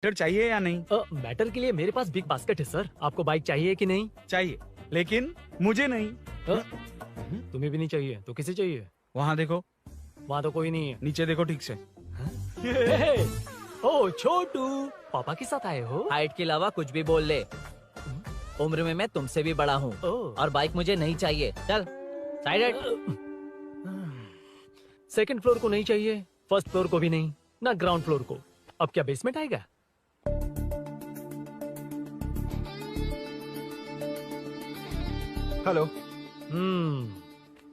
Matter चाहिए या नहीं? मैटर के लिए मेरे पास बिग बास्केट है सर। आपको बाइक चाहिए कि नहीं? चाहिए, लेकिन मुझे नहीं। तुम्हें भी नहीं चाहिए तो किसे चाहिए? वहाँ देखो, वहाँ तो कोई नहीं है। नीचे देखो ठीक से। ओ छोटू, पापा के साथ आए हो? हाइट के अलावा कुछ भी बोल ले। उम्र में मैं तुमसे भी बड़ा हूँ और बाइक मुझे नहीं चाहिए। चल साइड हट। सेकंड फ्लोर को नहीं चाहिए, फर्स्ट फ्लोर को भी नहीं, ना ग्राउंड फ्लोर को। अब क्या बेसमेंट आएगा? हेलो।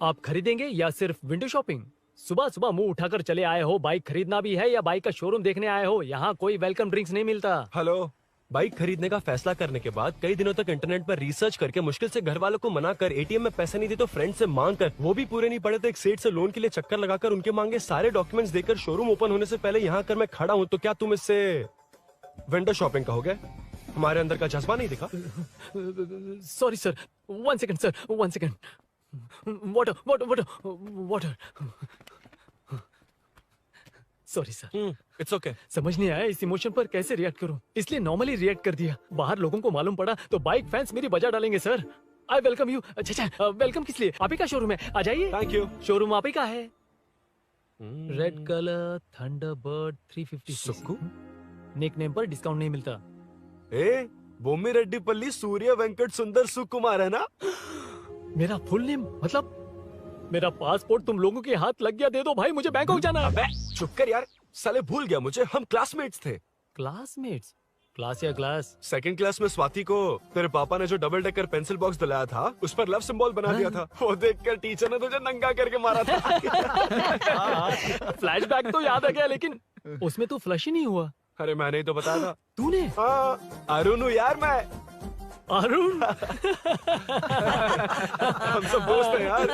आप खरीदेंगे या सिर्फ विंडो शॉपिंग? सुबह सुबह मुंह उठाकर चले आए हो। बाइक खरीदना भी है या बाइक का शोरूम देखने आए हो? यहाँ कोई वेलकम ड्रिंक्स नहीं मिलता। हेलो। बाइक खरीदने का फैसला करने के बाद कई दिनों तक इंटरनेट पर रिसर्च करके मुश्किल से घर वालों को मना कर, एटीएम में पैसे नहीं दी तो फ्रेंड से मांग कर, वो भी पूरे नहीं पड़े तो एक सेठ से लोन के लिए चक्कर लगाकर उनके मांगे सारे डॉक्यूमेंट्स देकर शोरूम ओपन होने से पहले यहाँ कर मैं खड़ा हूँ, तो क्या तुम इससे विंडो शॉपिंग कहोगे? हमारे अंदर का जज्बा नहीं दिखा? Sorry sir, 1 second sir, 1 second. Water water water water. Sorry sir. It's okay. समझ नहीं आया इस इमोशन पर कैसे रिएक्ट करूं, इसलिए नॉर्मली रिएक्ट कर दिया। बाहर लोगों को मालूम पड़ा तो बाइक फैंस मेरी बजा डालेंगे सर। I welcome you. अच्छा, वेलकम किस लिए? आप ही का शोरूम है, आ जाइए। Thank you. शोरूम आप ही का है। Red colour Thunderbird 350 Sukku? Nickname पर डिस्काउंट नहीं मिलता। ए, बोम्मी रेड्डीपल्ली सूर्य वेंकट सुंदर सुकुमार है ना? मेरा फुल नेम मतलब मेरा पासपोर्ट तुम लोगों के हाथ लग गया, दे दो भाई, मुझे बैंकॉक जाना है। अबे चुप कर यार, साले भूल गया मुझे, हम क्लासमेट्स थे। क्लासमेट्स? क्लास या क्लास? सेकंड क्लास में स्वाति को तेरे पापा ने जो डबल डेकर पेंसिल बॉक्स दिलाया था उस पर लव सिंबल बना दिया था। वो देखकर टीचर ने तुझे नंगा करके मारा था। फ्लैशबैक तो याद आ गया, लेकिन उसमें तो फ्लश ही नहीं हुआ। अरे मैंने ही तो बताया था। तूने? हाँ, अरुण हूँ यार मैं। अरुण? हम सब दोस्त हैं यार।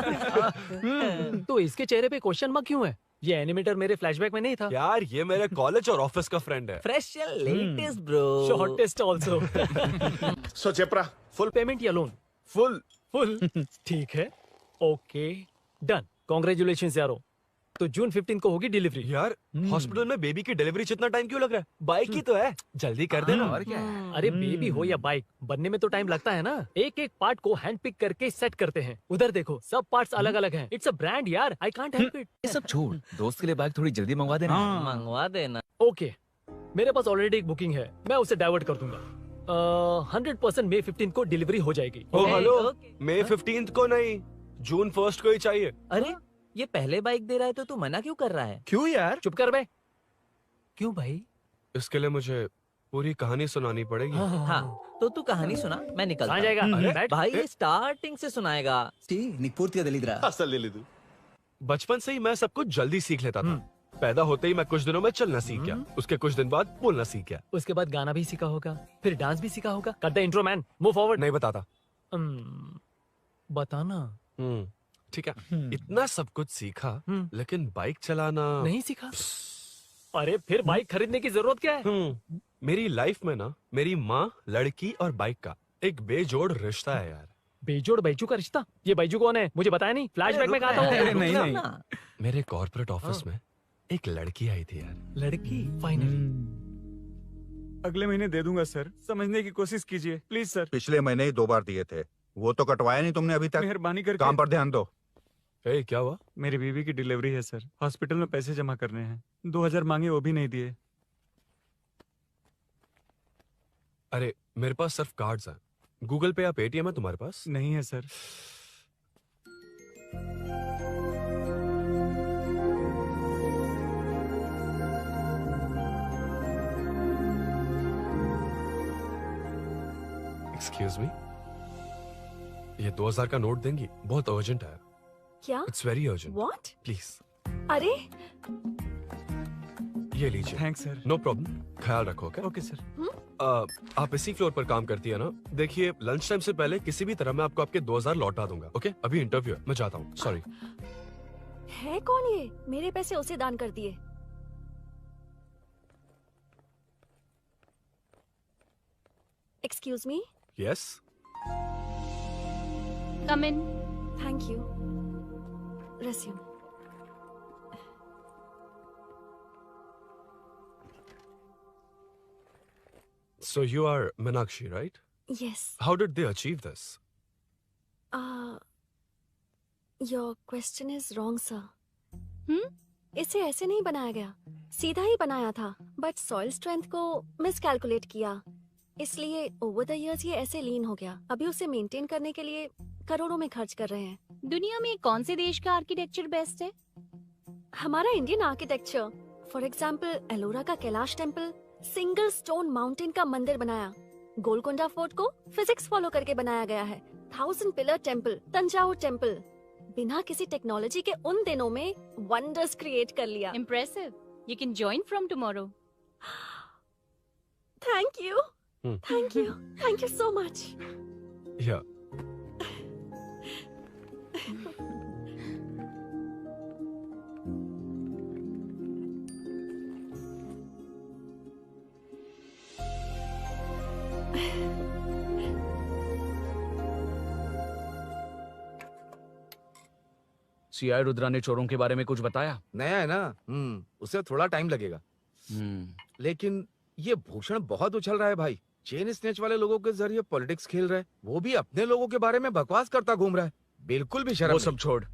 तो इसके चेहरे पे क्वेश्चन मार्क क्यों है? ये एनिमेटर मेरे फ्लैशबैक में नहीं था। यार ये मेरे कॉलेज और ऑफिस का फ्रेंड है। Fresh latest bro. Shortest also. So चेपरा, फुल पेमेंट या लोन? फुल। फुल? ठीक है, ओके, डन। कांग्रेचुलेशंस यारो। तो जून 15 को होगी डिलीवरी। यार हॉस्पिटल में बेबी की डिलीवरी इतना टाइम क्यों लग रहा है? बाइक ही तो है, जल्दी कर देना। और क्या है? अरे बेबी हो या बाइक, बनने में तो टाइम लगता है ना। एक एक पार्ट को हैंड पिक करके सेट करते हैं। उधर देखो, सब पार्ट्स अलग अलग हैं। इट्स अ ब्रांड यार, आई कांट हेल्प इट। ये सब छोड़, दोस्त के लिए बाइक थोड़ी जल्दी मंगवा देना। मंगवा देना। ओके, मेरे पास ऑलरेडी एक बुकिंग है, मैं उसे डाइवर्ट कर दूंगा। 100% मई 15 को डिलीवरी हो जाएगी। ओ हेलो, ओके। मई 15 को नहीं, जून 1 को ही चाहिए। अरे ये पहले बाइक दे रहा है तो तू मना क्यों कर रहा है? क्यों यार? चुप कर बे। क्यों भाई? इसके लिए मुझे पूरी कहानी सुनानी पड़ेगी। हाँ, तो तू कहानी सुना, मैं निकलता कहाँ हूँ। जाएगा? अरे, बैठ। भाई स्टार्टिंग से सुनाएगा। నీకు పూర్తిగా తెలీదురా అసలు తెలీదు बचपन से ही मैं सब कुछ जल्दी सीख लेता था। पैदा होते ही मैं कुछ दिनों में चलना सीख गया, उसके कुछ दिन बाद बोलना सीख गया। उसके बाद गाना भी सीखा होगा, फिर डांस भी सीखा होगा। Cut the intro man, move forward. नहीं बताता। बताना। ठीक है, इतना सब कुछ सीखा लेकिन बाइक चलाना नहीं सीखा? अरे फिर बाइक खरीदने की जरूरत क्या है? मेरी लाइफ में ना मेरी माँ, लड़की और बाइक का एक बेजोड़ रिश्ता है यार। बेजोड़ बैजू का रिश्ता? ये बैजू कौन है? मुझे बताया नहीं। फ्लैशबैक में कहा था अरे वो। नहीं, नहीं। मेरे कॉर्पोरेट ऑफिस में एक लड़की आई थी यार। लड़की? फाइनली। अगले महीने दे दूंगा सर, समझने की कोशिश कीजिए प्लीज सर। पिछले महीने ही 2 बार दिए थे, वो तो कटवाया नहीं तुमने अभी तक। मेहरबानी करके। काम पर ध्यान दो। ए, क्या हुआ? मेरी बीवी की डिलीवरी है सर, हॉस्पिटल में पैसे जमा करने हैं। 2000 मांगे, वो भी नहीं दिए। अरे मेरे पास सिर्फ कार्ड्स हैं। गूगल पे या पेटीएम है तुम्हारे पास? नहीं है सर। एक्सक्यूज मी, ये 2000 का नोट देंगी? बहुत अर्जेंट है। क्या? It's very urgent. What? Please अरे ये लीजिए। Thanks sir. नो प्रॉब्लम, ख्याल रखो। Okay sir. आप इसी फ्लोर पर काम करती है ना? देखिए लंच टाइम से पहले किसी भी तरह मैं आपको आपके 2000 लौटा दूंगा। ओके, अभी इंटरव्यू है, मैं जाता हूँ। सॉरी। है कौन ये? मेरे पैसे उसे दान कर दिए। Excuse me. Yes. Come in. Thank you. Resume. So you are Meenakshi, right? Yes. How did they achieve this? Your question is wrong, sir. हम्म इसे ऐसे नहीं बनाया गया, सीधा ही बनाया था, बट सॉइल स्ट्रेंथ को मिसकैलकुलेट किया, इसलिए ओवर द इयर्स ये ऐसे लीन हो गया। अभी उसे मेंटेन करने के लिए करोड़ों में खर्च कर रहे हैं। दुनिया में कौन से देश का आर्किटेक्चर बेस्ट है? हमारा Indian architecture, for example Ellora का Kailash temple, single stone mountain का मंदिर बनाया। गोलकोंडा फोर्ट को फिजिक्स फॉलो करके बनाया गया है। 1000 पिलर टेम्पल, तंजावुर टेम्पल, बिना किसी टेक्नोलॉजी के उन दिनों में वंडर्स क्रिएट कर लिया। Impressive. You can join from tomorrow. Thank you, Hmm. Thank you so much. Yeah. CI Rudra ने चोरों के बारे में कुछ बताया? नया है ना, उसे थोड़ा टाइम लगेगा। लेकिन ये भूषण बहुत उछल रहा है भाई। चेन स्नेच वाले लोगों के जरिए पॉलिटिक्स खेल रहा है, वो भी अपने लोगों के बारे में बकवास करता घूम रहा है। बिल्कुल भी शर्म वो नहीं। सब छोड़,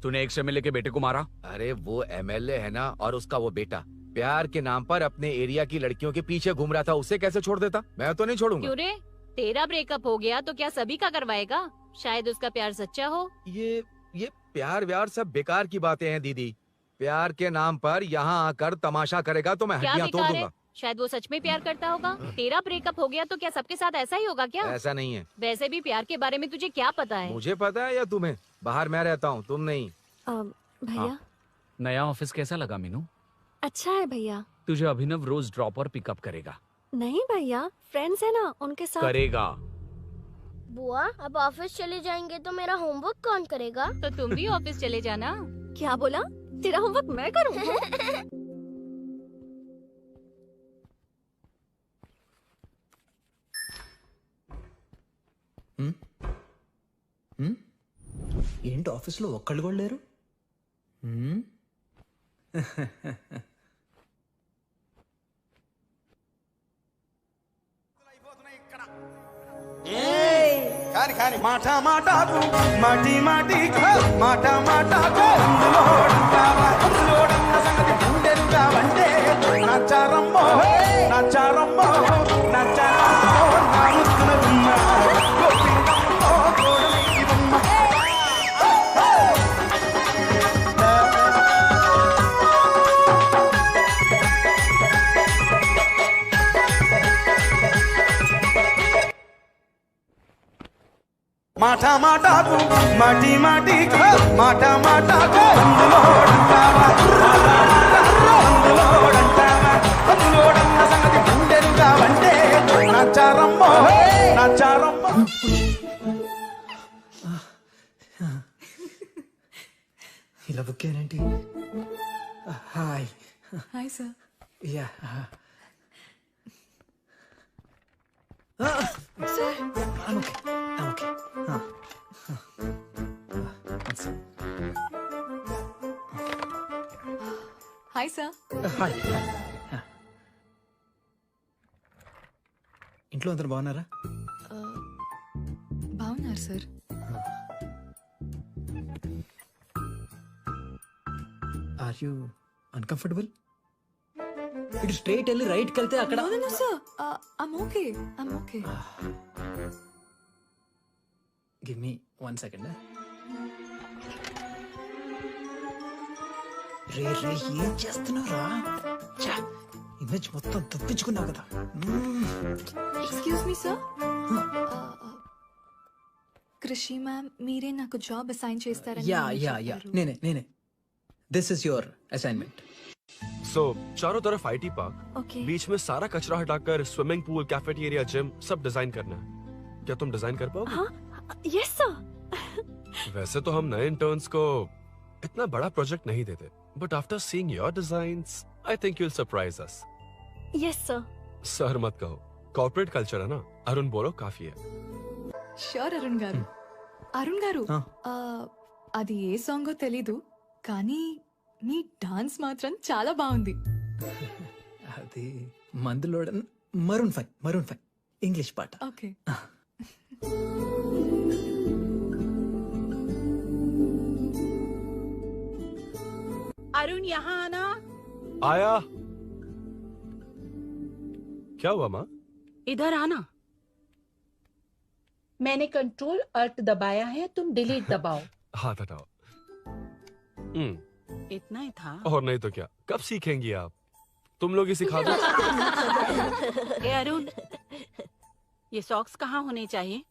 तूने एक्स एमएलए के बेटे को मारा। अरे वो एमएलए है ना, और उसका वो बेटा प्यार के नाम पर अपने एरिया की लड़कियों के पीछे घूम रहा था, उसे कैसे छोड़ देता? मैं तो नहीं छोड़ूंगा। क्यों रे? तेरा ब्रेकअप हो गया तो क्या सभी का करवाएगा? शायद उसका प्यार सच्चा हो। ये प्यार व्यार सब बेकार की बातें हैं दीदी। प्यार के नाम पर यहाँ आकर तमाशा करेगा तो मैं क्या हड्डियां तोड़ बेकार है? दूंगा। शायद वो सच में प्यार करता होगा। तेरा ब्रेकअप हो गया तो क्या सबके साथ ऐसा ही होगा क्या? ऐसा नहीं है। वैसे भी प्यार के बारे में तुझे क्या पता है? मुझे पता है या तुम्हें? बाहर मैं रहता हूँ, तुम नहीं। भैया, नया ऑफिस कैसा लगा मीनू? अच्छा है भैया। तुझे अभिनव रोज ड्रॉप और पिकअप करेगा। नहीं भैया, फ्रेंड्स है ना, उनके साथ। करेगा। बुआ, अब ऑफिस चले जाएंगे तो मेरा होमवर्क कौन करेगा? तो तुम भी ऑफिस चले जाना। क्या बोला? तेरा होमवर्क मैं करूँ? ఏంటి ఆఫీస్లో ఒక్కళ్ళు కూడా లేరు? కాని కాని మాట మాటకు మాటి మాటికి మాట మాటకు అందులోడన్న సంగతి గుండెలుగా వంటే నచ్చారమ్మో నచ్చారమ్మో నచ్చారమ్మో నా ముద్దుల బొమ్మ గోపికమ్మో గోడమేసి బొమ్మ మాట మాటకు మాటి మాటికి మాట మాటకు అందులోడన్న సంగతి గుండెలుగా వంటే నచ్చారమ్మో నచ్చారమ్మో. ఇలా బుక్ అయ్యానేంటి? Hi. Hi sir. Yeah. Sir, I'm okay. Hi sir. Hi. ఇంట్లో అందరు బాగున్నారా? బాగున్నారు సార్. Are you uncomfortable? ఇటు స్ట్రైట్ వెళ్ళి రైట్కి వెళ్తే అక్కడ. No, sir. I'm okay. Give me 1 second. రే ఏం చేస్తున్నావురా? ఇమేజ్ మొత్తం తప్పించుకున్నావు కదా. Excuse me sir. Krishi ma'am, మీరే నాకు జాబ్ అసైన్ చేస్తారని యా చెప్పారు. నేనే. This is your assignment. So चारों तरफ आईटी पार्क, ओके। बीच में सारा कचरा हटाकर स्विमिंग पूल, कैफेटेरिया, जिम सब डिजाइन करना है। क्या तुम डिजाइन कर पाओगे? हाँ, यस सर। वैसे तो हम नए इंटर्न्स को इतना बड़ा प्रोजेक्ट नहीं देते, but after seeing your designs I think you will surprise us. Yes sir. Sir मत कहो, कॉर्पोरेट कल्चर है ना। अरुण बोलो, काफी है। ష్యూర్ అరుణ్ గారు. అరుణ్ గారు, అది ఏ సాంగో తెలీదు కానీ మీ డాన్స్ మాత్రం చాలా బాగుంది. అది మందులోడన్ Maroon 5 English part. Okay. Arun यहाँ आना। आया। क्या हुआ माँ? इधर आना। मैंने कंट्रोल अल्ट दबाया है, तुम डिलीट दबाओ। हाथ हटाओ। इतना ही था। और नहीं तो क्या, कब सीखेंगी आप? तुम लोग ही सिखा दो। ए अरुण, ये सॉक्स कहाँ होने चाहिए?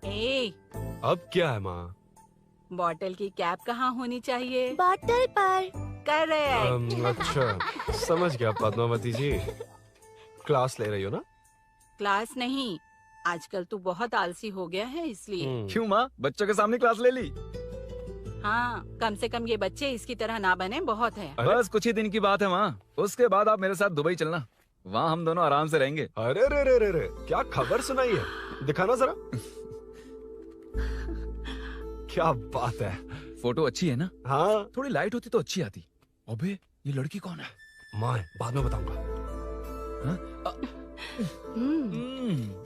ए, अब क्या है माँ? बॉटल की कैप कहाँ होनी चाहिए? बॉटल पर। करेक्ट। अच्छा, समझ गया पद्मावती जी। क्लास ले रही हो ना? क्लास नहीं, आजकल तू बहुत आलसी हो गया है इसलिए। क्यों माँ, बच्चों के सामने क्लास ले ली? हाँ, कम से कम ये बच्चे इसकी तरह ना बने, बहुत है। बस कुछ ही दिन की बात है माँ, उसके बाद आप मेरे साथ दुबई चलना, वहाँ हम दोनों आराम से रहेंगे। अरे रे रे रे रे, क्या खबर सुनाई है? दिखाना जरा। क्या बात है। फोटो अच्छी है ना? हाँ। थोड़ी लाइट होती तो अच्छी आती। अबे ये लड़की कौन है? माँ, बाद में बताऊंगा।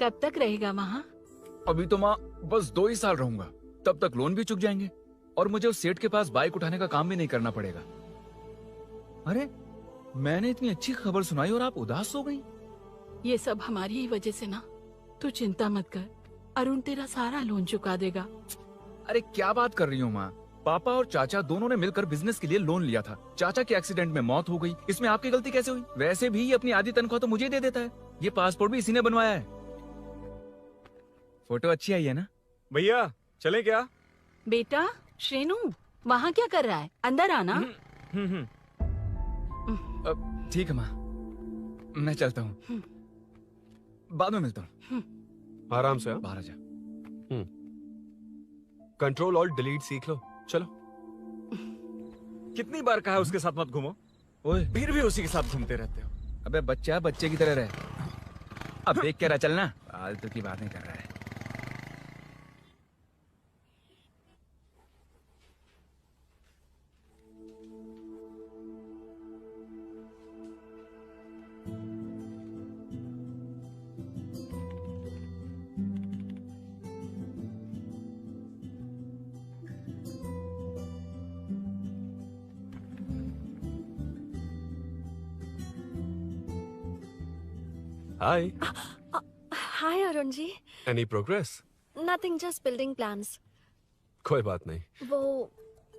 कब तक रहेगा वहाँ? अभी तो माँ बस 2 ही साल रहूंगा, तब तक लोन भी चुक जाएंगे और मुझे उस सेठ के पास बाइक उठाने का काम भी नहीं करना पड़ेगा। अरे मैंने इतनी अच्छी खबर सुनाई और आप उदास हो गई। ये सब हमारी ही वजह से ना, तू चिंता मत कर, अरुण तेरा सारा लोन चुका देगा। अरे क्या बात कर रही हो माँ, पापा और चाचा दोनों ने मिलकर बिजनेस के लिए लोन लिया था। चाचा के एक्सीडेंट में मौत हो गई, इसमें आपकी गलती कैसे हुई? वैसे भी ये अपनी आधी तनख्वाह तो मुझे ही दे देता है। ये पासपोर्ट भी इसी ने बनवाया है। फोटो अच्छी आई है ना? भैया चले क्या? बेटा श्रेनु, वहाँ क्या कर रहा है? अंदर आना। ठीक है माँ, मैं चलता हूँ, बाद में मिलता हूँ। आराम से। बाहर आ जा। कंट्रोल ऑल्ट डिलीट सीख लो। चलो। कितनी बार कहा उसके साथ मत घूमो, ओए फिर भी उसी के साथ घूमते रहते हो। अबे बच्चा बच्चे की तरह रहे। अब देख के रहा चलना, फालतू की बात नहीं कर रहा है। Hi. Hi Arun ji. Any progress? Nothing, just building plans. कोई बात नहीं। वो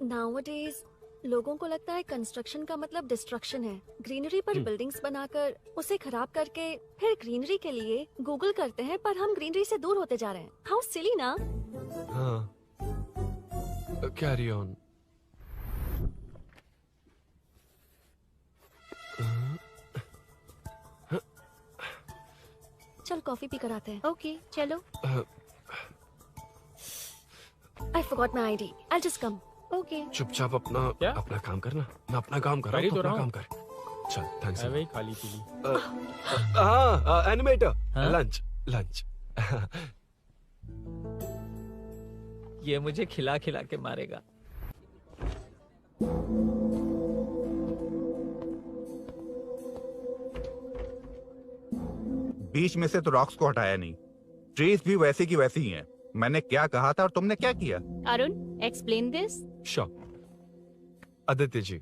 nowadays लोगों को लगता है कंस्ट्रक्शन का मतलब डिस्ट्रक्शन है। ग्रीनरी पर बिल्डिंग्स बनाकर उसे खराब करके फिर ग्रीनरी के लिए गूगल करते हैं, पर हम ग्रीनरी से दूर होते जा रहे हैं। हाउ सिली ना? हाँ। Carry on. चल कॉफी पी कर आते हैं। ओके चलो। I forgot my ID. I'll just come. Okay. चुपचाप अपना काम करना। मैं अपना काम कर रहा हूँ, अपना काम कर। चल, थैंक्स। वही खाली पीली। हाँ, एनिमेटर। लंच। ये मुझे खिला खिला के मारेगा। बीच में से तो रॉक्स को हटाया नहीं, ट्रीज भी वैसी की वैसी ही हैं। मैंने क्या कहा था और तुमने क्या किया? Arun explain this. आदित्य जी,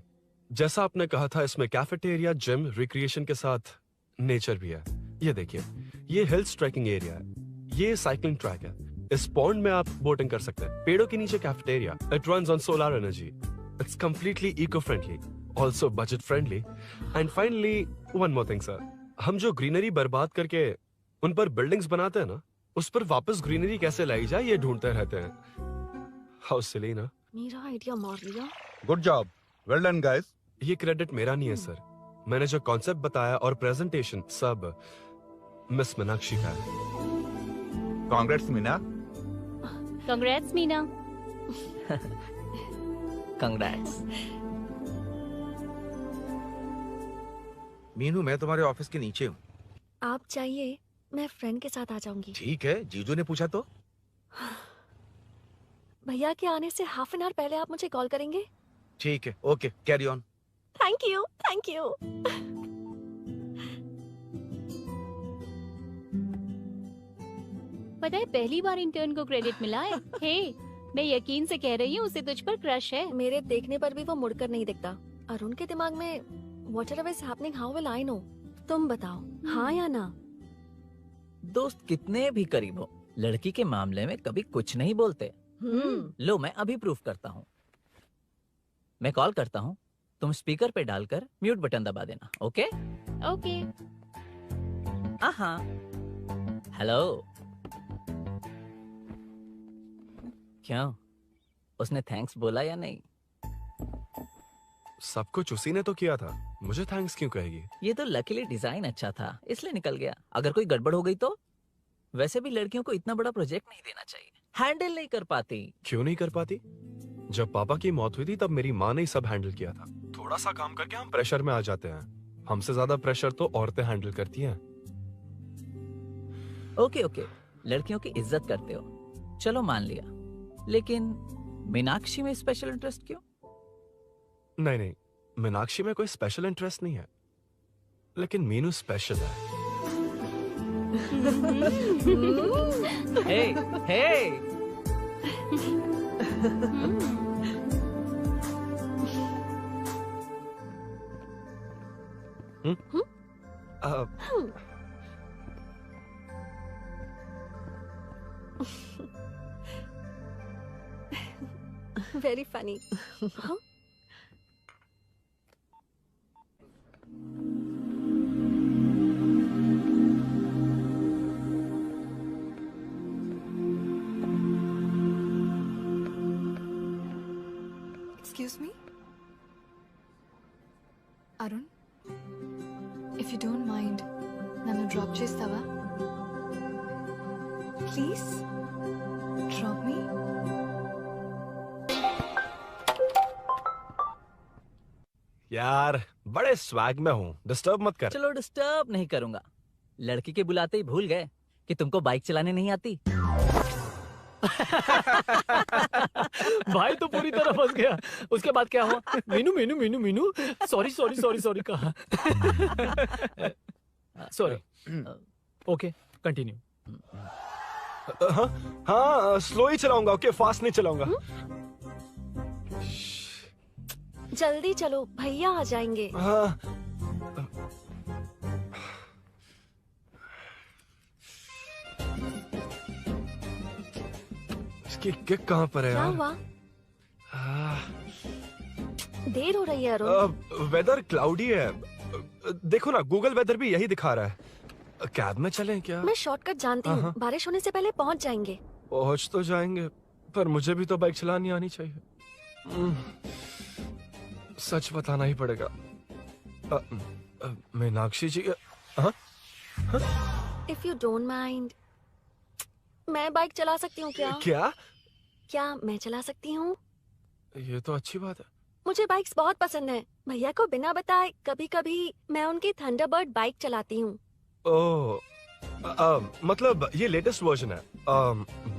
जैसा आपने कहा था, इसमें कैफेटेरिया, जिम, रिक्रिएशन के साथ नेचर भी है। ये देखिए, ये हिल्स ट्रैकिंग एरिया है, ये साइकिलिंग ट्रैक है। इस पॉन्ड में आप बोटिंग कर सकते हैं। पेड़ों के नीचे cafeteria, it runs on solar energy. It's completely eco friendly, also budget friendly. And finally one more thing sir, हम जो ग्रीनरी बर्बाद करके उन पर बिल्डिंग्स बनाते हैं ना, उस पर वापस ग्रीनरी कैसे लाई जाए ये ढूंढते रहते हैं। हाउ सिली ना? मेरा आइडिया मार लिया। Good job, well done guys. ये क्रेडिट मेरा नहीं है सर, मैंने जो कॉन्सेप्ट बताया और प्रेजेंटेशन सब मिस मीनाक्षी का है। Congrats Meena. Congrats Meena. Congrats. Meenu, मैं तुम्हारे ऑफिस के नीचे हूँ। आप चाहिए मैं फ्रेंड के साथ आ जाऊंगी। ठीक है, जीजू ने पूछा तो। भैया के आने से हाफ एन आवर पहले आप मुझे कॉल करेंगे? ठीक है, okay, carry on. Thank you, thank you. पता है पहली बार इंटर्न को क्रेडिट मिला है। हे, मैं यकीन से कह रही हूँ उसे तुझ पर क्रश है। मेरे देखने पर भी वो मुड़कर नहीं दिखता। अरुण के दिमाग में whatever is happening, how will I know? तुम बताओ, हाँ या ना? दोस्त कितने भी करीब हो, लड़की के मामले में कभी कुछ नहीं बोलते। लो मैं अभी प्रूफ करता हूँ। मैं कॉल करता हूँ, तुम स्पीकर पे डालकर म्यूट बटन दबा देना। Okay okay. हाँ। हेलो। क्यों, उसने थैंक्स बोला या नहीं? सब कुछ उसी ने तो किया था, मुझे थैंक्स क्यों कहेगी? ये तो लकीली डिजाइन अच्छा था इसलिए निकल गया। अगर कोई गड़बड़ हो गई तो? वैसे भी लड़कियों को इतना बड़ा प्रोजेक्ट नहीं देना चाहिए, हैंडल नहीं कर पाती। क्यों नहीं कर पाती? जब पापा की मौत हुई थी तब मेरी माँ ने ही सब हैंडल किया था। थोड़ा सा काम करके हम प्रेशर में आ जाते हैं। हमसे ज्यादा प्रेशर तो औरतें हैंडल करती हैं। ओके ओके, लड़कियों की इज्जत करते हो, चलो मान लिया। लेकिन मीनाक्षी में स्पेशल इंटरेस्ट क्यों? नहीं नहीं, मीनाक्षी में कोई स्पेशल इंटरेस्ट नहीं है, लेकिन मीनू स्पेशल है। हे हे Very funny. Huh? Excuse me? Arun? If you don't mind, nanu drop chestava? Please? Drop me? यार बड़े स्वैग में हूँ, डिस्टर्ब मत कर। चलो डिस्टर्ब नहीं करूंगा। लड़की के बुलाते ही भूल गए कि तुमको बाइक चलाने नहीं आती। भाई तो पूरी तरह फंस गया। उसके बाद क्या हुआ? Meenu Meenu Meenu Meenu sorry sorry sorry sorry कहा। सॉरी। Okay continue. हाँ स्लो ही चलाऊंगा, ओके फास्ट नहीं चलाऊंगा। जल्दी चलो, भैया आ जाएंगे। हाँ। इसकी किक कहाँ पर है क्या यार? हुआ? देर हो रही है अरुण। वेदर क्लाउडी है। देखो ना, गूगल वेदर भी यही दिखा रहा है। कैब में चलें क्या? मैं शॉर्टकट जानती हूँ, बारिश होने से पहले पहुँच जाएंगे। पहुँच तो जाएंगे, पर मुझे भी तो बाइक चलानी आनी चाहिए। सच बताना ही पड़ेगा। मीनाक्षी जी। If you don't mind, मैं बाइक चला सकती हूँ क्या? क्या मैं चला सकती हूँ? ये तो अच्छी बात है। मुझे बाइक्स बहुत पसंद है। भैया को बिना बताए कभी कभी मैं उनकी थंडरबर्ड बाइक चलाती हूँ। ओह, मतलब ये लेटेस्ट वर्जन है।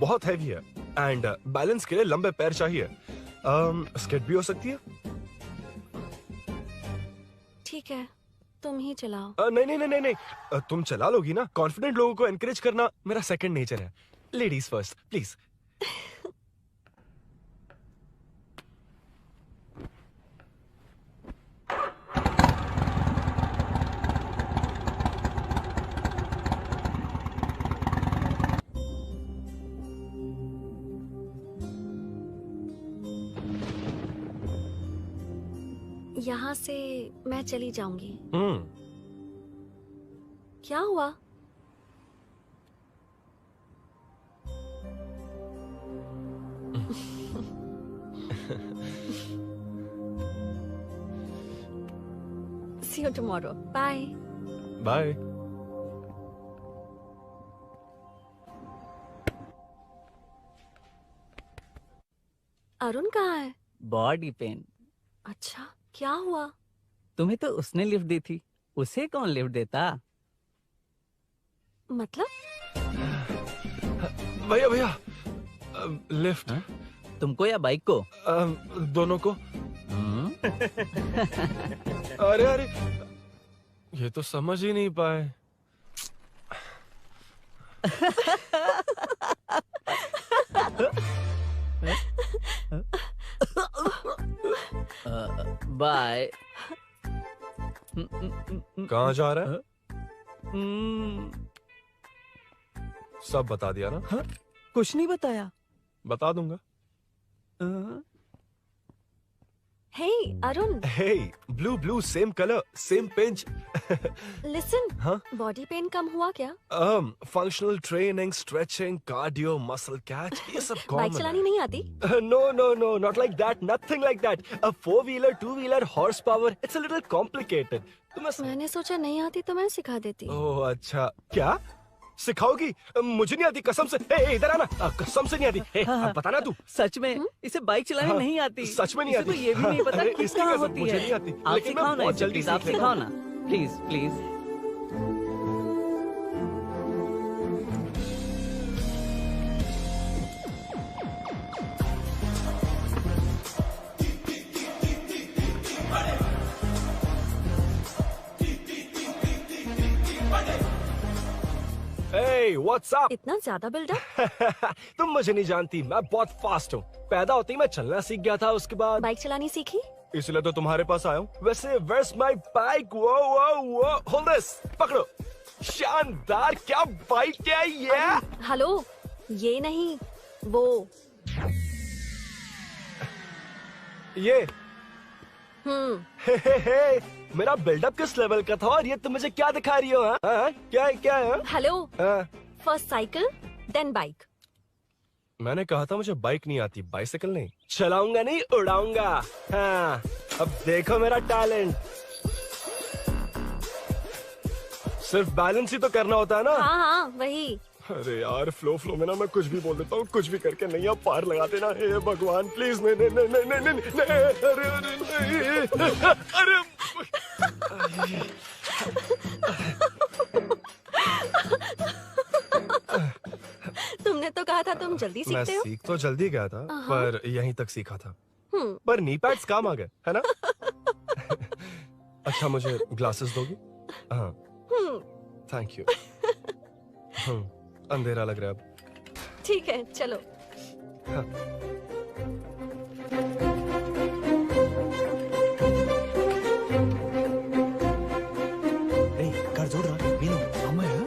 बहुत हैवी है एंड बैलेंस के लिए लंबे पैर चाहिए। स्किड भी हो सकती है। ठीक है, तुम ही चलाओ। नहीं नहीं नहीं नहीं, तुम चला लोगी ना। कॉन्फिडेंट लोगों को एनकरेज करना मेरा सेकंड नेचर है। Ladies first please. यहाँ से मैं चली जाऊंगी। क्या हुआ? See you tomorrow. Bye. Bye. Arun कहाँ है? Body pain. अच्छा, क्या हुआ? तुम्हें तो उसने लिफ्ट दी थी, उसे कौन लिफ्ट देता? मतलब? भैया भैया लिफ्ट। तुमको या बाइक को? दोनों को। अरे अरे, ये तो समझ ही नहीं पाए। बाय। कहाँ जा रहा है? सब बता दिया ना? कुछ नहीं बताया। बता दूंगा। Hey, Arun. Hey, blue, same color, same pinch. Listen. हाँ? Body pain कम हुआ क्या? Functional training, stretching, cardio, muscle catch, ये सब common बाइक चलानी नहीं आती? No, not like that, nothing like that. A 4-wheeler, 2-wheeler, horsepower, it's a little complicated. मैंने सोचा नहीं आती तो मैं सिखा देती। ओह अच्छा, क्या? सिखाओगी? मुझे नहीं आती कसम से। इधर आना, कसम से नहीं आती। बताना तू। सच में इसे बाइक चलानी नहीं आती। सच में नहीं आती। तो ये भी नहीं पता किस इसकी कहाँ कसम होती मुझे है। नहीं आती। आप लेकिन मैं सिखाओ ना बहुत इसे, जल्दी प्लीज आप सीख लेता सिखाओ हूँ। ना, प्लीज। Hey, what's up? इतना ज्यादा बिल्डअप? तुम मुझे नहीं जानती, मैं बहुत फास्ट हूँ। पैदा होते ही मैं चलना सीख गया था, उसके बाद बाइक चलानी सीखी? इसलिए तो तुम्हारे पास आया हूँ। वैसे where's my bike? वो hold this, पकड़ो। शानदार, क्या बाइक है ये? हेलो, ये नहीं, वो। ये हे, मेरा बिल्डअप किस लेवल का था और ये तुम मुझे क्या दिखा रही हो? हाँ? क्या है? Hello, first cycle then bike. मैंने कहा था मुझे बाइक नहीं आती, बाइसिकल नहीं। चलाऊंगा नहीं, उड़ाऊंगा। हाँ, अब देखो मेरा टैलेंट। सिर्फ बैलेंस ही तो करना होता है ना? हाँ, वही। अरे यार, फ्लो में ना मैं कुछ भी बोल देता हूँ, कुछ भी करके नहीं, आप पार लगा देना। हे भगवान प्लीज, नहीं, अरे तुमने तो कहा था तुम जल्दी मैं सीखते हो। सीख तो जल्दी गया था, पर यहीं तक सीखा था। पर नी पैड्स काम आ गए, है ना? अच्छा, मुझे ग्लासेस दोगी? हाँ, थैंक यू। अंधेरा लग रहा है अब। ठीक है, चलो। हाँ। कर जोड़ रहा मीनू, अम्मा है?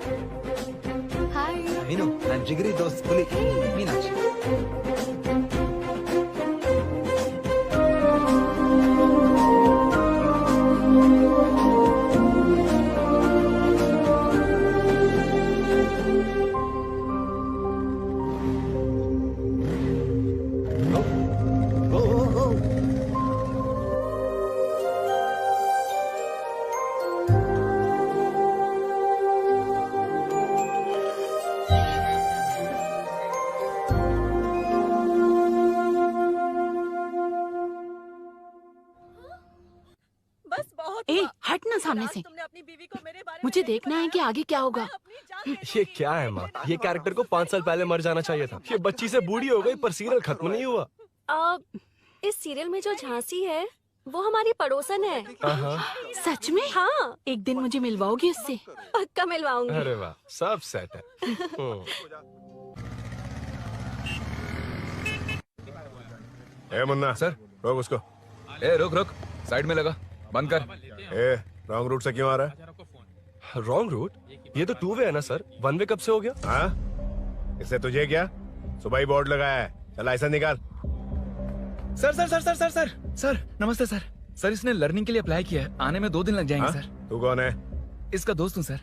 हाय मीनू, I'm जिगरी दोस्त पुली मीनाक्षी। ए, हट ना सामने से। मुझे देखना है कि आगे क्या होगा। ये क्या है माँ? ये कैरेक्टर को 5 साल पहले मर जाना चाहिए था। ये बच्ची से बूढ़ी हो गई पर सीरियल खत्म नहीं हुआ। इस सीरियल में जो झांसी है वो हमारी पड़ोसन है। सच में? हाँ। एक दिन मुझे मिलवाओगी उससे? पक्का मिलवाऊंगी। अरे वाह, सब सेट है। ए मुन्ना सर, रोक उसको। ए रुक, साइड में लगा, बंद कर। ए, रॉन्ग रूट से क्यों आ रहा है? Wrong route? ये तो 2 वे है ना सर, 1 वे कब से हो गया? हाँ, इससे तुझे क्या? सुबह ही बोर्ड लगाया है, चल लाइसेंस निकाल। सर, नमस्ते सर। सर, इसने लर्निंग के लिए अप्लाई किया है, आने में 2 दिन लग जाएंगे सर। तू कौन है? इसका दोस्त हूँ सर।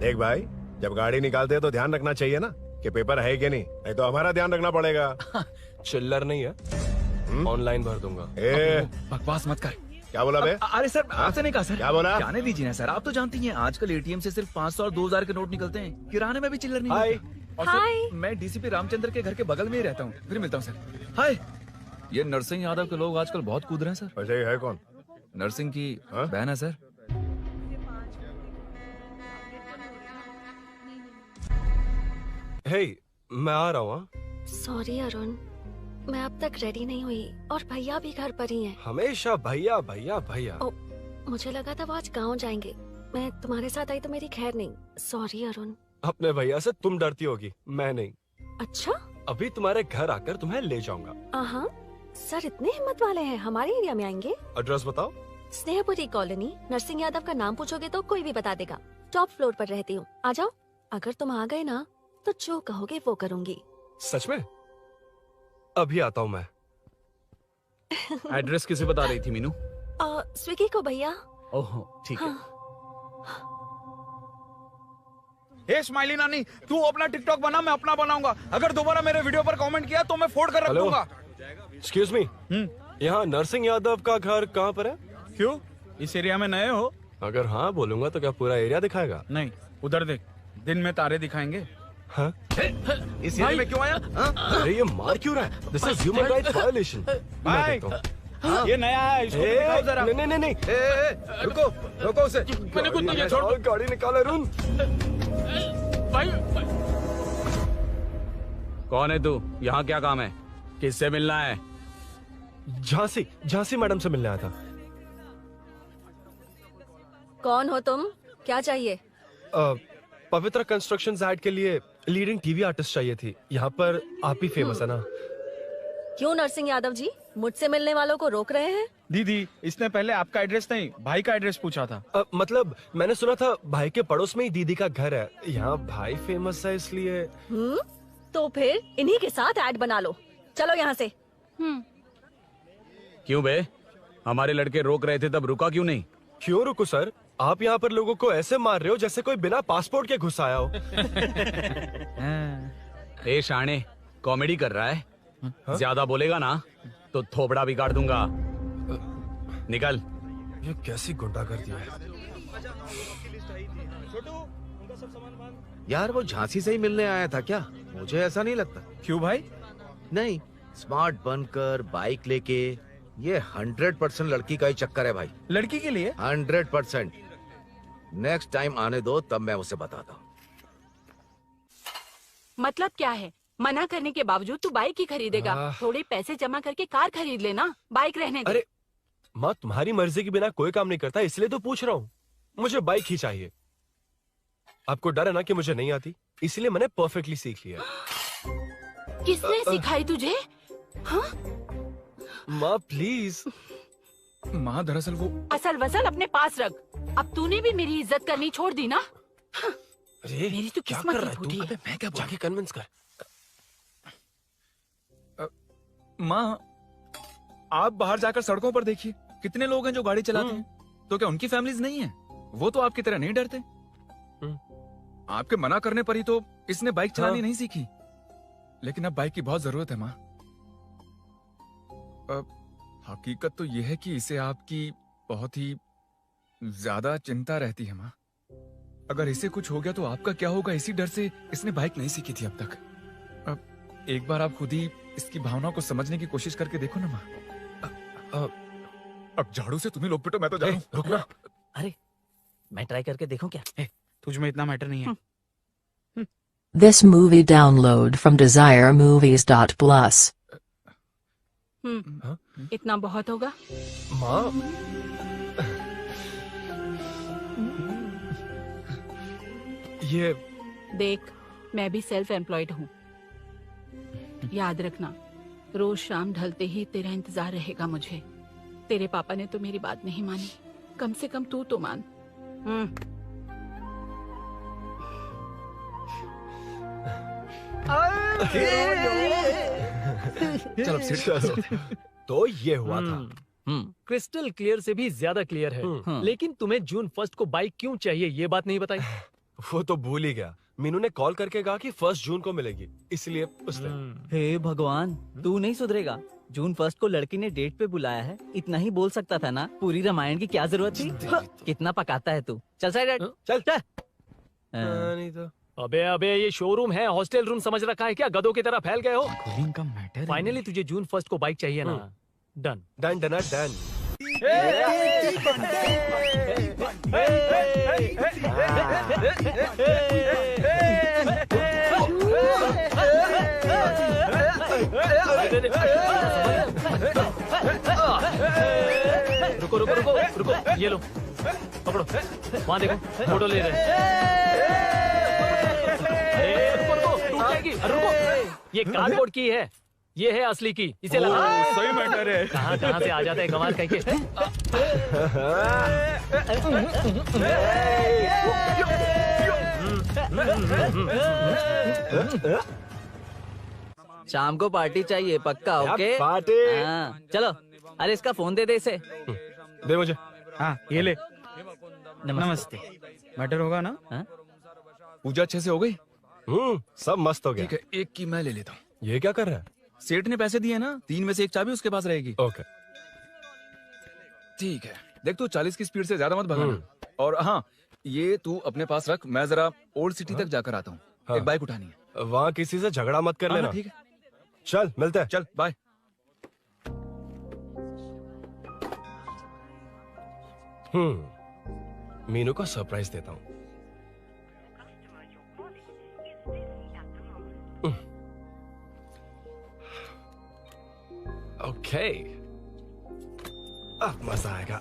देख भाई, जब गाड़ी निकालते हैं तो ध्यान रखना चाहिए ना कि पेपर है कि नहीं तो हमारा ध्यान रखना पड़ेगा। चिल्लर नहीं है, ऑनलाइन भर दूंगा। बकवास मत कर। क्या बोला बे? अरे सर, आपसे नहीं कहा सर। क्या बोला? जाने दीजिए ना सर, आप तो जानती हैं आजकल एटीएम से सिर्फ 500 और 2000 के नोट निकलते हैं, किराने में भी चिल्लर नहीं होता। और सर, मैं डीसीपी रामचंद्र के घर के बगल में ही रहता हूँ, फिर मिलता हूँ सर। हाय, ये नरसिंह यादव के लोग आजकल बहुत कूद रहे हैं सर। वैसे है कौन? नरसिंह की बहन है सर। हे, मैं आ रहा हूँ। सॉरी अरुण, मैं अब तक रेडी नहीं हुई और भैया भी घर पर ही हैं। हमेशा भैया भैया भैया। मुझे लगा था वो आज गाँव जाएंगे। मैं तुम्हारे साथ आई तो मेरी खैर नहीं। सॉरी अरुण। अपने भैया से तुम डरती होगी, मैं नहीं। अच्छा? अभी तुम्हारे घर आकर तुम्हें ले जाऊंगा। हाँ, सर इतने हिम्मत वाले हैं, हमारे एरिया में आएंगे? एड्रेस बताओ। स्नेहपुरी कॉलोनी। नरसिंह यादव का नाम पूछोगे तो कोई भी बता देगा। टॉप फ्लोर पर रहती हूँ, आ जाओ। अगर तुम आ गए ना तो जो कहोगे वो करूँगी। सच में? अभी आता हूँ मैं। एड्रेस किसे बता रही थी मीनू? स्विगी को भैया। ओह ठीक है। हे स्माइली नानी, तू अपना टिकटॉक बना, मैं अपना बनाऊंगा। अगर दोबारा मेरे वीडियो पर कमेंट किया तो मैं फोड़ कर रख दूंगा। एक्सक्यूज मी, यहाँ नरसिंह यादव का घर कहाँ पर है? क्यों, इस एरिया में नए हो? अगर हाँ बोलूंगा तो क्या पूरा एरिया दिखाएगा? नहीं, उधर देख, दिन में तारे दिखाएंगे। हाँ? इस एरिया में क्यों आया? अरे ये मार क्यों रहा है? This is human rights violation. भाई, ये नया है, इसको दिखाओ जरा। नहीं। रुको उसे। मैंने कुछ नहीं किया, छोड़। गाड़ी निकाल अरुण। भाई कौन है तू? यहाँ क्या काम है? किससे मिलना है? झांसी मैडम से मिलने आया था। कौन हो तुम? क्या चाहिए? पवित्र कंस्ट्रक्शन ऐड के लिए लीडिंग टीवी आर्टिस्ट चाहिए थी। यहाँ पर आप ही फेमस है ना? क्यों नरसिंह यादव जी मुझसे मिलने वालों को रोक रहे हैं? दीदी, इसने पहले आपका एड्रेस नहीं, भाई का एड्रेस पूछा था। मतलब मैंने सुना था भाई के पड़ोस में ही दीदी का घर है। यहाँ भाई फेमस है इसलिए। तो फिर इन्हीं के साथ ऐड बना लो। चलो यहाँ से। क्यों बे? हमारे लड़के रोक रहे थे तब रुका क्यों नहीं? क्यों रुको सर? आप यहाँ पर लोगों को ऐसे मार रहे हो जैसे कोई बिना पासपोर्ट के घुस आया हो। ए शाणे, कॉमेडी कर रहा है? ज्यादा बोलेगा ना तो थोबड़ा बिगाड़ दूंगा। निकल। ये कैसी गुंडागर्दी है? यार वो झांसी से ही मिलने आया था क्या? मुझे ऐसा नहीं लगता। क्यों भाई? नहीं, स्मार्ट बनकर बाइक लेके, ये 100% लड़की का ही चक्कर है भाई। लड़की के लिए? 100%। नेक्स्ट टाइम आने दो, तब मैं उसे बताता हूँ। मतलब क्या है? मना करने के बावजूद तू बाइक ही खरीदेगा? थोड़े पैसे जमा करके कार खरीद लेना, बाइक रहने दे। अरे माँ, तुम्हारी मर्जी के बिना कोई काम नहीं करता, इसलिए तो पूछ रहा हूँ। मुझे बाइक ही चाहिए। आपको डर है ना कि मुझे नहीं आती, इसलिए मैंने परफेक्टली सीख लिया। किसने सिखाई तुझे? हाँ? माँ प्लीज। माँ दरअसल वो असल वसल अपने पास रख। अब तूने भी मेरी इज्जत करनी छोड़ दी ना? अरे मेरी तो क्या किस्मत कर ही रहा है फूटी तू? है। अबे मैं क्या जाके कन्विंस कर। माँ, आप बाहर जाकर सड़कों पर देखिए, कितने लोग हैं जो गाड़ी चलाते हैं। तो क्या उनकी फैमिलीज नहीं है? वो तो आपकी तरह नहीं डरते। आपके मना करने पर ही तो इसने बाइक चलानी नहीं सीखी। लेकिन अब बाइक की बहुत जरूरत है माँ। हकीकत तो यह है कि इसे आपकी बहुत ही ज्यादा चिंता रहती है माँ। अगर इसे कुछ हो गया तो आपका क्या होगा, इसी डर से इसने बाइक नहीं सीखी थी अब तक। अब एक बार आप खुद ही इसकी भावनाओं को समझने की कोशिश करके देखो ना माँ। अब झाड़ू से तुम्हें लोग पिटो, मैं तो जा रहा हूं। रुकना। अरे मैं ट्राई करके देखूं क्या? तुझ में इतना मैटर नहीं है। This movie download from desiremovies.plus. इतना बहुत होगा? माँ, ये देख, मैं भी सेल्फ एम्प्लॉयड हूँ। याद रखना, रोज शाम ढलते ही तेरा इंतजार रहेगा मुझे। तेरे पापा ने तो मेरी बात नहीं मानी, कम से कम तू तो मान। चलो तो ये हुआ था। क्रिस्टल क्लियर से भी ज्यादा क्लियर है। लेकिन तुम्हें जून 1 को बाइक क्यों चाहिए ये बात नहीं बताई? वो तो भूल ही गया। मीनू ने कॉल करके कहा कि 1 जून को मिलेगी, इसलिए उसने। हे भगवान, तू नहीं सुधरेगा। जून 1 को लड़की ने डेट पे बुलाया है, इतना ही बोल सकता था ना। पूरी रामायण की क्या जरूरत थी? कितना पकाता है तू। चल साइड चल। नहीं तो अबे ये शोरूम है, हॉस्टल रूम समझ रखा है क्या? गधों की तरह फैल गए हो। का मैटर। फाइनली तुझे जून 1 को बाइक चाहिए ना? Done done done done. रुको रुको रुको रुको, ये लो पकड़ो, वहाँ देखो फोटो ले रहे हैं। रुको रुको, टूट जाएगी, रुको, ये कार्डबोर्ड की है, ये है असली की, इसे लगा। सही मैटर है। कहाँ कहाँ से आ जाते हैं कमाल कहीं के। शाम को पार्टी चाहिए पक्का, ओके? पार्टी। हाँ, चलो। अरे इसका फोन दे इसे। दे मुझे। हाँ ये ले। नमस्ते। मैटर होगा ना? पूजा अच्छे से हो गई? सब मस्त हो गया। ठीक है, एक की मैं ले लेता हूँ। ये क्या कर रहा है? सेठ ने पैसे दिए ना, 3 में से 1 चाबी उसके पास रहेगी। ओके ठीक है, देख तू 40 की स्पीड से ज्यादा मत भगाना। और हाँ, ये तू अपने पास रख, मैं जरा ओल्ड सिटी तक जाकर आता हूँ। एक बाइक उठानी है। वहाँ किसी से झगड़ा मत कर लेना। ठीक है, चल मिलते हैं। चल बाय। मीनू को सरप्राइज देता हूँ। ओके, अब मजा आएगा।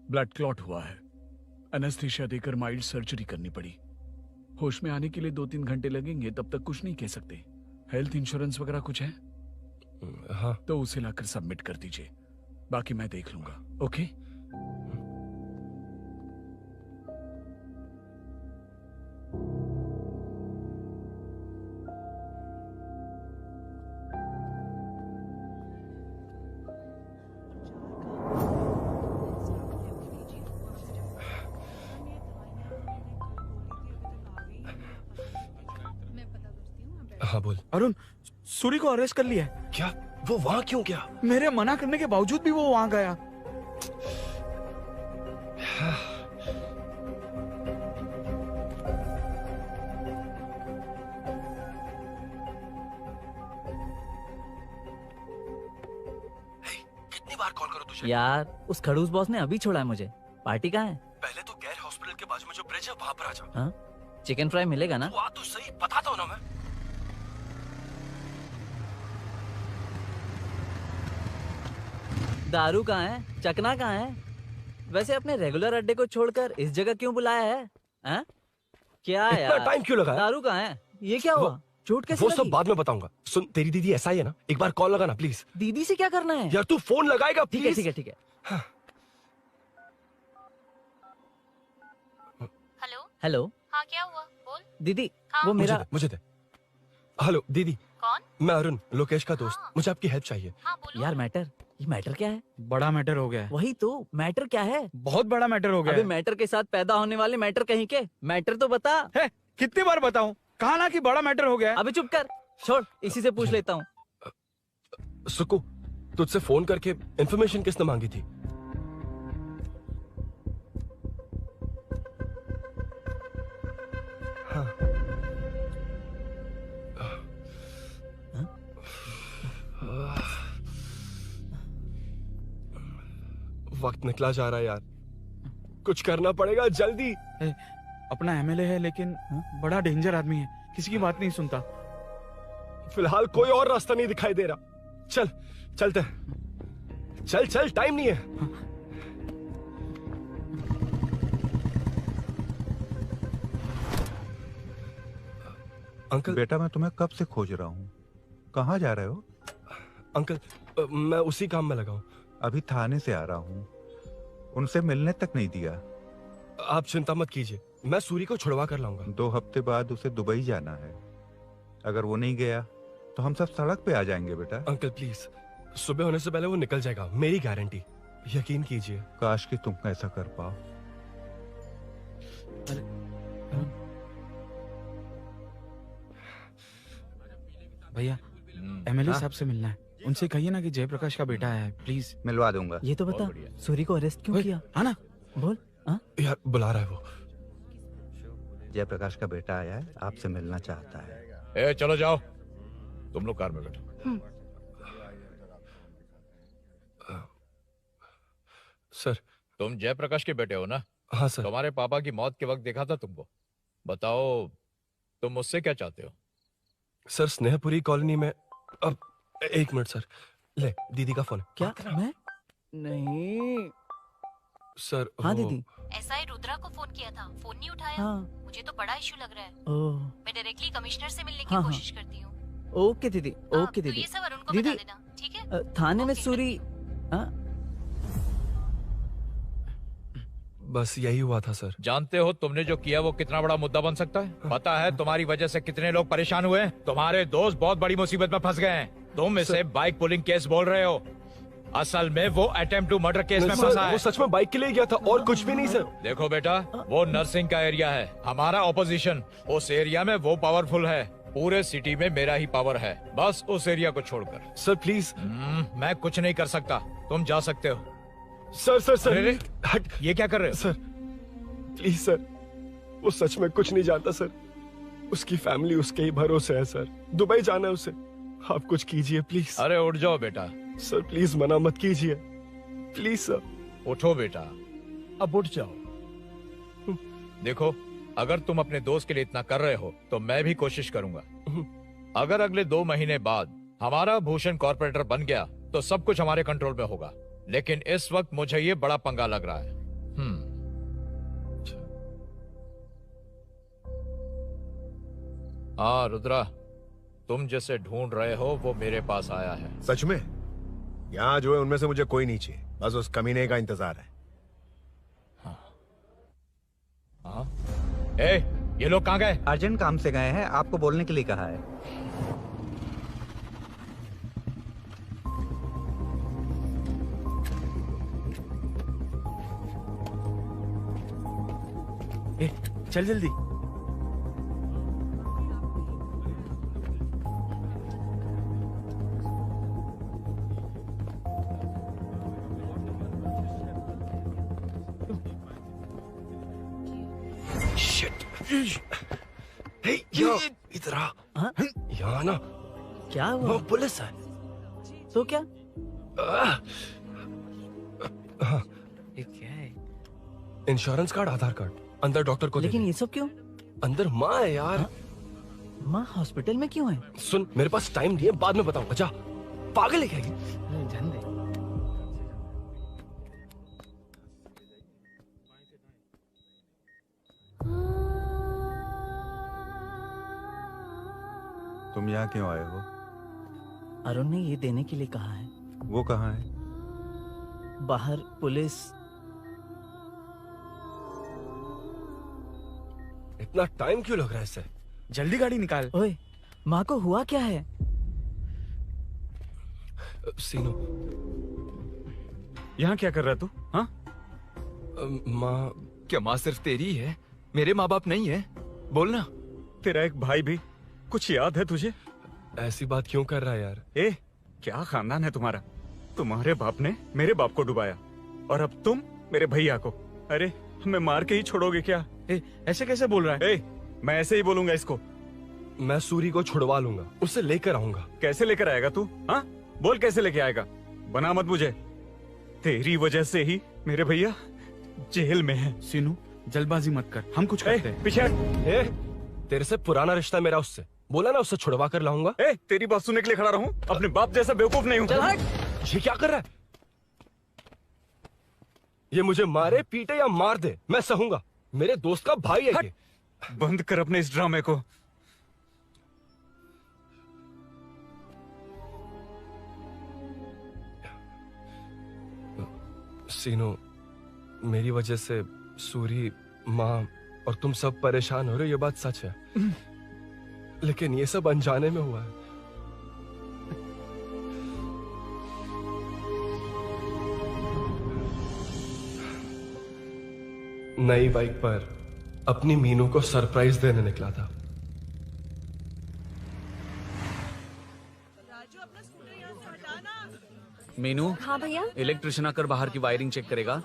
ब्लड क्लॉट हुआ है, एनेस्थीसिया देकर माइल्ड सर्जरी करनी पड़ी। होश में आने के लिए 2-3 घंटे लगेंगे, तब तक कुछ नहीं कह सकते। हेल्थ इंश्योरेंस वगैरह कुछ है? हाँ। तो उसे लाकर सबमिट कर दीजिए, बाकी मैं देख लूंगा। ओके? हाँ बोल। अरुण, सूरी को अरेस्ट कर लिया है। क्या? वो वहाँ क्यों गया? मेरे मना करने के बावजूद भी वो वहाँ गया। कितनी बार कॉल करो तुझे? यार, उस खड़ूस बॉस ने अभी छोड़ा है मुझे। पार्टी कहाँ है? पहले तो गैर हॉस्पिटल के बाजू में जो ब्रिज है वहाँ पर आ जा। हाँ? चिकन फ्राई मिलेगा ना? वो आ तो सही, बताता हूँ ना मैं। दारू कहाँ है? चकना कहाँ है? वैसे अपने रेगुलर अड्डे को छोड़कर इस जगह क्यों बुलाया है? हाँ? क्या इतना यार? टाइम क्यों लगा? दारू कहाँ है? ये क्या हुआ? चोट कैसे वो लगी? सब बाद में बताऊंगा। सुन, तेरी दीदी ऐसा ही है ना, एक बार कॉल लगाना प्लीज। दीदी से क्या करना है? यार तू फोन लगाएगा ठीक है प्लीज। ठीक है ठीक है। Hello hello. हाँ क्या हुआ, बोल। दीदी, हाँ? वो मेरा मुझे दे। हेलो दीदी। कौन? मैं अरुण, लोकेश का दोस्त। मुझे आपकी हेल्प चाहिए। यार मैटर, ये मैटर क्या है? बड़ा मैटर हो गया है। वही तो, मैटर क्या है? बहुत बड़ा मैटर हो गया अबे है। मैटर के साथ पैदा होने वाले मैटर कहीं के, मैटर तो बता। है, कितनी बार बताऊं? कहा ना कि बड़ा मैटर हो गया है। अबे चुप कर, छोड़, इसी से पूछ लेता हूँ। सुकू, तुझसे फोन करके इन्फॉर्मेशन किसने मांगी थी? वक्त निकला जा रहा है यार, कुछ करना पड़ेगा जल्दी। अपना एमएलए है लेकिन बड़ा डेंजर आदमी है, किसी की बात नहीं सुनता। फिलहाल कोई और रास्ता नहीं दिखाई दे रहा। चल चलते हैं। चल चल, टाइम नहीं है। अंकल। बेटा मैं तुम्हें कब से खोज रहा हूँ, कहाँ जा रहे हो? अंकल, मैं उसी काम में लगा हूँ। अभी थाने से आ रहा हूँ, उनसे मिलने तक नहीं दिया। आप चिंता मत कीजिए, मैं सूरी को छुड़वा कर लाऊंगा। 2 हफ्ते बाद उसे दुबई जाना है। अगर वो नहीं गया तो हम सब सड़क पे आ जाएंगे बेटा। अंकल प्लीज, सुबह होने से पहले वो निकल जाएगा, मेरी गारंटी, यकीन कीजिए। काश कि तुम ऐसा कर पाओ। भैया एमएलए साहब से मिलना है, उनसे कहिए ना कि जयप्रकाश का बेटा आया है, प्लीज। मिलवा दूंगा। ये तो बता, सूरी को अरेस्ट क्यों किया? आना बोल। यार बुला रहा है वो। जयप्रकाश का बेटा आया है, आपसे मिलना चाहता है। ए, चलो जाओ, तुम लोग कार में बैठो। सर, तुम जयप्रकाश के बेटे हो ना? हाँ सर। तुम्हारे पापा की मौत के वक्त देखा था तुमको। बताओ तुम मुझसे क्या चाहते हो? सर, स्नेहपुरी कॉलोनी में। अब 1 मिनट सर, ले दीदी का फोन। क्या? मैं नहीं सर। हाँ दीदी। एसआई रुद्रा को फोन किया था, फोन नहीं उठाया। हाँ। मुझे तो बड़ा इशू लग रहा है। ओह। मैं डायरेक्टली कमिश्नर से मिलने की हाँ, कोशिश करती हूँ। ओके दीदी, ओके तो दीदी। ये सब अरुण को दीदी, बता देना, ठीक है? थाने में सूरी। बस यही हुआ था सर। जानते हो तुमने जो किया वो कितना बड़ा मुद्दा बन सकता है? पता है तुम्हारी वजह से कितने लोग परेशान हुए हैं? तुम्हारे दोस्त बहुत बड़ी मुसीबत में फंस गए हैं। तुम इसे बाइक पुलिंग केस बोल रहे हो, असल में वो अटेम्प्ट टू मर्डर केस में फंसा है। वो सच में बाइक के लिए गया था और कुछ भी नहीं सर। देखो बेटा, वो नर्सिंग का एरिया है, हमारा ऑपोजिशन उस एरिया में वो पावरफुल है। पूरे सिटी में मेरा ही पावर है, बस उस एरिया को छोड़कर। Sir please. मैं कुछ नहीं कर सकता, तुम जा सकते हो। सर सर सर, अरे, हट, ये क्या कर रहे हो? सर प्लीज सर, वो सच में कुछ नहीं जानता सर। उसकी फैमिली उसके ही भरोसे है सर। दुबई जाना है उसे, आप कुछ कीजिए प्लीज। अरे उठ जाओ बेटा। सर प्लीज मना मत कीजिए, प्लीज सर। उठो बेटा, अब उठ जाओ। देखो, अगर तुम अपने दोस्त के लिए इतना कर रहे हो तो मैं भी कोशिश करूंगा। अगर अगले 2 महीने बाद हमारा भूषण कॉर्पोरेटर बन गया तो सब कुछ हमारे कंट्रोल में होगा, लेकिन इस वक्त मुझे ये बड़ा पंगा लग रहा है। हाँ रुद्रा, तुम जिसे ढूंढ रहे हो वो मेरे पास आया है। सच में? यहाँ जो है उनमें से मुझे कोई नहीं चाहिए, बस उस कमीने का इंतजार है। हाँ? ए, ये लोग कहाँ गए? अर्जेंट काम से गए हैं, आपको बोलने के लिए कहा है। ए, चल जल्दी। इधर आ। यहाँ ना क्या हुआ? वो पुलिस है। तो क्या? हाँ। ये क्या है? इंश्योरेंस कार्ड, आधार कार्ड, अंदर डॉक्टर को। लेकिन ये सब क्यों? अंदर माँ है यार। माँ हॉस्पिटल में क्यों है? सुन, मेरे पास टाइम नहीं है, बाद में बताऊंगा। जा, पागल है क्या ये? जान दे। तुम यहाँ क्यों आए हो? अरुण ने ये देने के लिए कहा है। वो कहाँ है? बाहर पुलिस। इतना टाइम क्यों लग रहा है इससे? जल्दी गाड़ी निकाल। ओए, माँ को हुआ क्या है? सीनो, यहाँ क्या कर रहा तू? हाँ? माँ। क्या माँ सिर्फ तेरी है? मेरे माँ बाप नहीं है? बोलना। तेरा एक भाई भी। कुछ याद है तुझे? ऐसी बात क्यों कर रहा है यार? ए, क्या खानदान है तुम्हारा? तुम्हारे बाप ने मेरे बाप को डुबाया और अब तुम मेरे भैया को। अरे हमें मार के ही छोड़ोगे क्या? ए, ऐसे कैसे बोल रहा है? ए, मैं ऐसे ही बोलूंगा इसको। मैं सूरी को छुड़वा लूंगा, उसे लेकर आऊंगा। कैसे लेकर आएगा तू? हाँ, बोल कैसे लेके आएगा? बना मत मुझे। तेरी वजह से ही मेरे भैया जेल में है। सीनू, जल्दबाजी मत कर, हम कुछ करते हैं। पीछे तेरे से पुराना रिश्ता मेरा उससे। बोला ना उससे छुड़वा कर लाऊंगा। ए, तेरी बात सुनने के लिए खड़ा रहूं? अपने बाप जैसा बेवकूफ नहीं हूं। चल हट। ये क्या कर रहा है? ये मुझे मारे, पीटे या मार दे, मैं सहूंगा। मेरे दोस्त का भाई है ये। बंद कर अपने इस ड्रामे को। सीनो, मेरी वजह से सूरी माँ और तुम सब परेशान हो रहे हो, ये बात सच है, लेकिन ये सब अनजाने में हुआ है। नई बाइक पर अपनी मीनू को सरप्राइज देने निकला था। मीनू, हाँ भैया। इलेक्ट्रिशियन आकर बाहर की वायरिंग चेक करेगा,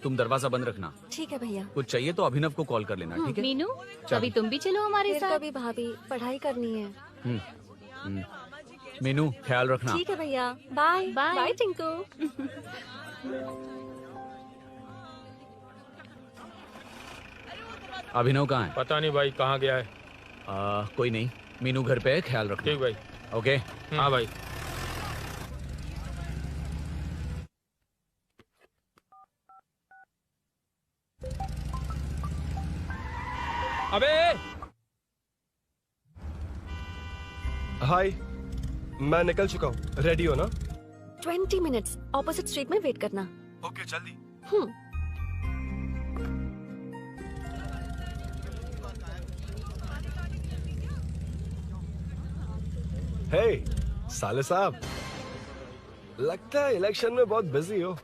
तुम दरवाजा बंद रखना। ठीक है भैया। कुछ चाहिए तो अभिनव को कॉल कर लेना, ठीक है? मीनू, चल। कभी तुम भी चलो हमारे फिर साथ। कभी भाभी, पढ़ाई करनी है। हम्म, हम्म। मीनू, ख्याल रखना। ठीक है भैया, बाय बाय टिंकू। अभिनव कहाँ है? पता नहीं भाई, कहाँ गया है। कोई नहीं, मीनू घर पे है, ख्याल रखना। ठीक भाई। ओके। हाँ भाई। अबे हाय, मैं निकल चुका हूँ, रेडी हो ना? 20 मिनट्स ऑपोजिट स्ट्रीट में वेट करना। ओके, जल्दी। हे साले साहब, लगता है इलेक्शन में बहुत बिजी हो।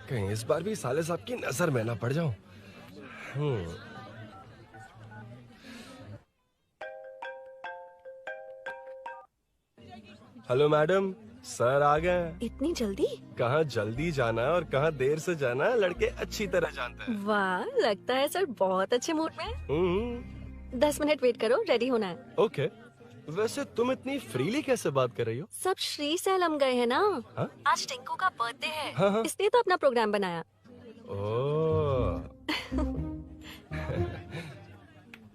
कहीं इस बार भी साले साहब की नजर में ना पड़ जाऊं। हेलो मैडम, सर आ गए। इतनी जल्दी? कहाँ जल्दी जाना है और कहाँ देर से जाना है, लड़के अच्छी तरह जानते हैं। वाह, लगता है सर बहुत अच्छे मूड में है। 10 मिनट वेट करो, रेडी होना है। ओके। वैसे तुम इतनी फ्रीली कैसे बात कर रही हो? सब श्री सैलम गए हैं ना। हाँ? आज टिंकू का बर्थडे है, हाँ। इसलिए तो अपना प्रोग्राम बनाया। ओह।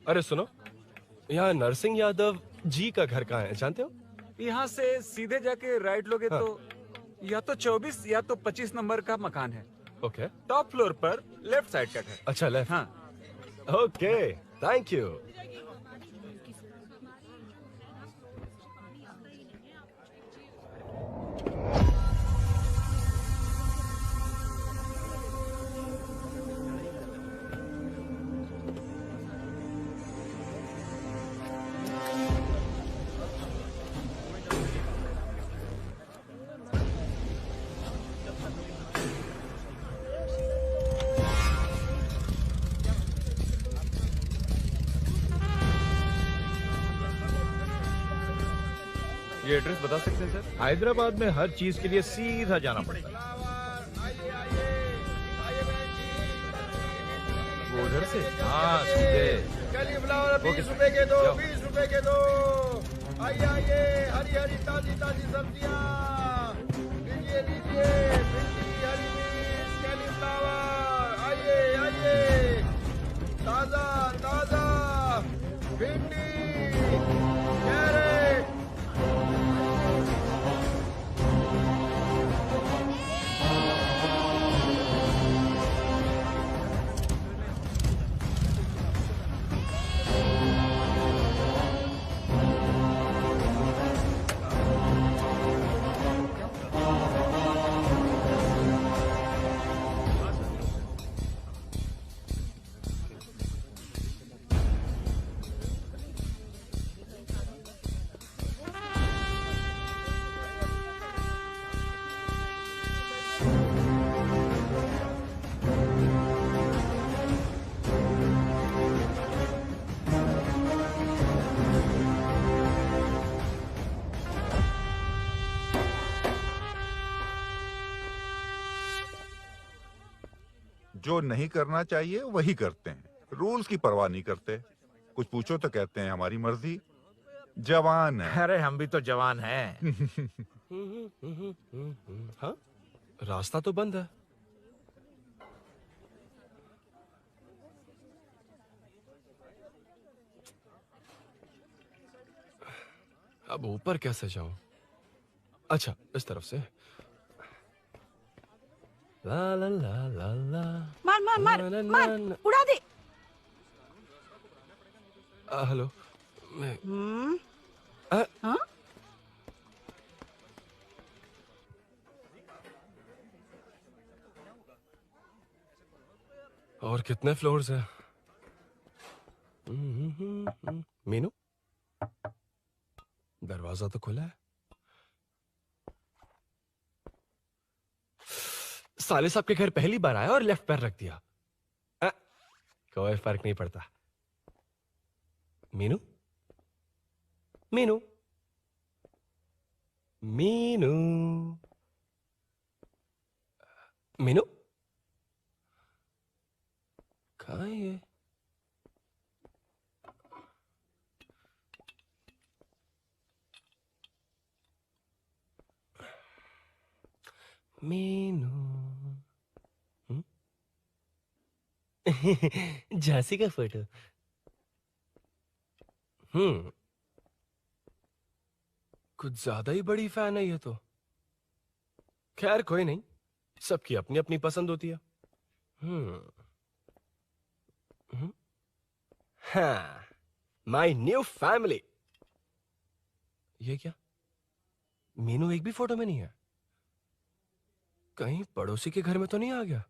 अरे सुनो, यहाँ नरसिंह यादव जी का घर कहाँ है, जानते हो? यहाँ से सीधे जाके राइट लोगे तो या तो 24 या तो 25 नंबर का मकान है। ओके। टॉप फ्लोर पर लेफ्ट साइड का घर। अच्छा, लेफ्ट। हाँ। Okay, thank you. ये एड्रेस बता सकते हैं सर? हैदराबाद में हर चीज के लिए सीधा जाना पड़ता है। वो उधर से? हाँ, सीधे। कैलीफ्लावर 20 रुपए के दो, 20 रुपए के दो। आइए आइए, हरी हरी ताजी ताजी सब्जियाँ लीजिए लीजिए। भिंडी, हरी मिर्च, कैलीफ्लावर, आइए आइए। ताजा ताजा भिंडी, कैरेट। जो नहीं करना चाहिए वही करते हैं, रूल्स की परवाह नहीं करते। कुछ पूछो तो कहते हैं हमारी मर्जी। जवान है। अरे हम भी तो जवान हैं। हाँ, रास्ता तो बंद है। अब ऊपर कैसे जाऊं? अच्छा, इस तरफ से। ला ला ला ला ला। मार मार मार मार, उड़ा दे। हेलो। मैं हाँ? और कितने फ्लोर्स हैं? मीनू, दरवाजा तो खुला है। साले साहब के घर पहली बार आया और लेफ्ट पैर रख दिया। कोई फर्क नहीं पड़ता। मीनू, मीनू, मीनू, मीनू, कहाँ है ये? मीनू, झांसी का फोटो। कुछ ज्यादा ही बड़ी फैन है ये तो। खैर कोई नहीं, सबकी अपनी अपनी पसंद होती है। हाँ, माई न्यू फैमिली। ये क्या? मीनू एक भी फोटो में नहीं है। कहीं पड़ोसी के घर में तो नहीं आ गया?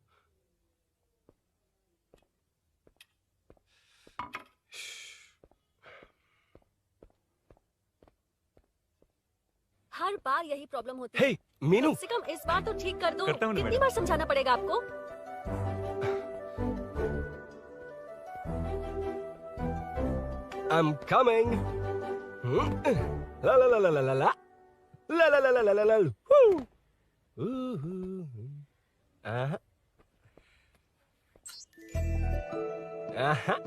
हर बार यही प्रॉब्लम होती हे, है। मीनू। कम से कम इस बार तो ठीक कर दो। करता हूँ ना कितनी मैडम। बार समझाना पड़ेगा आपको? I'm coming. La la la la la la la. La la la la la la la. Woo. Aha. Aha.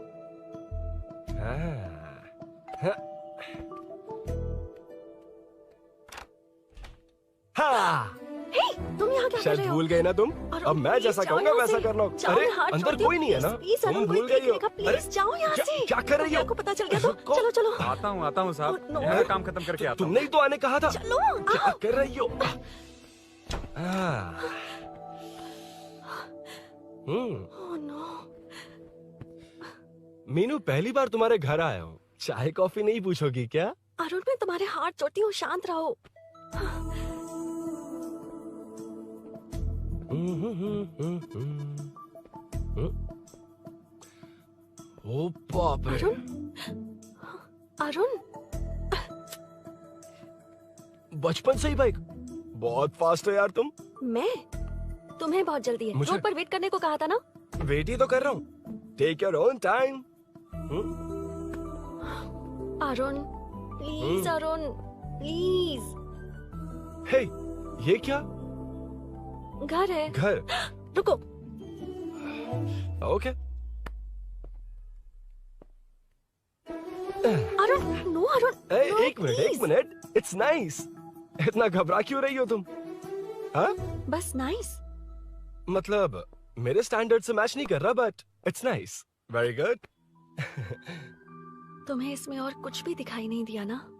हाँ। हे, तुम यहाँ क्या कर शायद रहे हो? भूल गए ना तुम? अरे, अब मैं please जैसा जाओ कहूंगा यहाँ वैसा से। करना। जाओ, अरे हाथ अंदर छोड़ कोई नहीं है ना? दो, please, तुम अरुण, भूल कोई गई हो। देख लेगा, please, जाओ यहाँ से। क्या कर रही हो? को पता चल गया तो चलो चलो। आता हूँ साहब। no. मेरा काम खत्म करके आता हूँ। तुमने ही तो आने कहा था। चलो, क्या कर रही हो? Oh no. मीनू, पहली बार तुम्हारे घर आया हूँ। चाय कॉफी नहीं पूछोगी क्या? अरुण, मैं तुम्हारे हाथ जोड़ती हूँ, शांत रहो। ओ बाप रे। अरुण, बचपन से ही बाइक। बहुत फास्ट है यार तुम। मैं? तुम्हें बहुत जल्दी है। मुझे- रोड पर वेट करने को कहा था ना? वेट ही तो कर रहा हूँ। Take your own time. Arun, please Arun, please. Hey, ये क्या? घर है। घर? रुको। Okay. Arun, no Arun. no, एक मिनट, please. एक मिनट। It's nice. इतना घबरा क्यों रही हो तुम? हाँ? बस नाइस। मतलब मेरे स्टैंडर्ड से मैच नहीं कर रहा, but it's nice. Very good. तुम्हें इसमें और कुछ भी दिखाई नहीं दिया ना?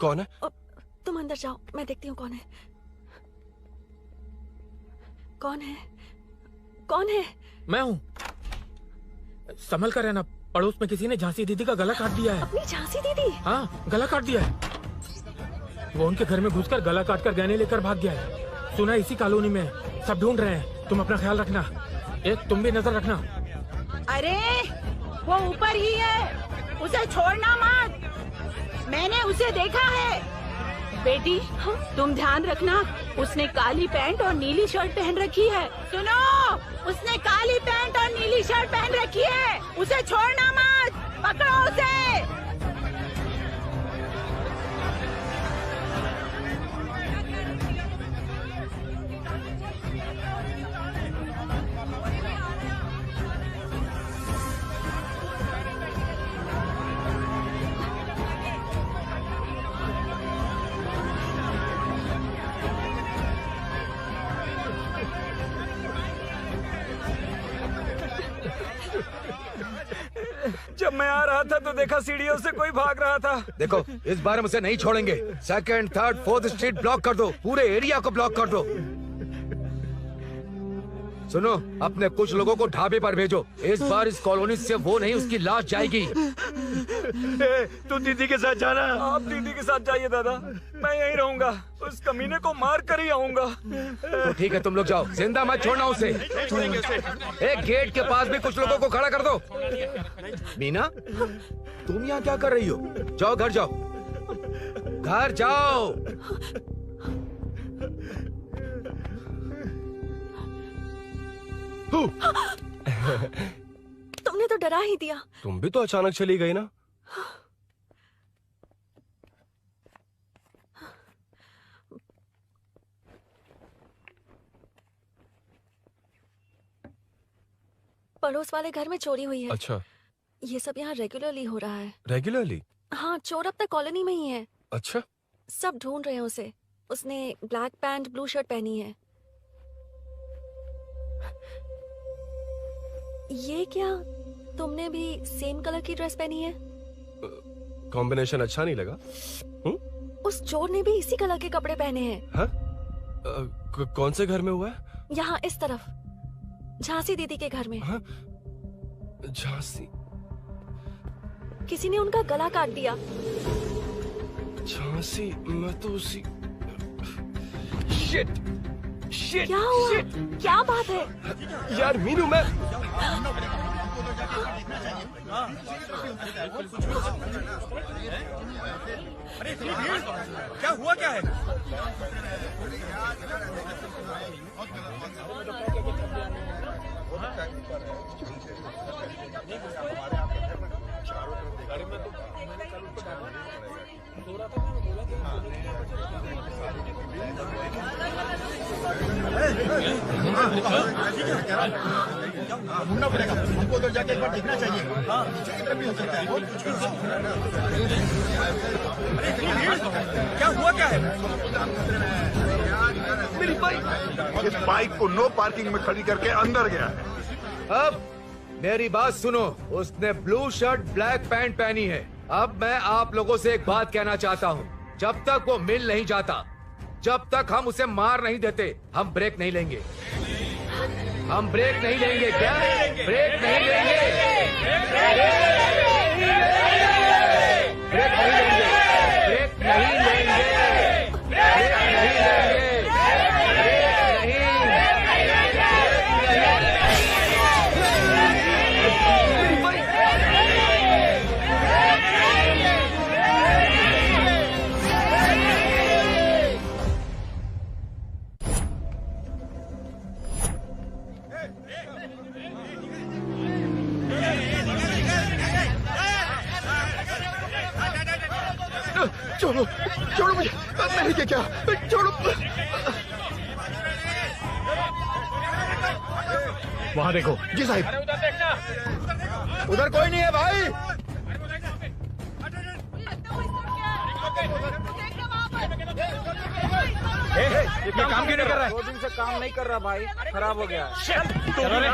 कौन है? तुम अंदर जाओ, मैं देखती हूँ कौन है। कौन है? कौन है? मैं हूँ। संभल कर रहना। पड़ोस में किसी ने झांसी दीदी का गला काट दिया है। अपनी झांसी दीदी? हाँ, गला काट दिया है। वो उनके घर में घुसकर गला काट कर गहने लेकर भाग गया है। सुना इसी कॉलोनी में है। सब ढूंढ रहे हैं। तुम अपना ख्याल रखना। एक तुम भी नजर रखना। अरे वो ऊपर ही है, उसे छोड़ना मत। मैंने उसे देखा है। बेटी, तुम ध्यान रखना। उसने काली पैंट और नीली शर्ट पहन रखी है। सुनो, उसने काली पैंट और नीली शर्ट पहन रखी है। उसे छोड़ना मत। पकड़ो उसे। जब मैं आ रहा था तो देखा सीढ़ियों से कोई भाग रहा था। देखो इस बार हम उसे नहीं छोड़ेंगे। 2nd, 3rd, 4th street block कर दो, पूरे एरिया को ब्लॉक कर दो। सुनो, अपने कुछ लोगों को ढाबे पर भेजो। इस बार इस कॉलोनी से वो नहीं, उसकी लाश जाएगी। तू दीदी के साथ जाना। आप दीदी के साथ जाइए दादा, मैं यहीं रहूंगा। उस कमीने को मार कर ही आऊंगा। तो ठीक है, तुम लोग जाओ, जिंदा मत छोड़ना उसे। एक गेट के पास भी कुछ लोगों को खड़ा कर दो। मीना, तुम यहाँ क्या कर रही हो? जाओ घर जाओ, घर जाओ। तुमने तो डरा ही दिया। तुम भी तो अचानक चली गई ना। पड़ोस वाले घर में चोरी हुई है। अच्छा, ये सब यहाँ रेगुलरली हो रहा है। रेगुलरली? हाँ, चोर अब तक कॉलोनी में ही है। अच्छा, सब ढूंढ रहे हैं उसे। उसने ब्लैक पैंट ब्लू शर्ट पहनी है। ये क्या, तुमने भी सेम कलर की ड्रेस पहनी है? कॉम्बिनेशन अच्छा नहीं लगा? उस चोर ने भी इसी कलर के कपड़े पहने हैं। हाँ? कौन से घर में हुआ है? यहाँ इस तरफ, झांसी दीदी के घर में। हाँ? झांसी? किसी ने उनका गला काट दिया। झांसी? मैं तो उसी... शिट! शिट! क्या हुआ? शिट! क्या बात है? यार मीनू, मैं... अरे क्या हुआ, क्या है? ढूंढना पड़ेगा हमको, उधर जाके एक बार देखना चाहिए। हाँ, किधर भी हो सकता है। क्या हुआ, क्या है? मेरी बाइक, इस बाइक को नो पार्किंग में खड़ी करके अंदर गया है। अब मेरी बात सुनो, उसने ब्लू शर्ट ब्लैक पैंट पहनी है। अब मैं आप लोगों से एक बात कहना चाहता हूँ, जब तक वो मिल नहीं जाता, जब तक हम उसे मार नहीं देते, हम ब्रेक नहीं लेंगे। हम ब्रेक नहीं लेंगे। क्या ब्रेक नहीं लेंगे? ब्रेक नहीं लेंगे। ब्रेक नहीं लेंगे। ब्रेक नहीं लेंगे। ब्रेक नहीं। छोड़ो, छोड़ो मुझे, मैंने क्या किया? छोड़ो। वहाँ देखो। जी साहिब। उधर कोई नहीं है भाई। ये काम क्यों नहीं कर रहा है? 2 दिन से काम नहीं कर रहा भाई, खराब हो गया। चलो रे।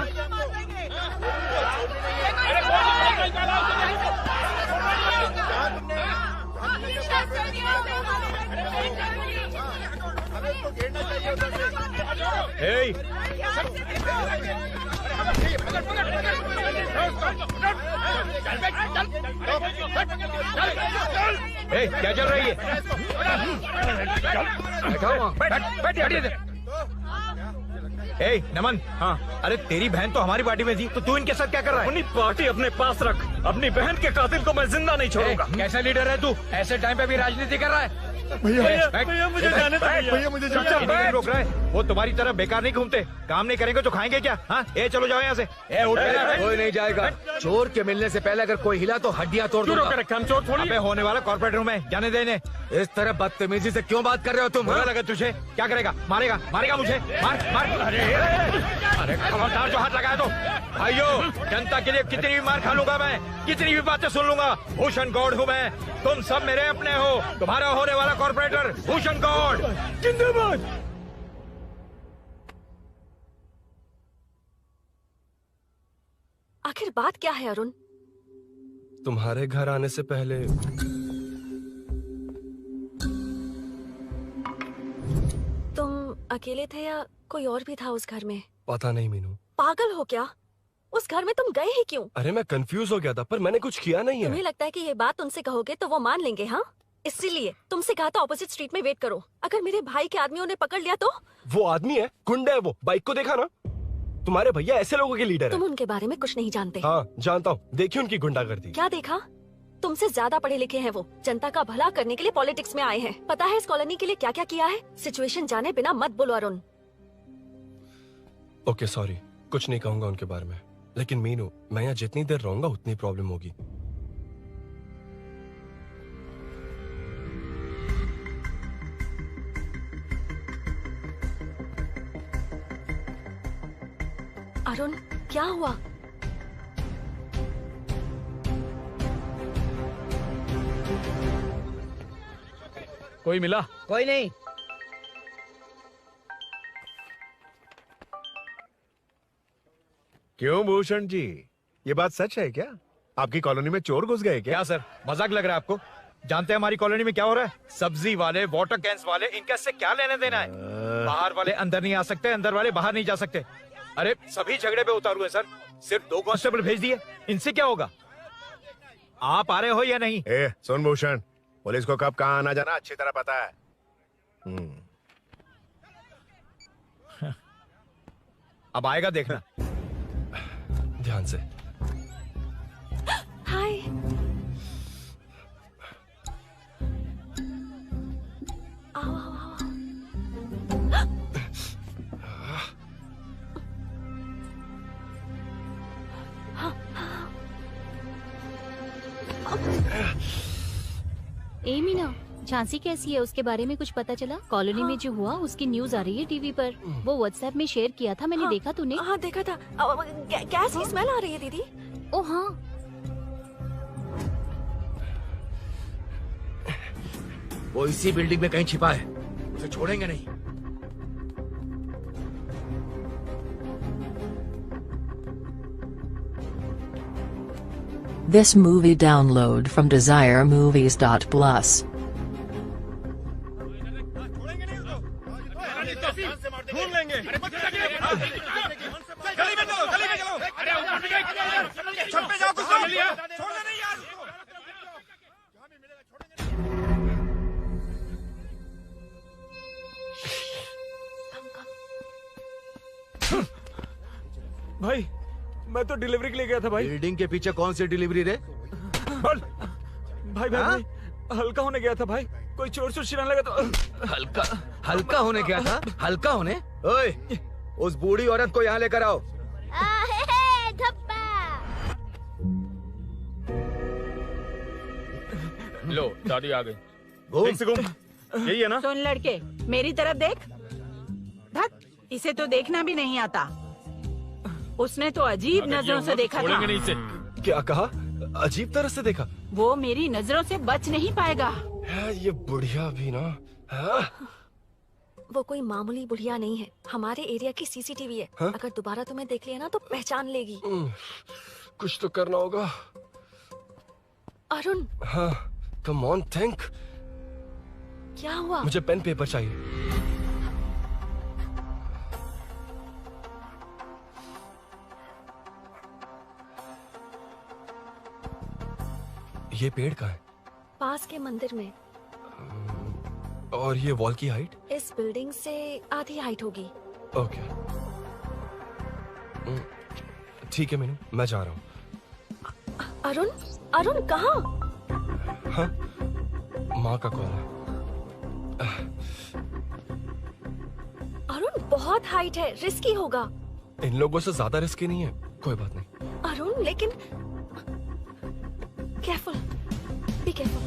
Hey! क्या चल रही है? नमन, हाँ, अरे तेरी बहन तो हमारी पार्टी में थी, तो तू इनके साथ क्या कर रहा है? अपनी पार्टी अपने पास रख। अपनी बहन के कातिल को मैं जिंदा नहीं छोड़ूंगा। कैसा लीडर है तू? ऐसे टाइम पे भी राजनीति कर रहा है? भैया मुझे जाने दो। भैया मुझे नहीं रोक रहा है। वो तुम्हारी तरह बेकार नहीं घूमते, काम नहीं करेंगे तो खाएंगे क्या? हाँ, ए चलो जाओ यहाँ से। ए उठ के। कोई नहीं जाएगा। चोर के मिलने से पहले अगर कोई हिला तो हड्डियां तोड़ दूंगा। हम चोर थोड़ी। अबे होने वाला कॉर्पोरेट रूम है, जाने देने। इस तरह बदतमीजी से क्यों बात कर रहे हो तुम? बुरा लगा तुझे? क्या करेगा? मारेगा? मारेगा मुझे? मार मार। अरे खबरदार जो हाथ लगाया तो। भाइयों, जनता के लिए कितनी भी मार खा लूंगा मैं, कितनी भी बातें सुन लूंगा। भूषण गौड़ हूँ मैं, तुम सब मेरे अपने हो। तुम्हारा होने वाला कॉर्पोरेटर भूषण गौड़ जिंदाबाद। आखिर बात क्या है अरुण? तुम्हारे घर आने से पहले तुम अकेले थे या कोई और भी था उस घर में? पता नहीं मीनू। पागल हो क्या? उस घर में तुम गए ही क्यों? अरे मैं कंफ्यूज हो गया था, पर मैंने कुछ किया नहीं तुम्हें है। लगता है कि ये बात उनसे कहोगे तो वो मान लेंगे? हाँ, इसीलिए तुमसे कहा था ऑपोजिट स्ट्रीट में वेट करो। अगर मेरे भाई के आदमियों ने पकड़ लिया तो? वो आदमी है, गुंडा है वो। बाइक को देखा ना? तुम्हारे भैया ऐसे लोगों के लीडर तुम है। उनके बारे में कुछ नहीं जानते। हाँ जानता हूँ, देखिए उनकी गुंडागर्दी। क्या देखा? तुमसे ज्यादा पढ़े लिखे हैं वो। जनता का भला करने के लिए पॉलिटिक्स में आए हैं। पता है इस कॉलोनी के लिए क्या क्या किया है? सिचुएशन जाने बिना मत बोलो अरुण। ओके सॉरी, कुछ नहीं कहूंगा उनके बारे में। लेकिन मीनू, मैं यहाँ जितनी देर रहूंगा उतनी प्रॉब्लम होगी। अरुण, क्या हुआ? कोई मिला? कोई नहीं। क्यों भूषण जी, ये बात सच है क्या? आपकी कॉलोनी में चोर घुस गए क्या? सर, मजाक लग रहा है आपको? जानते हैं हमारी कॉलोनी में क्या हो रहा है? सब्जी वाले, वाटर कैंस वाले, इनका इससे क्या लेने देना है? बाहर वाले अंदर नहीं आ सकते, अंदर वाले बाहर नहीं जा सकते। अरे सभी झगड़े पे उतारू है सर। सिर्फ 2 कांस्टेबल भेज दिए, इनसे क्या होगा? आप आ रहे हो या नहीं? ए, सुन भूषण, पुलिस को कब कहाँ आना जाना अच्छी तरह पता है। अब आएगा देखना। ध्यान से। हाय। आओ आओ आओ। ए मीना, झांसी कैसी है? उसके बारे में कुछ पता चला? कॉलोनी में जो हुआ उसकी न्यूज आ रही है टीवी पर। वो व्हाट्सएप में शेयर किया था, मैंने देखा। तूने? हाँ देखा था। गैस की स्मेल आ रही है दीदी। ओ हाँ। वो इसी बिल्डिंग में कहीं छिपा है, उसे छोड़ेंगे नहीं। This movie download from DesireMovies.plus. ढूंढ लेंगे। गली में चलो, गली में चलो। अरे छत पे जाओ, कुछ छोड़ दे नहीं यार। भाई, मैं तो डिलीवरी के लिए गया था भाई। बिल्डिंग के पीछे कौन सी डिलीवरी रे? भाई भाई भाई, हल्का होने गया था भाई। कोई चोर चोर चिल्लाने लगा तो। हल्का होने गया था? हल्का होने? ओए, उस बूढ़ी औरत को यहाँ लेकर आओ। लो, दादी आ गई। घूम से घूम। यही है ना? सुन लड़के, मेरी तरफ देख। धत, इसे तो देखना भी नहीं आता। उसने तो अजीब नजरों से देखा था। नहीं इसे। क्या कहा? अजीब तरह से देखा? वो मेरी नजरों से बच नहीं पाएगा। ये बुढ़िया भी ना। वो कोई मामूली बुढ़िया नहीं है, हमारे एरिया की सीसीटीवी है। हाँ? अगर दोबारा तुम्हें देख लिया ना तो पहचान लेगी। कुछ तो करना होगा। अरुण। हाँ, कम ऑन थिंक। क्या हुआ? मुझे पेन पेपर चाहिए। ये पेड़ का है? पास के मंदिर में। और ये वॉल की हाइट? इस बिल्डिंग से आधी हाइट होगी। ओके, ठीक है मीनू, मैं जा रहा हूँ। अरुण, अरुण कहाँ? हाँ, माँ का कॉल है। अरुण बहुत हाइट है, रिस्की होगा। इन लोगों से ज्यादा रिस्की नहीं है, कोई बात नहीं। अरुण लेकिन केयरफुल, बी केयरफुल।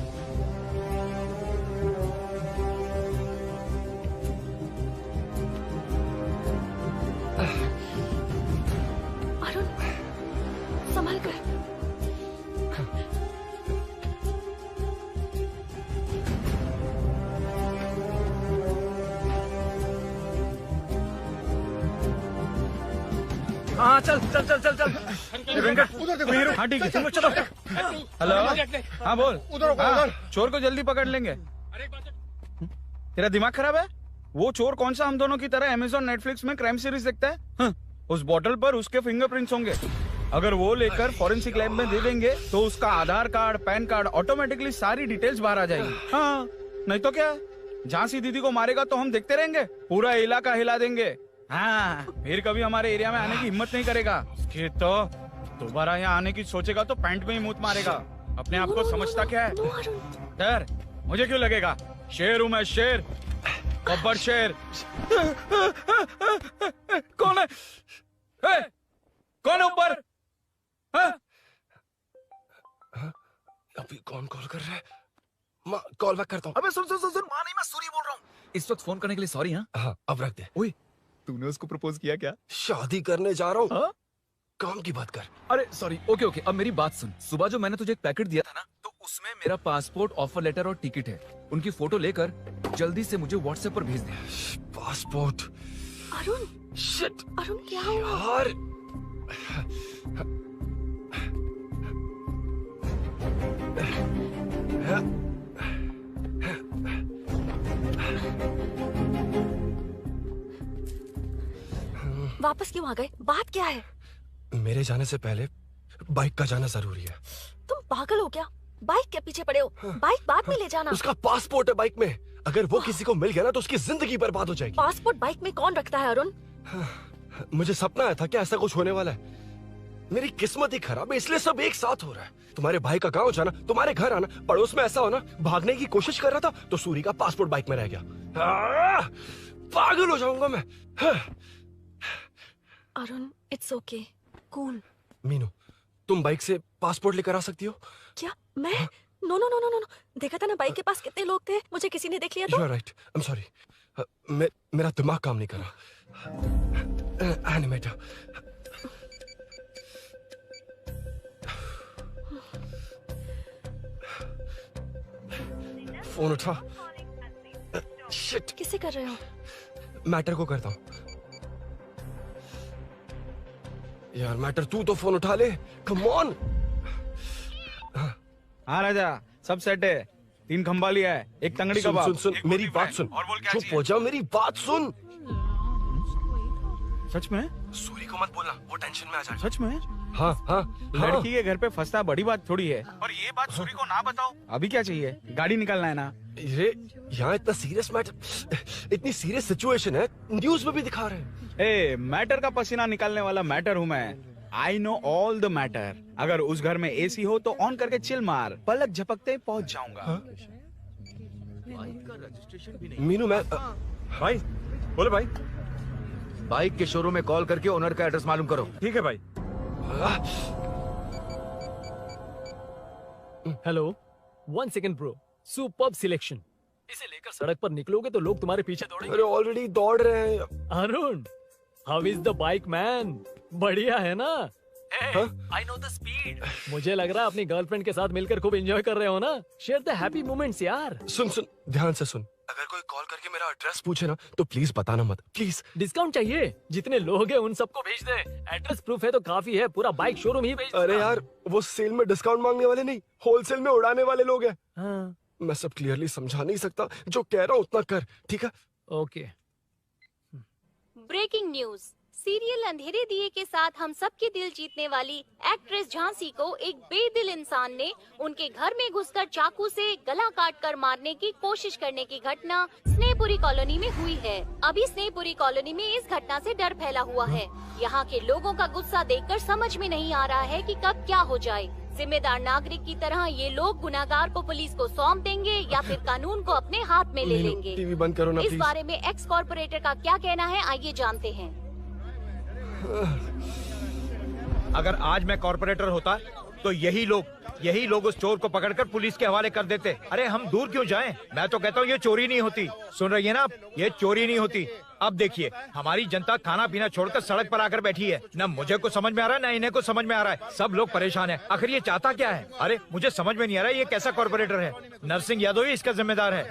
अरुण संभल कर। हाँ चल चल चल चल चल वेंकट तू यहीं रुक। हाँ ठीक है तुम लोग चलो। हेलो हाँ बोल। हाँ, चोर को जल्दी पकड़ लेंगे। तेरा दिमाग खराब है? वो चोर कौन सा हम दोनों की तरह अमेज़न नेटफ्लिक्स में क्राइम सीरीज देखता है? हाँ, उस बॉटल पर उसके फिंगरप्रिंट्स होंगे। अगर वो लेकर फॉरेंसिक लैब में दे देंगे तो उसका आधार कार्ड, पैन कार्ड, ऑटोमेटिकली सारी डिटेल्स बाहर आ जाएगी। हाँ नहीं तो क्या, झांसी दीदी को मारेगा तो हम देखते रहेंगे, पूरा इलाका हिला देंगे। हाँ फिर कभी हमारे एरिया में आने की हिम्मत नहीं करेगा। फिर तो दोबारा यहाँ आने की सोचेगा तो पैंट में ही मूत मारेगा। अपने आप को समझता क्या है? डर मुझे क्यों लगेगा? शेर हूँ मैं, शेर, गब्बर शेर। कौन है? कौन है ऊपर? अभी कौन कॉल कर रहा है? मैं कॉल बैक करता हूँ। अबे सुन सुन सुन सुन, मां नहीं, मैं सूरी बोल रहा हूँ। इस वक्त फोन करने के लिए सॉरी। हाँ अब रख दे। ओए तूने उसको प्रपोज किया क्या? शादी करने जा रहा हूँ। काम की बात कर। अरे सॉरी, ओके ओके, अब मेरी बात सुन। सुबह जो मैंने तुझे एक पैकेट दिया था ना, तो उसमें मेरा पासपोर्ट, ऑफर लेटर और टिकट है। उनकी फोटो लेकर जल्दी से मुझे व्हाट्सएप पर भेज दे। पासपोर्ट? अरुण शिट, अरुण क्या हुआ? यार वापस क्यों आ गए? बात क्या है? मेरे जाने से पहले बाइक का जाना जरूरी है। तुम पागल हो क्या? बाइक के पीछे पड़े हो? बाइक बाद में ले जाना। उसका पासपोर्ट है बाइक में, अगर वो किसी को मिल गया ना तो उसकी जिंदगी बर्बाद हो जाएगी। पासपोर्ट बाइक में कौन रखता है अरुण? मुझे सपना आया था कि ऐसा कुछ होने वाला है। मेरी किस्मत ही खराब है, इसलिए सब एक साथ हो रहा है। तुम्हारे भाई का गांव जाना, तुम्हारे घर आना, पड़ोस में ऐसा होना, भागने की कोशिश कर रहा था तो सूरी का पासपोर्ट बाइक में रह गया। पागल हो जाऊंगा मैं। Arun it's okay, cool. Meenu, तुम बाइक से पासपोर्ट लेकर आ सकती हो? क्या मैं? No no no no no, देखा था ना बाइक के पास कितने लोग थे, मुझे किसी ने देख लिया तो। You are right. I'm sorry. मेरा दिमाग काम नहीं कर रहा। एनिमेटर। फोन उठा। शिट। किसे कर रहे हो? मैटर को करता हूँ। यार मैटर, तू तो फोन उठा ले। Come on. हाँ राजा, सब सेट है। 3 खंबा लिया है, एक तंगड़ी कबाब। सुन सुन मेरी बात सुन। चुप हो जा, मेरी बात सुन। सच में? सूरी को मत बोलना, वो टेंशन में आ जाएगा। सच में? हाँ हाँ। लड़की के घर पे फंसना बड़ी बात थोड़ी है। और ये बात सूरी को ना बताओ। अभी क्या चाहिए? गाड़ी निकालना है ना? ये यहाँ इतना सीरियस मैटर, इतनी सीरियस सिचुएशन है, न्यूज में भी दिखा रहे हैं। ए, मैटर का पसीना निकालने वाला मैटर हूँ मैं। I know all the matter. अगर उस घर में एसी हो तो ऑन करके चिल मार, पलक झपकते ही पहुंच जाऊंगा। मीनू मैं भाई बोले भाई। बाइक के शोरूम में कॉल करके ओनर का एड्रेस मालूम करो। ठीक है भाई। Hello, 1 second bro. Superb selection. इसे लेकर सड़क पर निकलोगे तो लोग तुम्हारे पीछे दौड़ेंगे। अरे ऑलरेडी दौड़ रहे हैं। Arun, how is the bike man? बढ़िया है ना? I know the speed. मुझे लग रहा है अपनी गर्लफ्रेंड के साथ मिलकर खूब एंजॉय कर रहे हो ना? शेयर द हैप्पी मोमेंट्स यार। सुन सुन, ध्यान से सुन। अगर कोई कॉल करके मेरा एड्रेस पूछे ना तो प्लीज बताना मत, प्लीज। डिस्काउंट चाहिए? जितने लोग हैं उन सबको भेज दे। एड्रेस प्रूफ है तो काफी है, पूरा बाइक शोरूम ही भेज दे। अरे यार, वो सेल में डिस्काउंट मांगने वाले नहीं, होलसेल में उड़ाने वाले लोग हैं। हाँ। मैं सब क्लियरली समझा नहीं सकता, जो कह रहा हूँ उतना कर, ठीक है? ओके। Breaking news. सीरियल अंधेरे दिए के साथ हम सबके दिल जीतने वाली एक्ट्रेस झांसी को एक बेदिल इंसान ने उनके घर में घुसकर चाकू से गला काटकर मारने की कोशिश करने की घटना स्नेहपुरी कॉलोनी में हुई है। अभी स्नेहपुरी कॉलोनी में इस घटना से डर फैला हुआ है। यहाँ के लोगों का गुस्सा देखकर समझ में नहीं आ रहा है कि कब क्या हो जाए। जिम्मेदार नागरिक की तरह ये लोग गुनाहगार को पुलिस को सौंप देंगे या फिर कानून को अपने हाथ में ले लेंगे। टीवी बंद करो ना इस प्लीज। बारे में एक्स कॉर्पोरेटर का क्या कहना है, आइए जानते हैं। अगर आज मैं कॉर्पोरेटर होता तो यही लोग उस चोर को पकड़कर पुलिस के हवाले कर देते। अरे हम दूर क्यों जाएं? मैं तो कहता हूँ ये चोरी नहीं होती। सुन रही है ना आप? ये चोरी नहीं होती। अब देखिए, हमारी जनता खाना पीना छोड़कर सड़क पर आकर बैठी है। न मुझे कुछ समझ में आ रहा है, न इन्हें कुछ समझ में आ रहा है। सब लोग परेशान हैं। आखिर ये चाहता क्या है? अरे मुझे समझ में नहीं आ रहा है, ये कैसा कॉर्पोरेटर है? नरसिंह यादव ही इसका जिम्मेदार है।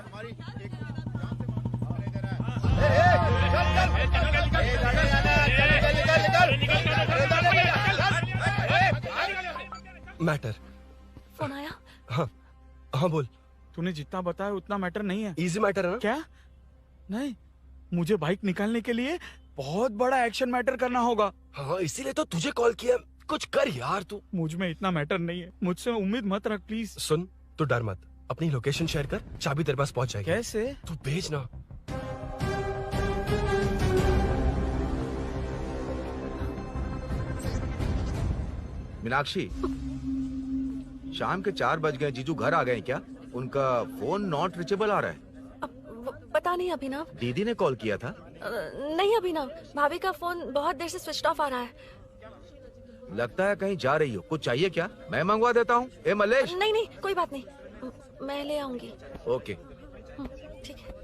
मैटर। फोन आया? हाँ बोल। तूने जितना बताया उतना मैटर नहीं है। इजी मैटर है ना? क्या? नहीं, मुझे बाइक निकालने के लिए बहुत बड़ा एक्शन मैटर करना होगा। हाँ इसीलिए तो तुझे कॉल किया। कुछ कर यार तू। मुझ में इतना मैटर नहीं है, मुझसे उम्मीद मत रख प्लीज। सुन, तू डर मत, अपनी लोकेशन शेयर कर, चाबी तेरे पास पहुंच जाएगी। कैसे? तू भेज ना। मीनाक्षी, शाम के 4 बज गए, जीजू घर आ गए क्या? उनका फोन नॉट रीचेबल आ रहा है। पता नहीं अभिनव। दीदी ने कॉल किया था? नहीं अभिनव, भाभी का फोन बहुत देर से स्विच ऑफ आ रहा है। लगता है कहीं जा रही हो। कुछ चाहिए क्या? मैं मंगवा देता हूँ। ए मलेश। नहीं नहीं कोई बात नहीं, मैं ले आऊंगी। ओके ठीक है।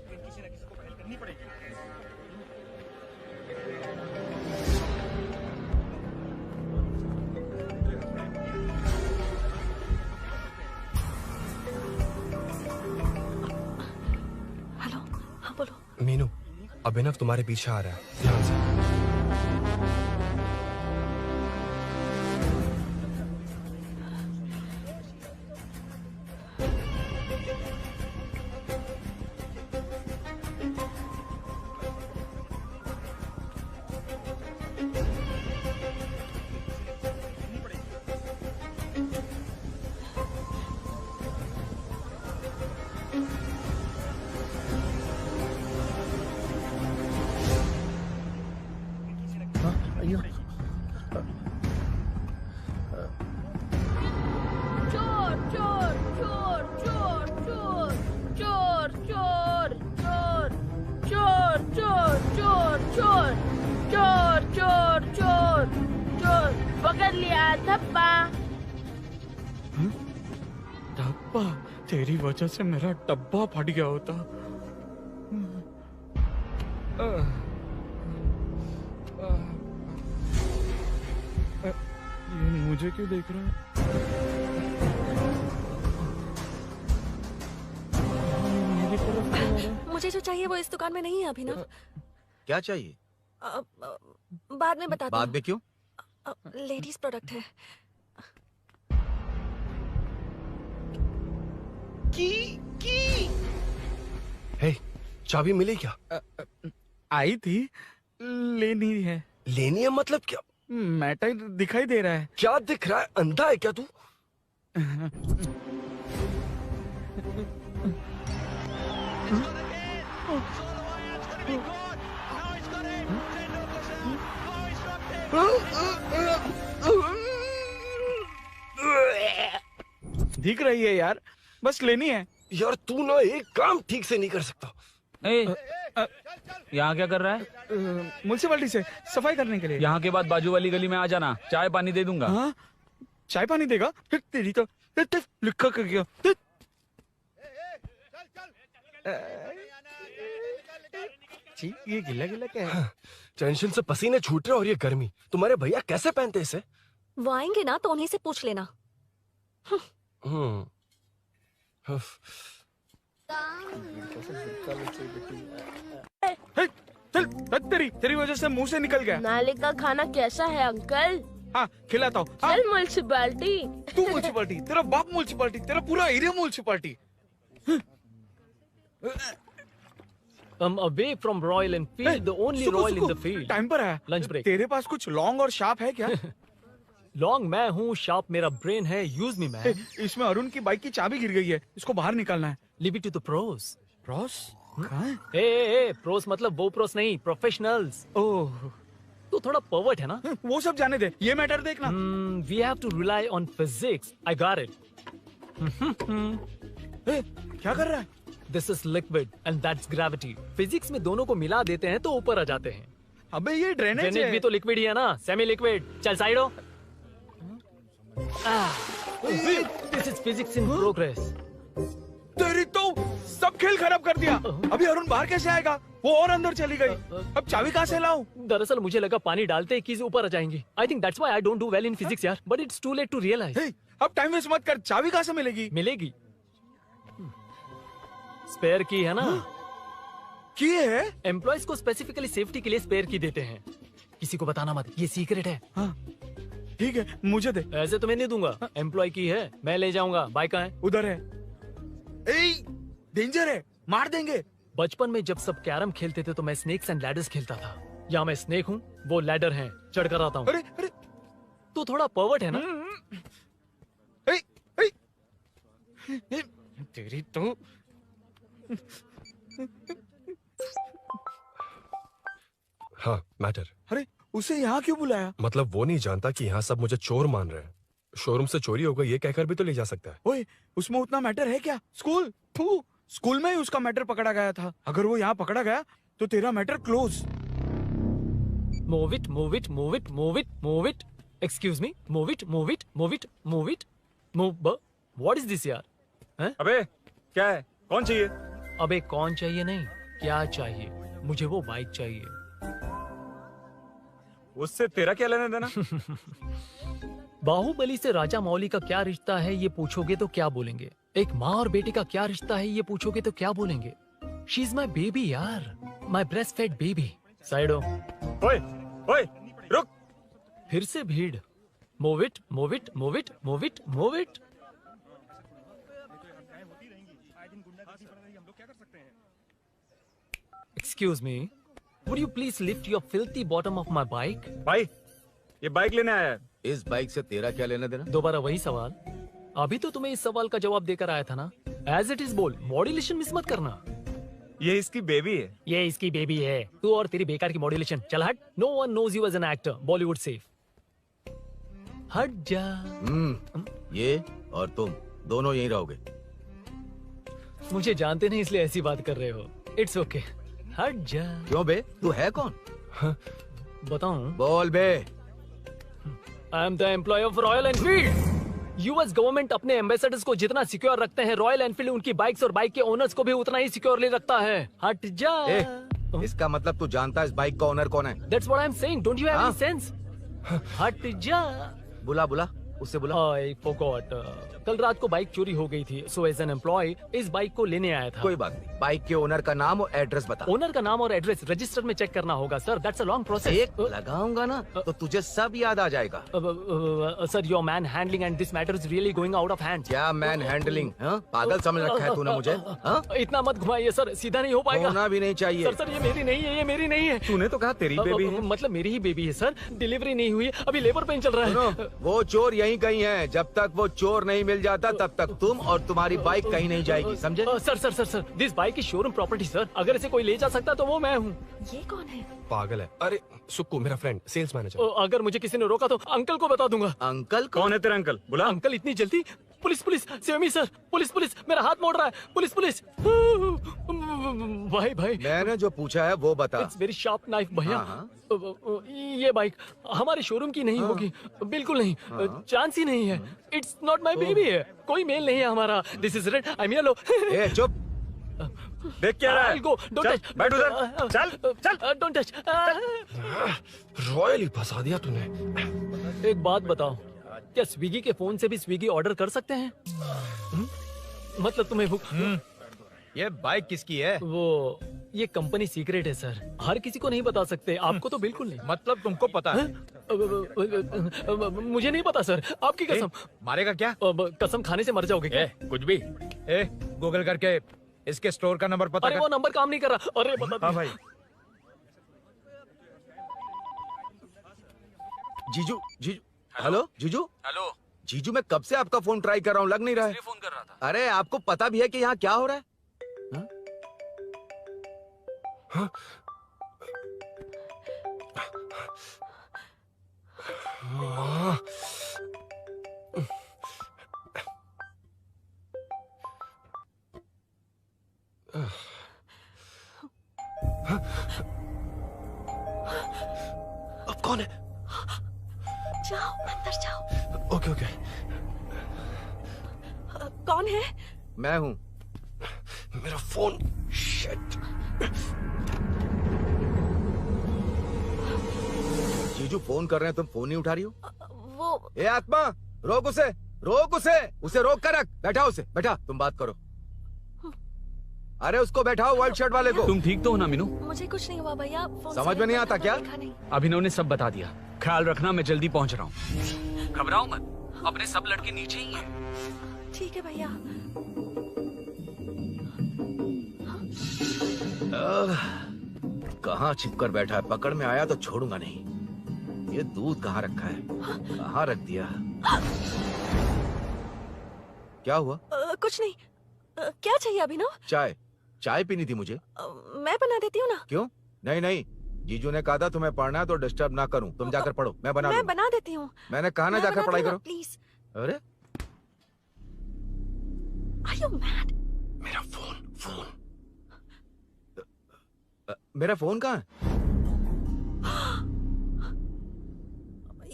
हेलो, हाँ बोलो। मीनू, अभिनव तुम्हारे पीछे आ रहा है, ध्यान से। तेरी वजह से मेरा डब्बा फट गया होता। ये मुझे क्यों देख रहा है? मेरी तरफ क्यों आ रहा है? मुझे जो चाहिए वो इस दुकान में नहीं है अभिनव। क्या चाहिए? बाद में बताता बाद में क्यों? लेडीज प्रोडक्ट है। हे, चाबी मिली क्या? आई थी, लेनी है। लेनी है मतलब क्या? मैटर दिखाई दे रहा है। क्या दिख रहा है? अंधा है क्या तू? दिख रही है यार, बस लेनी है। यार तू ना एक काम ठीक से नहीं कर सकता। यहाँ क्या कर रहा है? म्युनिसिपैलिटी से सफाई करने के लिए। यहाँ के बाद बाजू वाली गली में आ जाना, चाय पानी दे दूंगा। हाँ? चाय पानी देगा? तेरी तो लिखा कर गया। ये गिला गिला क्या है? टेंशन से पसीने छूट रहे और ये गर्मी, तुम्हारे भैया कैसे पहनते इसे? वो आएंगे ना तो उन्हीं से पूछ लेना। तेरी वजह से मुंह से निकल गया। नाले का खाना कैसा है अंकल? हाँ खिलाता हूँ। चल म्युनिसिपैलिटी। तू म्युनिसिपैलिटी, तेरा बाप म्युनिसिपैलिटी, तेरा पूरा area municipality. I'm away from Royal Enfield, the only Royal in the field. Time पर है। Lunch break. तेरे पास कुछ लॉन्ग और शार्प है क्या? लॉन्ग मैं हूँ, शार्प मेरा ब्रेन है, यूज मी मैन। इसमें अरुण की बाइक की चाबी गिर गई है, इसको बाहर निकालना है। Leave it to the pros. Pros? कहाँ है? ए प्रोस मतलब वो प्रोस नहीं, प्रोफेशनल्स। ओह, तू थोड़ा पर्वर्ट है ना? वो सब जाने दे, ये मैटर देखना। We have to rely on physics. I got it. क्या कर रहा है? This is liquid and that's gravity. Physics में दोनों को मिला देते हैं तो ऊपर आ जाते हैं। अबे ये ड्रेनेज है। भी तो लिक्विड ही है ना, सेमी लिक्विड। चल साइड हो। This is physics in progress. तेरी तो सब खेल खराब कर दिया। अभी अरुण बाहर कैसे आएगा? वो और अंदर चली गई। अब चाबी कहाँ से लाऊं? दरअसल मुझे लगा पानी डालते ही कीज ऊपर आ जाएंगी। I think that's why I don't do well in physics यार। But it's too late to realize. अब टाइम वेस्ट मत कर, चाबी कहाँ से मिलेगी? मिलेगी। स्पेयर की है ना? की है? एम्प्लॉयज को स्पेसिफिकली सेफ्टी के लिए स्पेयर की देते हैं। किसी को बताना मत, ये सीक्रेट है। हाँ। ठीक है, मुझे दे। ऐसे तो मैं नहीं दूंगा, एम्प्लॉय की है, मैं ले जाऊंगा। बाइक कहाँ है? उधर है। डेंजर है, मार देंगे। बचपन में जब सब कैरम खेलते थे तो मैं स्नेक्स एंड लैडर्स खेलता था। यहाँ मैं स्नेक हूँ, वो लैडर है, चढ़ कर आता हूँ। अरे अरे, तू थोड़ा पर्वर्ट है ना? तेरी तो हाँ, मैटर। अरे उसे यहाँ क्यों बुलाया? मतलब वो नहीं जानता कि यहाँ सब मुझे चोर मान रहे हैं। शोरूम से चोरी होगा ये कहकर भी तो ले जा सकता है। ओए, उसमें उतना मैटर है क्या? स्कूल में ही उसका मैटर पकड़ा गया था। अगर वो यहाँ पकड़ा गया तो तेरा matter close. Move it, move it, move it, move it, move it. Excuse me, move it, move it, move it, move it, move. What is this यार? हैं? अबे क्या है? कौन चाहिए? अबे कौन चाहिए नहीं, क्या चाहिए? मुझे वो बाइक चाहिए। उससे तेरा क्या लेना देना? बाहुबली से राजा मौली का क्या रिश्ता है ये पूछोगे तो क्या बोलेंगे? एक माँ और बेटे का क्या रिश्ता है ये पूछोगे तो क्या बोलेंगे? शी इज माई बेबी यार, माई ब्रेस्ट फेड बेबी। साइडो। ओए ओए रुक। फिर से भीड़। Move it, move it, move it, move it, move it. Excuse me, would you please lift your filthy bottom of my bike? भाई, ये बाइक लेने आया है। इस बाइक से तेरा क्या लेना देना? दोबारा वही सवाल। अभी तो तुम्हें इस सवाल का जवाब देकर आया था ना। एज इट इज बोल, मॉड्यूलेशन मिस मत करना। ये इसकी बेबी है। ये इसकी बेबी है। तू और तेरी बेकार की मॉड्यूलेशन। चल हट। No one knows you as an actor. Bollywood safe. हट जा। ये और तुम दोनों यहीं रहोगे। मुझे जानते नहीं इसलिए ऐसी बात कर रहे हो। It's okay. हट जा। क्यों बे? तू है कौन? बताऊं? बोल बे। I am the employ of Royal Enfield. US government अपने एम्बेसडर्स को जितना सिक्योर रखते हैं, रॉयल एनफील्ड उनकी बाइक्स और बाइक के ओनर्स को भी उतना ही सिक्योरली रखता है। हट जा। इसका मतलब तू जानता है इस बाइक का ओनर कौन है? That's what I'm saying. Don't you have any sense? हट जा। बुला बुला, उससे बुला। I forgot. कल रात को बाइक चोरी हो गई थी, so as an employee इस बाइक को लेने आया था। कोई बात नहीं, बाइक के ओनर का नाम और एड्रेस बता। ओनर का नाम और एड्रेस रजिस्टर में चेक करना होगा sir. That's a long process. एक लगाऊंगा ना तो तुझे सब याद आ जाएगा। Sir your man handling and this matter is really going out of hand. क्या मैन हैंडलिंग? पागल समझ रखा है तूने मुझे? इतना मत घुमाइए सर, सीधा नहीं हो पाएगा। होना भी नहीं चाहिए। सर ये मेरी नहीं है, ये मेरी नहीं है। तूने तो कहा तेरी बेबी है। मतलब मेरी ही बेबी है सर। डिलीवरी नहीं हुई, अभी लेबर पेन चल रहा है। वो चोर यहीं कहीं है। जब तक वो चोर नहीं मिल जाता तब तक तुम और तुम्हारी बाइक कहीं नहीं जाएगी, समझे? Sir this bike is showroom property sir. अगर इसे कोई ले जा सकता तो वो मैं हूँ। ये कौन है? पागल है। अरे सुक्कू, मेरा फ्रेंड, सेल्स मैनेजर। अगर मुझे किसी ने रोका तो अंकल को बता दूंगा। अंकल कौन है तेरा अंकल? बुला। अंकल इतनी जल्दी? Police police, save me sir. Police police, मेरा हाथ मोड़ रहा है। Police police. भाई मैंने जो पूछा है वो बता। इट्स वेरी शार्प नाइफ भैया। ये बाइक हमारे शोरूम की नहीं होगी, बिल्कुल नहीं। चांस ही नहीं है। इट्स नॉट माई बेबी है, कोई मेल नहीं है हमारा। This is red, I am yellow. चुप। देख क्या रहा है? डोंट बैठ उधर। चल डोंट टच। रॉयली फंसा दिया तूने। एक बात बताओ, क्या स्विगी के फोन से भी स्विगी ऑर्डर कर सकते हैं? मतलब तुम्हें भूख? ये बाइक किसकी है? वो ये कंपनी सीक्रेट है सर, हर किसी को नहीं बता सकते। आपको तो बिल्कुल नहीं। मतलब तुमको पता है? मुझे नहीं पता सर, आपकी कसम। मारेगा क्या? कसम खाने से मर जाओगे क्या? कुछ भी। गूगल करके इसके स्टोर का नंबर पता अरे वो नंबर काम नहीं कर रहा। अरे बता। हाँ भाई। जीजू हेलो जीजू। हेलो जीजू, मैं कब से आपका फोन ट्राई कर रहा हूँ, लग नहीं रहा है। फोन कर रहा था। अरे आपको पता भी है कि यहाँ क्या हो रहा है? हाँ? अब कौन है? जाओ अंदर जाओ। Okay okay. कौन है? मैं हूँ। मेरा फोन। शिट। जीजू फोन कर रहे हैं, तुम फोन नहीं उठा रही हो? वो ए आत्मा, रोक उसे, उसे रोक कर रख। बैठा उसे, बैठा, तुम बात करो। अरे उसको बैठाओ, व्हाइट शर्ट वाले को। तुम ठीक तो हो ना मीनू? मुझे कुछ नहीं हुआ भैया। समझ में नहीं आता क्या? अभिनव ने सब बता दिया। ख्याल रखना, मैं जल्दी पहुंच रहा हूँ। घबराओ मत, अपने सब लड़के नीचे ही हैं। ठीक है भैया। कहाँ छिपकर बैठा है, पकड़ में आया तो छोड़ूंगा नहीं। ये दूध कहाँ रखा है, कहाँ रख दिया? क्या हुआ? कुछ नहीं। क्या चाहिए अभिनव? चाय पीनी थी मुझे। मैं बना देती हूँ ना। क्यों? नहीं, जीजू ने कहा था तुम्हें पढ़ना है तो डिस्टर्ब ना करूं। तुम जाकर पढ़ो, मैं बना देती हूँ। मैंने कहा ना जाकर पढ़ाई करो प्लीज। अरे Are you mad? मेरा फोन मेरा फोन कहाँ है?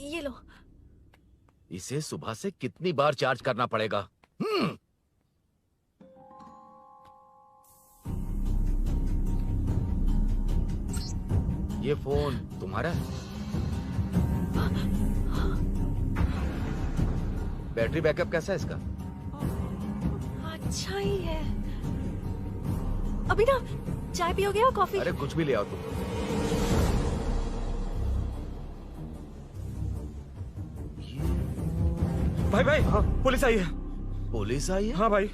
ये लो। इसे सुबह से कितनी बार चार्ज करना पड़ेगा? ये फोन तुम्हारा है? बैटरी बैकअप कैसा है इसका? अच्छा ही है। अभी ना चाय पियोगे या कॉफी? अरे कुछ भी ले आओ तुम। भाई हाँ, पुलिस आई है। पुलिस आई है? हाँ भाई।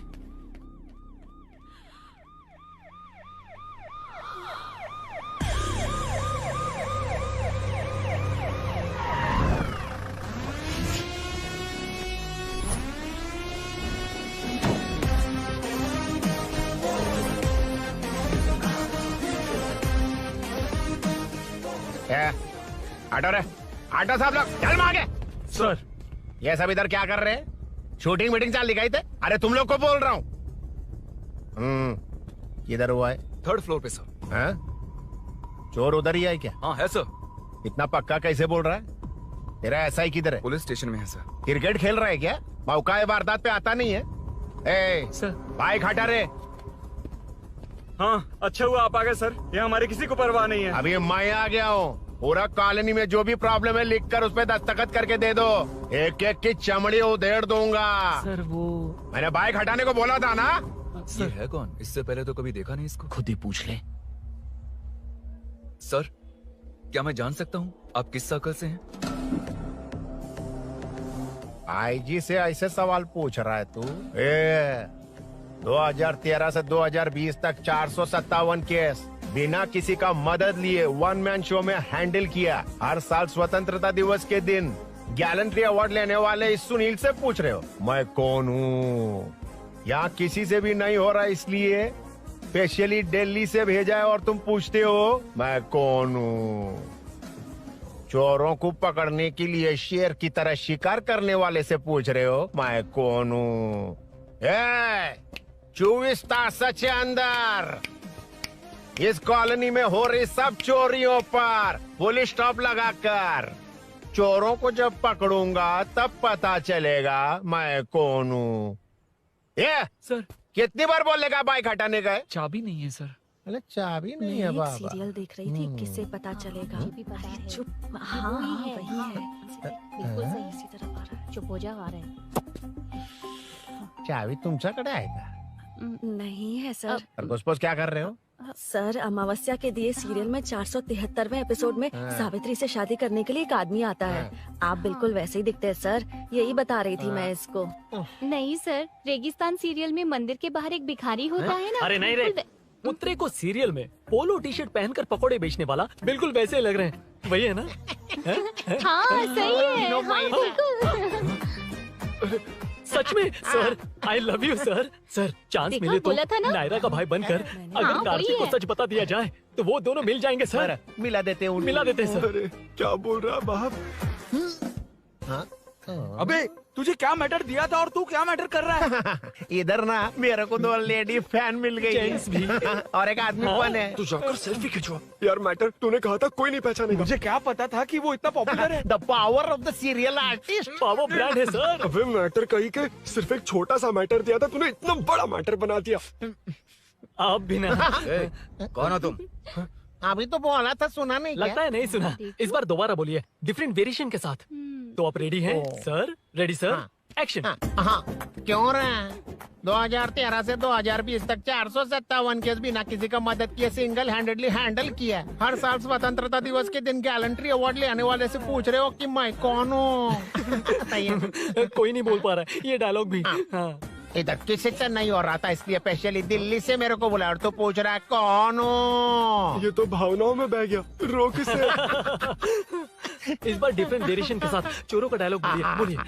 ऑटो रे, ऑटो साहब लोग चल आगे। सर ये सब इधर क्या कर रहे हैं? शूटिंग मीटिंग चाल दिखाई थे? अरे तुम लोग को बोल रहा हूँ। किधर हुआ है? 3rd फ्लोर पे सर। हाँ? चोर उधर ही है क्या? हाँ है सर। इतना पक्का कैसे बोल रहा है? तेरा ऐसा ही किधर है? पुलिस स्टेशन में है सर। क्रिकेट खेल रहा है क्या? मौका है वारदात पे आता नहीं है। सर बाइक हटा रे। हाँ अच्छा हुआ आप आ गए सर, ये हमारे किसी को परवाह नहीं है। अभी मैं आ गया हूँ। पूरा कॉलोनी में जो भी प्रॉब्लम है लिख कर उस पे दस्तखत करके दे दो। एक एक की चमड़ी उधेड़ दूंगा। सर वो मैंने बाइक हटाने को बोला था ना। ये है कौन? इससे पहले तो कभी देखा नहीं इसको। खुद ही पूछ ले। सर क्या मैं जान सकता हूँ आप किस सर्कल से हैं? आईजी से ऐसे सवाल पूछ रहा है तू? 2013 से 2020 तक 457 केस बिना किसी का मदद लिए 1 मैन शो में हैंडल किया। हर साल स्वतंत्रता दिवस के दिन गैलेंट्री अवार्ड लेने वाले इस सुनील से पूछ रहे हो मैं कौन हूँ? यहाँ किसी से भी नहीं हो रहा, इसलिए स्पेशली दिल्ली से भेजा है और तुम पूछते हो मैं कौन हूँ? चोरों को पकड़ने के लिए शेर की तरह शिकार करने वाले से पूछ रहे हो मैं कौन हूँ? 24 तास के अंदर इस कॉलोनी में हो रही सब चोरियों पर पुलिस स्टॉप लगाकर चोरों को जब पकड़ूंगा तब पता चलेगा मैं कौन हूँ। सर कितनी बार बोलेगा बाइक हटाने का? चाबी नहीं है सर। अरे चाबी नहीं मैं है एक बाबा। सीरियल देख रही थी, किससे पता चलेगा? अरे चुप। हाँ वही है। बिल्कुल सही। इसी तरफ आ रहा है। चुप हो जा, आ रहे हैं। चाबी तुमच्याकडे आहे का? नहीं है सर। खरगोश क्या कर रहे हो? सर अमावस्या के दिए सीरियल में 473वें एपिसोड में हाँ। सावित्री से शादी करने के लिए एक आदमी आता है। आप बिल्कुल वैसे ही दिखते हैं सर, यही बता रही थी मैं इसको। नहीं सर, रेगिस्तान सीरियल में मंदिर के बाहर एक भिखारी होता है ना। अरे नहीं रे, पुत्रे को सीरियल में पोलो टी शर्ट पहनकर पकोड़े बेचने वाला बिल्कुल वैसे लग रहे हैं। वही है ना? हाँ सही है। हाँ, बिल्कुल। सच में sir, I love you sir. Sir chance देखा, मिले तो बोला था ना? नायरा का भाई बनकर अगर हाँ, कार्तिक वही को है। सच बता दिया जाए तो वो दोनों मिल जाएंगे सर। मिला देते हैं मिला देते हैं सर। क्या बोल रहा बाप? अबे तुझे क्या मैटर दिया था और तू क्या मैटर कर रहा है? इधर ना मेरे को 2 लेडी फैन मिल गई जेंट्स भी। और एक आदमी कौन है? तू जाकर सेल्फी खिंचवा। यार मैटर तूने कहा था कोई नहीं पहचानेगा। मुझे क्या पता था कि वो इतना पॉपुलर है। The power of the serial artist. Power brand है सर। अबे मैटर कही के सिर्फ एक छोटा सा मैटर दिया था, तूने इतना बड़ा मैटर बना दिया। आप भी ना। कौन हो तुम? अभी तो बोला था, सुना नहीं? लगता है नहीं सुना। इस बार दोबारा बोलिए डिफरेंट वेरिएशन के साथ। तो आप रेडी हैं सर? Ready sir? एक्शन। हाँ, क्यों रहे? 2013 से 2020 तक 457 केस बिना किसी का मदद किए सिंगल हैंडेडली हैंडल किया। हर साल स्वतंत्रता दिवस के दिन गैलेंट्री अवार्ड लेने वाले से पूछ रहे हो कि मैं कौन हूँ? कोई नहीं बोल पा रहा है ये डायलॉग भी। हाँ। इधर किसी से नहीं हो रहा था, इसलिए स्पेशली दिल्ली से मेरे को बुलाया और तू पूछ रहा है कौन हूँ? ये तो भावनाओं में बह गया, रोक इसे। इस बार डिफरेंट वेरिएशन के साथ चोरों का डायलॉग बोलिए।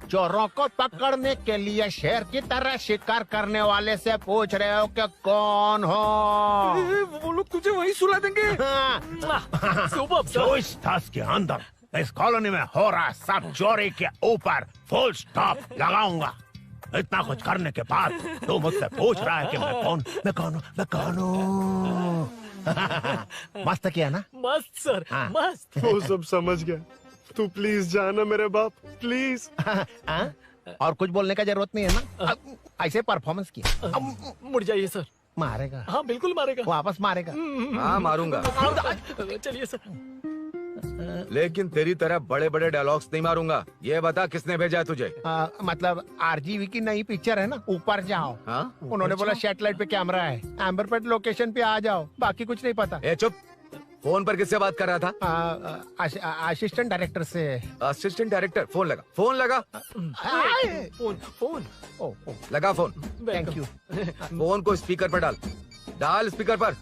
चोरों को पकड़ने के लिए शेर की तरह शिकार करने वाले से पूछ रहे हो कि कौन हो? वो लोग तुझे वहीं सुला देंगे। जो इस ताश के अंदर इस कॉलोनी में हो रहा सब चोरी के ऊपर फुल स्टॉप लगाऊंगा। इतना कुछ करने के बाद तू मुझसे पूछ रहा है कि मैं कौन हूँ? मस्त किया ना? मस्त सर, मस्त। वो सब समझ गया। तू प्लीज जाना मेरे बाप, प्लीज। और कुछ बोलने का जरूरत नहीं है ना? ऐसे परफॉर्मेंस किया। मुड़ जाइए सर। मारेगा? हाँ बिल्कुल मारेगा। वापस मारेगा? हाँ मारूंगा। चलिए सर। लेकिन तेरी तरह बड़े बड़े डायलॉग्स नहीं मारूंगा। ये बता किसने भेजा है तुझे? मतलब आरजीवी की नई पिक्चर है ना, ऊपर जाओ। उन्होंने बोला सैटेलाइट पे कैमरा है, एम्बर पेट लोकेशन पे आ जाओ, बाकी कुछ नहीं पता। ए चुप। फोन पर किससे बात कर रहा था? असिस्टेंट डायरेक्टर से। Assistant director? फोन लगा, फोन लगा। फोन लगा फोन। Thank you. फोन को स्पीकर पर डाल, डाल स्पीकर पर।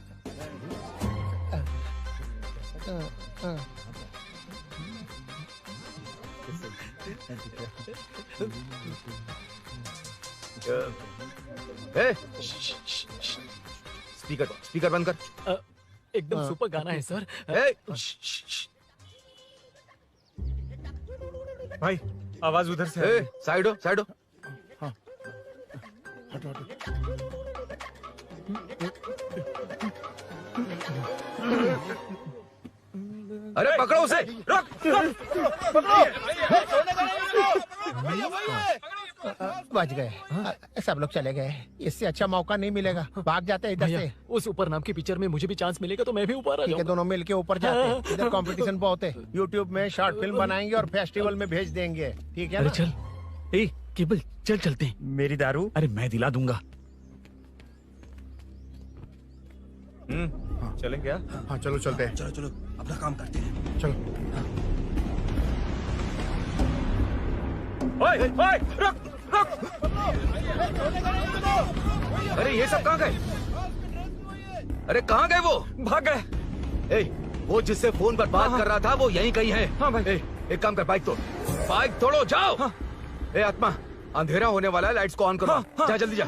स्पीकर बंद कर। एकदम सुपर गाना है सर। भाई आवाज उधर से। साइड हो, साइड हो। हटो हटो। अरे पकड़ो उसे, रुक, बच गए। सब लोग चले गए, इससे अच्छा मौका नहीं मिलेगा। भाग जाते हैं इधर से। उस ऊपर नाम की पिक्चर में मुझे भी चांस मिलेगा तो मैं भी ऊपर आ जाऊंगा। दोनों मिलके ऊपर जाते हैं। इधर कंपटीशन बहुत है। यूट्यूब में शॉर्ट फिल्म बनाएंगे और फेस्टिवल में भेज देंगे, ठीक है? अरे चल, ए केबल चल चलते हैं। मेरी दारू? अरे मैं दिला दूंगा। चलें क्या? हाँ चलो चलते हैं। चलो चलो अपना काम करते हैं। चलो। ओए, ओए, रुक, रुक। अरे ये सब कहाँ गए? अरे कहाँ गए वो? भाग गए। वो जिससे फोन पर बात कर रहा था वो यहीं कहीं है। हाँ भाई। एक काम कर, बाइक तोड़, बाइक तोड़ो, जाओ। आत्मा, अंधेरा होने वाला है, लाइट्स को ऑन करो। जा जल्दी जा।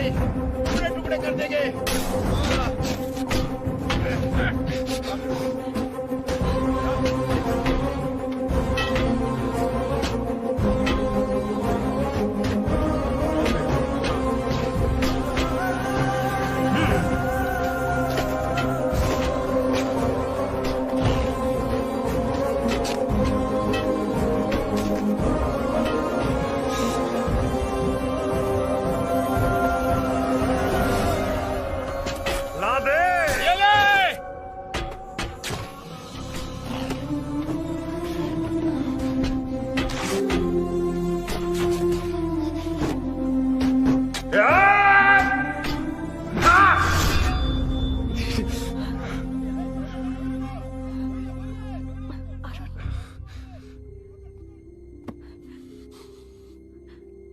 टुकड़े टुकड़े कर देंगे।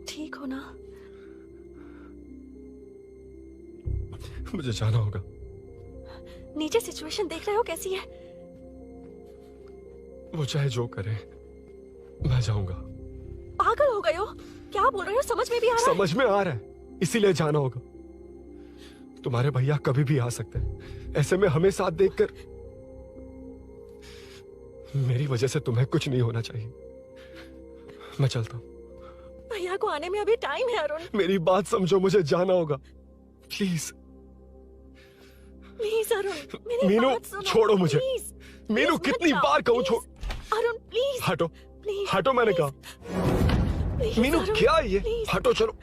ठीक हो ना? मुझे जाना होगा। नीचे सिचुएशन देख रहे हो कैसी है? वो चाहे जो करे, मैं जाऊंगा। पागल हो गए हो? क्या बोल रहे हो? समझ में भी आ रहा है? समझ में आ रहा है, इसीलिए जाना होगा। तुम्हारे भैया कभी भी आ सकते हैं, ऐसे में हमें साथ देखकर मेरी वजह से तुम्हें कुछ नहीं होना चाहिए। मैं चलता हूँ। भैया मीना को आने में अभी टाइम है अरुण। मेरी बात समझो, मुझे जाना होगा प्लीज। प्लीज अरुण, मेरी मीनू बात सुनो, छोड़ो मुझे। प्लीज। मीनू प्लीज कितनी मत बार जाओ, कहूँ छोड़। अरुण प्लीज। हटो प्लीज, हटो, मैंने कहा। प्लीज, मीनू अरुण, क्या ये? प्लीज। हटो, चलो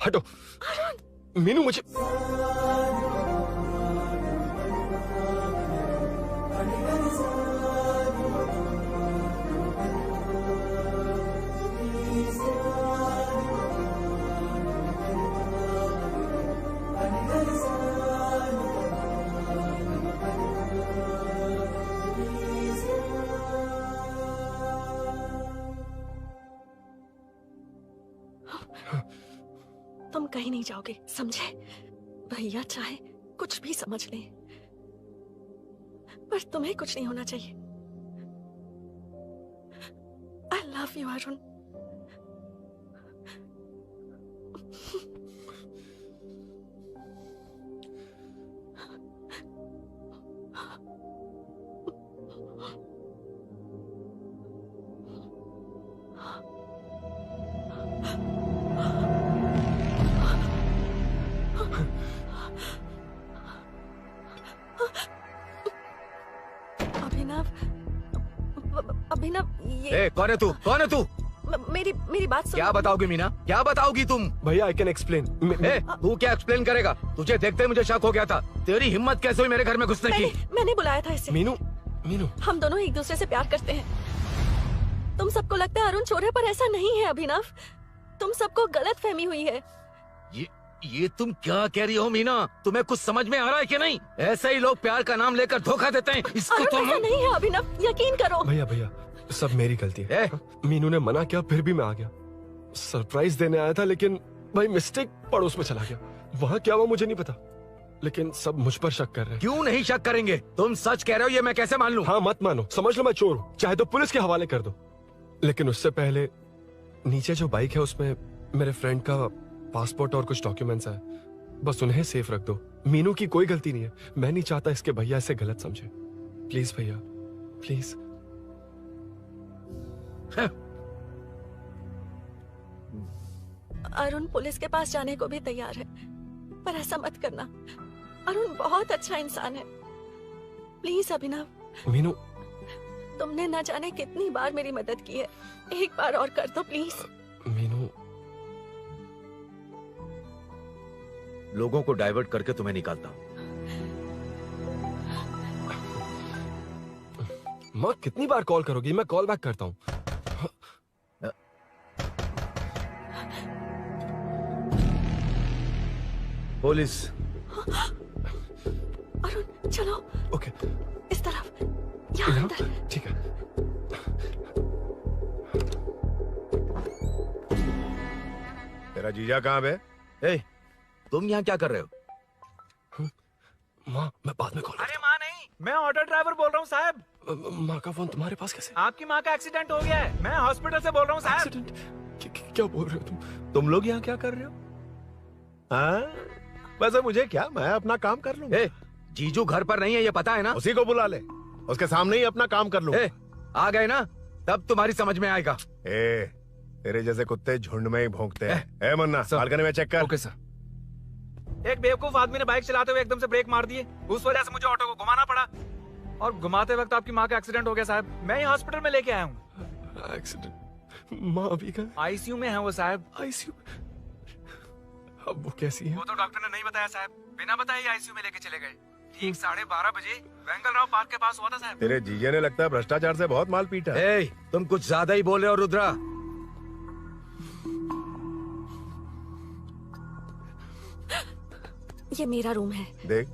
हटो। मीनू मुझे तुम कहीं नहीं जाओगे, समझे? भैया चाहे कुछ भी समझ लें, पर तुम्हें कुछ नहीं होना चाहिए। I love you Arun. Abhinav, ये कौन है तू? कौन है तू? मेरी बात सुनो। क्या बताओगी मीना? क्या बताओगी तुम? भैया आई कैन एक्सप्लेन। तू क्या एक्सप्लेन करेगा? तुझे देखते ही मुझे शक हो गया था। तेरी हिम्मत कैसे हुई मेरे घर में घुसने की? मैंने बुलाया था इसे। मीनू, मीनू, हम दोनों एक दूसरे से प्यार करते हैं। तुम सबको लगता है अरुण चोर है, पर ऐसा नहीं है अभिनव। तुम सबको गलत फहमी हुई है। ये तुम क्या कह रही हो मीना? तुम्हें कुछ समझ में आ रहा है कि नहीं? ऐसे ही लोग प्यार का नाम लेकर धोखा देते हैं। इसको अरुण ऐसा नहीं है अभिनव, यकीन करो। भैया भैया सब मेरी गलती है। मीनू ने मना किया, फिर भी मैं आ गया। सरप्राइज देने आया था, लेकिन भाई मिस्टेक पड़ोस में चला गया। वहाँ क्या हुआ मुझे नहीं पता, लेकिन सब मुझ पर शक कर रहे हैं। क्यों नहीं शक करेंगे? तुम सच कह रहे हो, ये मैं कैसे मान लूं? हाँ मत मानो, समझ लो मैं चोर हूँ, चाहे तो पुलिस के हवाले कर दो। लेकिन उससे पहले नीचे जो बाइक है उसमें मेरे फ्रेंड का पासपोर्ट और कुछ डॉक्यूमेंट्स है, बस उन्हें सेफ रख दो। मीनू की कोई गलती नहीं है। मैं नहीं चाहता इसके भैया इसे गलत समझे। प्लीज भैया, प्लीज। अरुण पुलिस के पास जाने को भी तैयार है, पर ऐसा मत करना। अरुण बहुत अच्छा इंसान है। प्लीज अभिनव। मीनू, तुमने न जाने कितनी बार मेरी मदद की है, एक बार और कर दो प्लीज। मीनू, लोगों को डाइवर्ट करके तुम्हें निकालता हूँ। माँ कितनी बार कॉल करोगी? मैं कॉल बैक करता हूँ। पुलिस। अरुण चलो। ओके। इस तरफ, यहाँ अंदर। ठीक है। तेरा जीजा कहाँ है? तुम यहाँ क्या कर रहे हो? माँ मैं बाद में कॉल। अरे माँ नहीं, मैं ऑटो ड्राइवर बोल रहा हूँ साहब। माँ का फोन तुम्हारे पास कैसे? आपकी माँ का एक्सीडेंट हो गया है, मैं हॉस्पिटल से बोल रहा हूँ साहब। क्या बोल रहे हो तुम लोग यहाँ क्या कर रहे हो? हाँ वैसे मुझे क्या, मैं अपना काम कर लूँ। जीजू घर पर नहीं है, ये पता है ना? उसी को बुला ले, उसके सामने ही अपना काम कर लूँ। आ गए ना, तब तुम्हारी समझ में आएगा। तेरे जैसे कुत्ते झुंड में ही भौंकते हैं। मन्ना बालकनी में चेक कर। Okay sir. एक बेवकूफ आदमी ने बाइक चलाते हुए एकदम से ब्रेक मार दिए, उस वजह से मुझे ऑटो को घुमाना पड़ा, और घुमाते वक्त आपकी माँ का एक्सीडेंट हो गया साहब। मैं ही हॉस्पिटल में लेके आया हूँ। एक्सीडेंट? माँ अभी कहाँ? आईसीयू में है वो साहब। आईसीयू? अब वो कैसी है? वो तो डॉक्टर ने नहीं बताया साहब, बिना बताए आईसीयू में लेके चले गए। ठीक 12:30 बजे वेंगल राव पार्क के पास हुआ था साहब। तेरे जीजे ने लगता है भ्रष्टाचार से बहुत माल पीटा। तुम कुछ ज्यादा ही बोल रहे हो रुद्रा। ये मेरा रूम है। देख,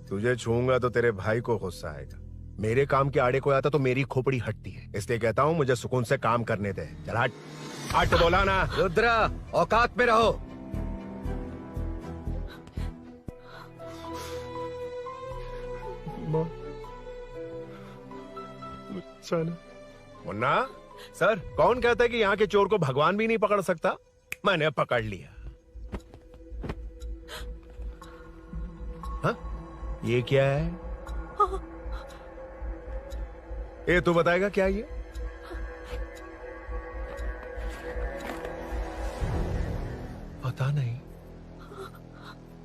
तुझे छूंगा तो तेरे भाई को गुस्सा आएगा। मेरे काम के आड़े को आता तो मेरी खोपड़ी हटती है, इसलिए कहता हूँ मुझे सुकून से काम करने दे। चल हट, हट बोला ना। रुद्रा औकात में रहो। मुन्ना सर, कौन कहता है कि यहाँ के चोर को भगवान भी नहीं पकड़ सकता? मैंने पकड़ लिया। हाँ? ये क्या है? ये तू बताएगा क्या ये? पता नहीं।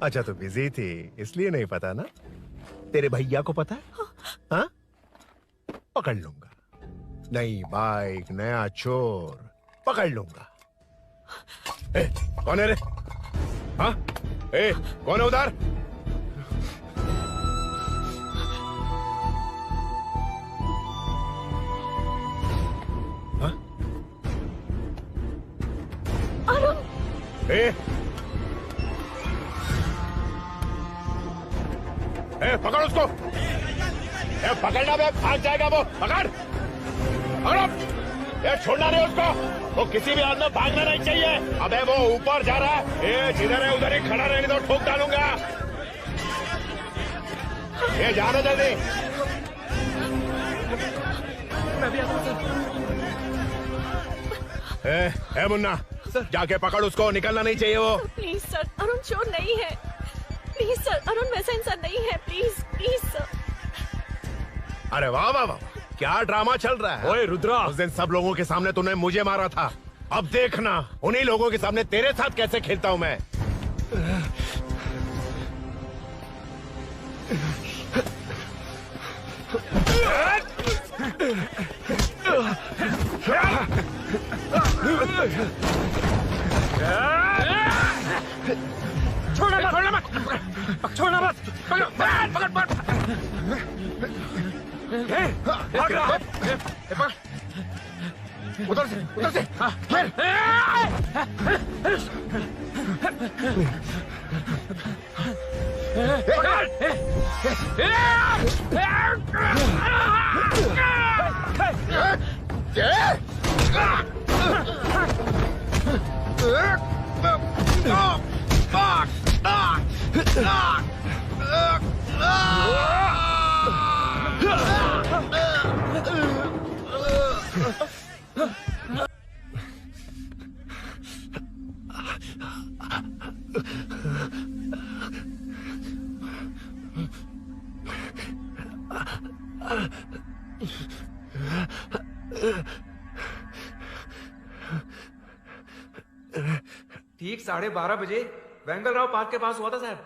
अच्छा तो बिजी थी इसलिए नहीं पता ना। तेरे भैया को पता है? हाँ? पकड़ लूंगा। नई बाइक, नया चोर, पकड़ लूंगा। ए, कौन है रे? हाँ? ए, कौन है उधर? हाँ? ए, पकड़ उसको। पकड़ना बे, भाग जाएगा वो। पकड़, पकड़ो। छोड़ना नहीं उसको। वो किसी भी हाल में भागना नहीं चाहिए। अबे वो ऊपर जा रहा है। जिधर है उधर ही खड़ा रहने दो, ठोक डालूंगा। जाना जल्दी। मैं भी आता हूं सर। मुन्ना जाके पकड़ उसको, निकलना नहीं चाहिए वो। प्लीज सर, अरुण चोर नहीं है। प्लीज सर, अरुण वैसा इंसान नहीं है। Please please sir. अरे वाह वाह वाह, क्या ड्रामा चल रहा है। ओए रुद्रा, उस दिन सब लोगों के सामने तूने मुझे मारा था। अब देखना उन्हीं लोगों के सामने तेरे साथ कैसे खेलता हूं मैं। छोड़ना मत, छोड़ना मत, छोड़ना मत, पकड़, पकड़, पकड़, भाग रहा है। उधर से, उधर से। ठीक 12:30 बजे वेंगल राव पार्क के पास हुआ था साहब।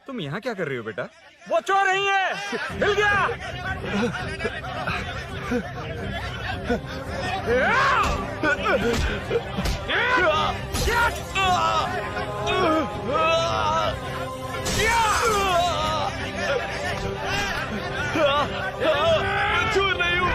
तुम यहाँ क्या कर रही हो बेटा? वो चोर नहीं है, हिल गया। चोर नहीं हूँ।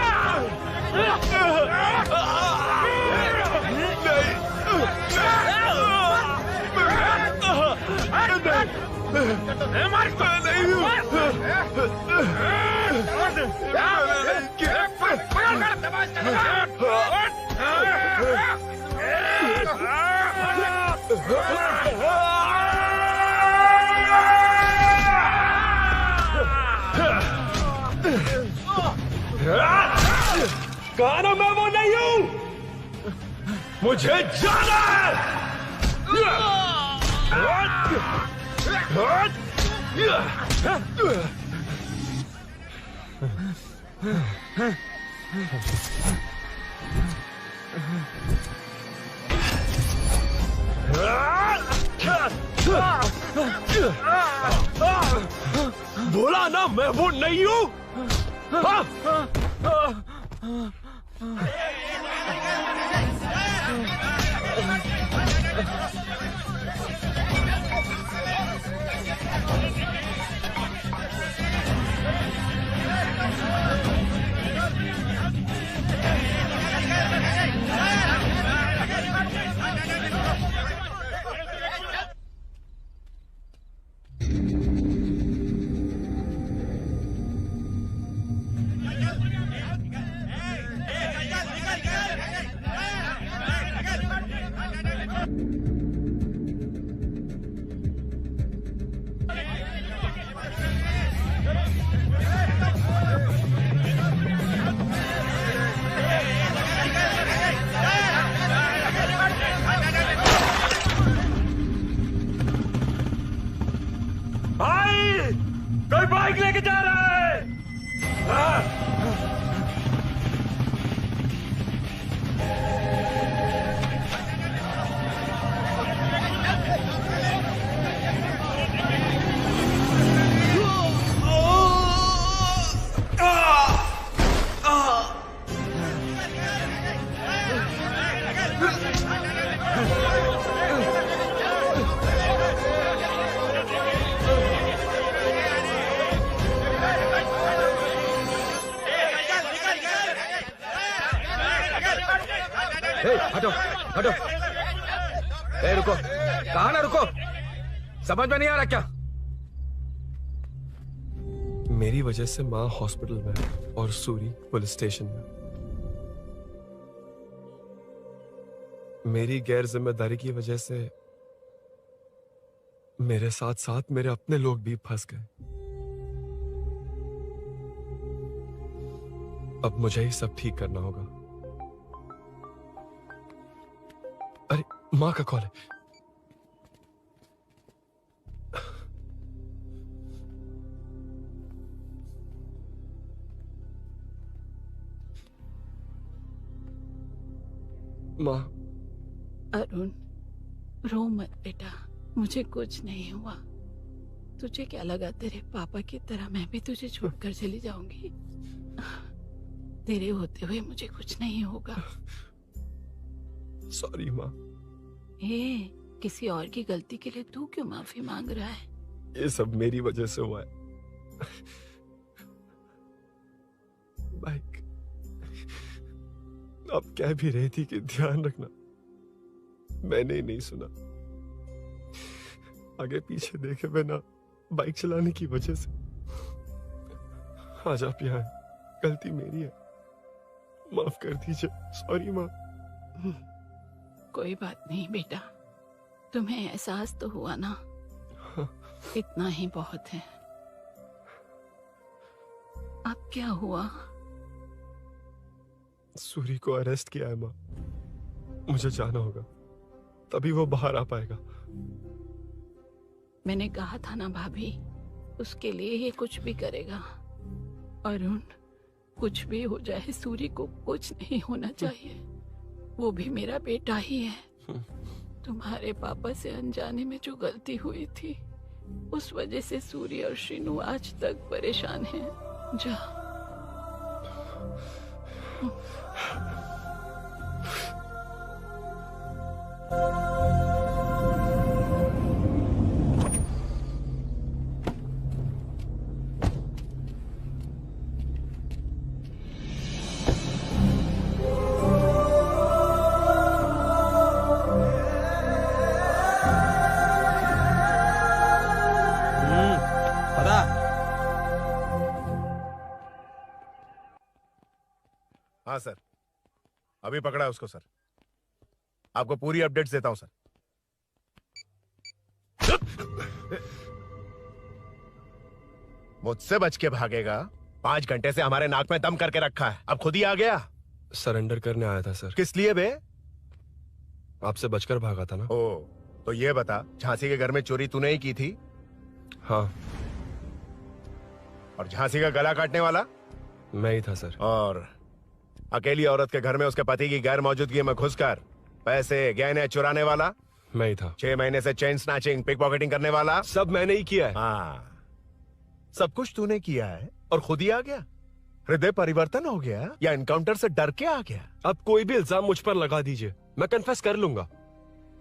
कहा ना मैं वो नहीं हूँ, मुझे जाना है। बोला ना मैं वो नहीं हूँ। कोई बाइक लेके जा रहा है। हटो हटो। रुको, कहा ना रुको, समझ में नहीं आ रहा क्या? मेरी वजह से माँ हॉस्पिटल में और सूरी पुलिस स्टेशन में। मेरी गैर जिम्मेदारी की वजह से मेरे साथ साथ मेरे अपने लोग भी फंस गए। अब मुझे ही सब ठीक करना होगा। अरे माँ का कॉल है। माँ। अरुण, रो मत बेटा, मुझे कुछ नहीं हुआ। तुझे क्या लगा तेरे पापा की तरह मैं भी तुझे छोड़कर चली जाऊंगी? तेरे होते हुए मुझे कुछ नहीं होगा। सॉरी माँ। किसी और की गलती के लिए तू क्यों माफी मांग रहा है? ये सब मेरी वजह से हुआ है। बाइक अब कह भी रही थी कि ध्यान रखना, मैंने ही नहीं सुना। आगे पीछे देखे बिना बाइक चलाने की वजह से आज आप यहाँ हैं। गलती मेरी है, माफ कर दीजिए। सॉरी माँ। कोई बात नहीं बेटा, तुम्हें एहसास तो हुआ ना, इतना ही बहुत है। अब क्या हुआ? सूरी को अरेस्ट किया है माँ, मुझे जाना होगा, तभी वो बाहर आ पाएगा। मैंने कहा था ना भाभी, उसके लिए ये कुछ भी करेगा। अरुण, कुछ भी हो जाए सूरी को कुछ नहीं होना चाहिए। वो भी मेरा बेटा ही है। तुम्हारे पापा से अनजाने में जो गलती हुई थी, उस वजह से सूरी और श्रीनू आज तक परेशान हैं। जा। हाँ सर, अभी पकड़ा है उसको सर। आपको पूरी अपडेट्स देता हूं सर। मुझसे बच के भागेगा? 5 घंटे से हमारे नाक में दम करके रखा है, अब खुद ही आ गया। सरेंडर करने आया था सर। किस लिए बे? आपसे बचकर भागा था ना। ओ, तो ये बता, झांसी के घर में चोरी तूने ही की थी? हाँ। और झांसी का गला काटने वाला? मैं ही था सर। और अकेली औरत के घर में उसके पति की गैर मौजूदगी में घुसकर पैसे गहने चुराने वाला? मैं ही था। 6 महीने से चेन स्नैचिंग, पिक पॉकेटिंग करने वाला? सब मैंने ही किया है। हाँ, सब कुछ तूने किया है और खुद ही आ गया? हृदय परिवर्तन हो गया या एनकाउंटर से डर के आ गया? अब कोई भी इल्जाम मुझ पर लगा दीजिए, मैं कन्फेस कर लूंगा,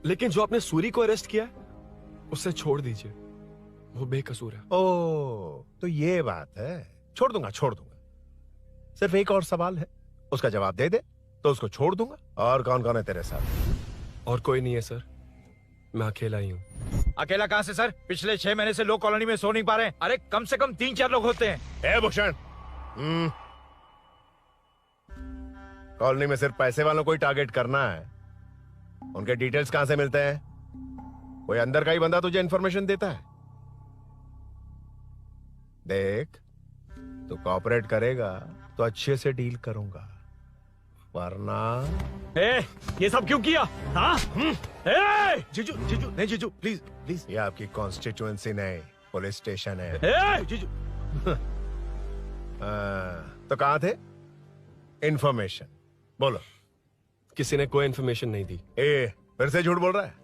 लेकिन जो आपने सूरी को अरेस्ट किया है उसे छोड़ दीजिए, वो बेकसूर है। ओ, तो ये बात है। छोड़ दूंगा, छोड़ दूंगा। सिर्फ एक और सवाल है, उसका जवाब दे दे तो उसको छोड़ दूंगा। और कौन कौन है तेरे साथ? और कोई नहीं है सर, मैं अकेला ही हूँ। अकेला कहाँ से सर? पिछले 6 महीने से लोग कॉलोनी में सो नहीं पा रहे हैं। अरे कम से कम 3-4 लोग होते हैं। भूषण, कॉलोनी में सिर्फ पैसे वालों को ही टारगेट करना है। उनके डिटेल्स कहां से मिलते हैं? कोई अंदर का ही बंदा तुझे इंफॉर्मेशन देता है? देख, तू कोऑपरेट करेगा तो अच्छे से डील करूंगा, वरना ये सब क्यों किया? हाँ? जीजू जीजू नहीं, जीजू प्लीज प्लीज। ये आपकी कॉन्स्टिट्यूएंसी नहीं, पुलिस स्टेशन है। जीजू। तो कहाँ थे? इन्फॉर्मेशन बोलो। किसी ने कोई इन्फॉर्मेशन नहीं दी। फिर से झूठ बोल रहा है?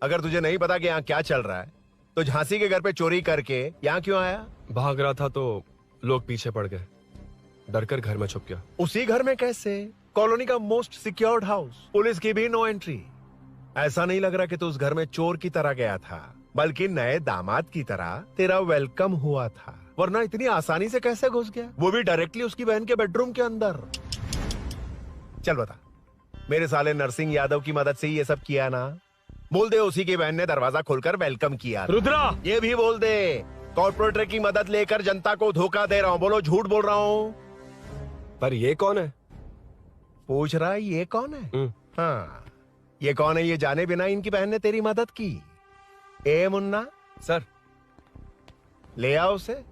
अगर तुझे नहीं पता कि यहाँ क्या चल रहा है तो झांसी के घर पे चोरी करके यहाँ क्यों आया? भाग रहा था तो लोग पीछे पड़ गए, डरकर घर में छुप गया। उसी घर में कैसे? कॉलोनी का मोस्ट सिक्योर्ड हाउस, पुलिस की भी नो एंट्री। ऐसा नहीं लग रहा कि तू उस घर में चोर की तरह गया था, बल्कि नए दामाद की तरह तेरा वेलकम हुआ था। वरना इतनी आसानी से कैसे घुस गया, वो भी डायरेक्टली उसकी बहन के बेडरूम के अंदर? चल बता, मेरे साले नरसिंह यादव की मदद से ही ये सब किया ना? बोल दे उसी की बहन ने दरवाजा खोलकर वेलकम किया। रुद्रा! ये भी बोल दे कॉर्पोरेटर की मदद लेकर जनता को धोखा दे रहा हूँ। बोलो झूठ बोल रहा हूँ? पर ये कौन है? पूछ रहा है ये कौन है? हाँ, ये कौन है ये जाने बिना इनकी बहन ने तेरी मदद की। ए मुन्ना सर, ले आओ उसे।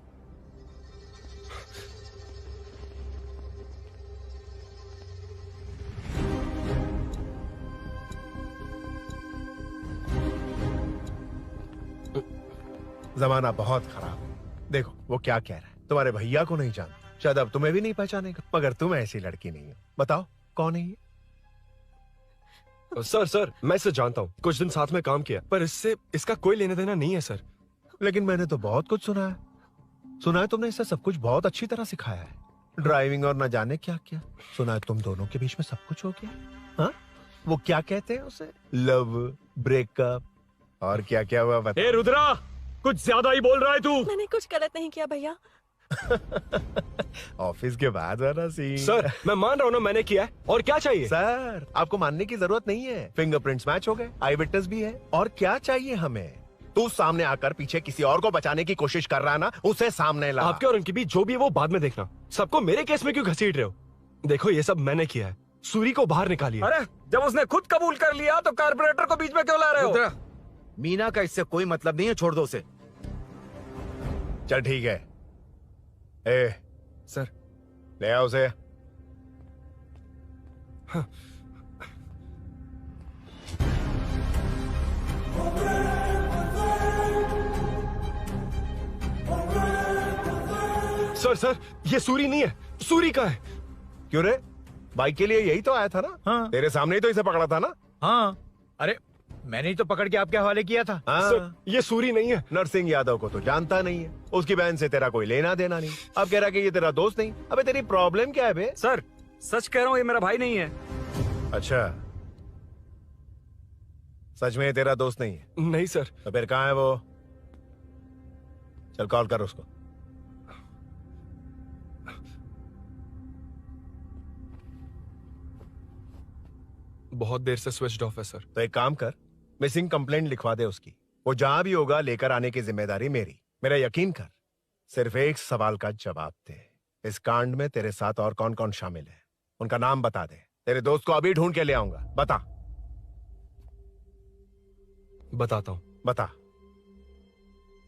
जमाना बहुत खराब है। देखो वो क्या कह रहा है। तुम्हारे भैया को नहीं जानता, शायद अब तुम्हें भी नहीं पहचानेगा, मगर तुम ऐसी लड़की नहीं हो। बताओ कौन है ये? सर मैं इसे जानता हूँ, कुछ दिन साथ में काम किया, पर इससे इसका कोई लेना देना नहीं है सर। लेकिन मैंने तो बहुत कुछ सुना है। सुना है तुमने इसे सब कुछ बहुत अच्छी तरह सिखाया है, ड्राइविंग और न जाने क्या क्या। सुना है तुम दोनों के बीच में सब कुछ हो गया। हाँ, वो क्या कहते हैं उसे, लव, ब्रेकअप और क्या क्या हुआ बता। ए रुद्रा, कुछ ज्यादा ही बोल रहा है तू। मैंने कुछ गलत नहीं किया भैया। ऑफिस के बाद वाला सीन। सर मैं मान रहा हूँ ना मैंने किया है, और क्या चाहिए? सर आपको मानने की जरूरत नहीं है, फिंगरप्रिंट्स मैच हो गए, आई विटनेस भी है, और क्या चाहिए हमें? तू सामने आकर पीछे किसी और को बचाने की कोशिश कर रहा है ना, उसे सामने ला। आपके और उनके बीच जो भी है वो बाद में देखना, सबको मेरे केस में क्यों घसीट रहे हो? देखो ये सब मैंने किया है, सूरी को बाहर निकालिए। अरे जब उसने खुद कबूल कर लिया तो कारपोरेटर को बीच में क्यों ला रहे हो? मीना का इससे कोई मतलब नहीं है, छोड़ दो उसे। चल ठीक है। ए सर, ले आओ उसे। हाँ। सर ये सूरी नहीं है, सूरी का है। क्यों रे, बाइक के लिए यही तो आया था ना? हाँ। तेरे सामने ही तो इसे पकड़ा था ना? हाँ, अरे मैंने ही तो पकड़ के आपके हवाले किया था। हाँ। सर ये सूरी नहीं है। नरसिंह यादव को तो जानता नहीं है, उसकी बहन से तेरा कोई लेना देना नहीं, अब कह रहा कि ये तेरा दोस्त नहीं। अबे तेरी प्रॉब्लम क्या है बे? सर सच कह रहा हूँ, ये मेरा भाई नहीं है। अच्छा, सच में ये तेरा दोस्त नहीं है? नहीं सर। तो फिर कहाँ है वो? चल कॉल कर उसको। बहुत देर से स्विच्ड ऑफ है सर। तो एक काम कर, मिसिंग कंप्लेंट लिखवा दे उसकी। वो जहां भी होगा लेकर आने की जिम्मेदारी मेरी। मेरा यकीन कर, सिर्फ एक सवाल का जवाब दे, इस कांड में तेरे साथ और कौन कौन शामिल है, उनका नाम बता दे। तेरे दोस्त को अभी ढूंढ के ले आऊंगा। बता। बताता हूँ। बता।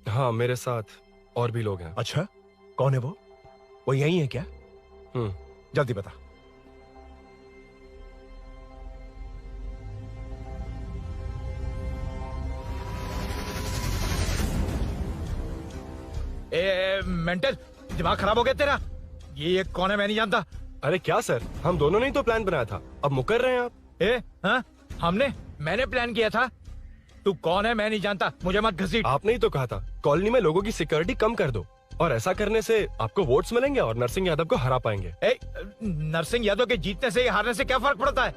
हाँ मेरे साथ और भी लोग हैं। अच्छा, कौन है वो? वो यही है क्या? जल्दी बता। मेंटल, दिमाग खराब हो गया तेरा? ये कौन है मैं नहीं जानता। अरे क्या सर, हम दोनों ने ही तो प्लान बनाया था, अब मुकर रहे हैं आप? हाँ, मैंने प्लान किया था। तू कौन है मैं नहीं जानता, मुझे मत घसीट। आपने ही तो कहा था कॉलोनी में लोगों की सिक्योरिटी कम कर दो, और ऐसा करने से आपको वोट्स मिलेंगे और नरसिंह यादव को हरा पाएंगे। नरसिंह यादव के जीतने से या हारने से क्या फर्क पड़ता है?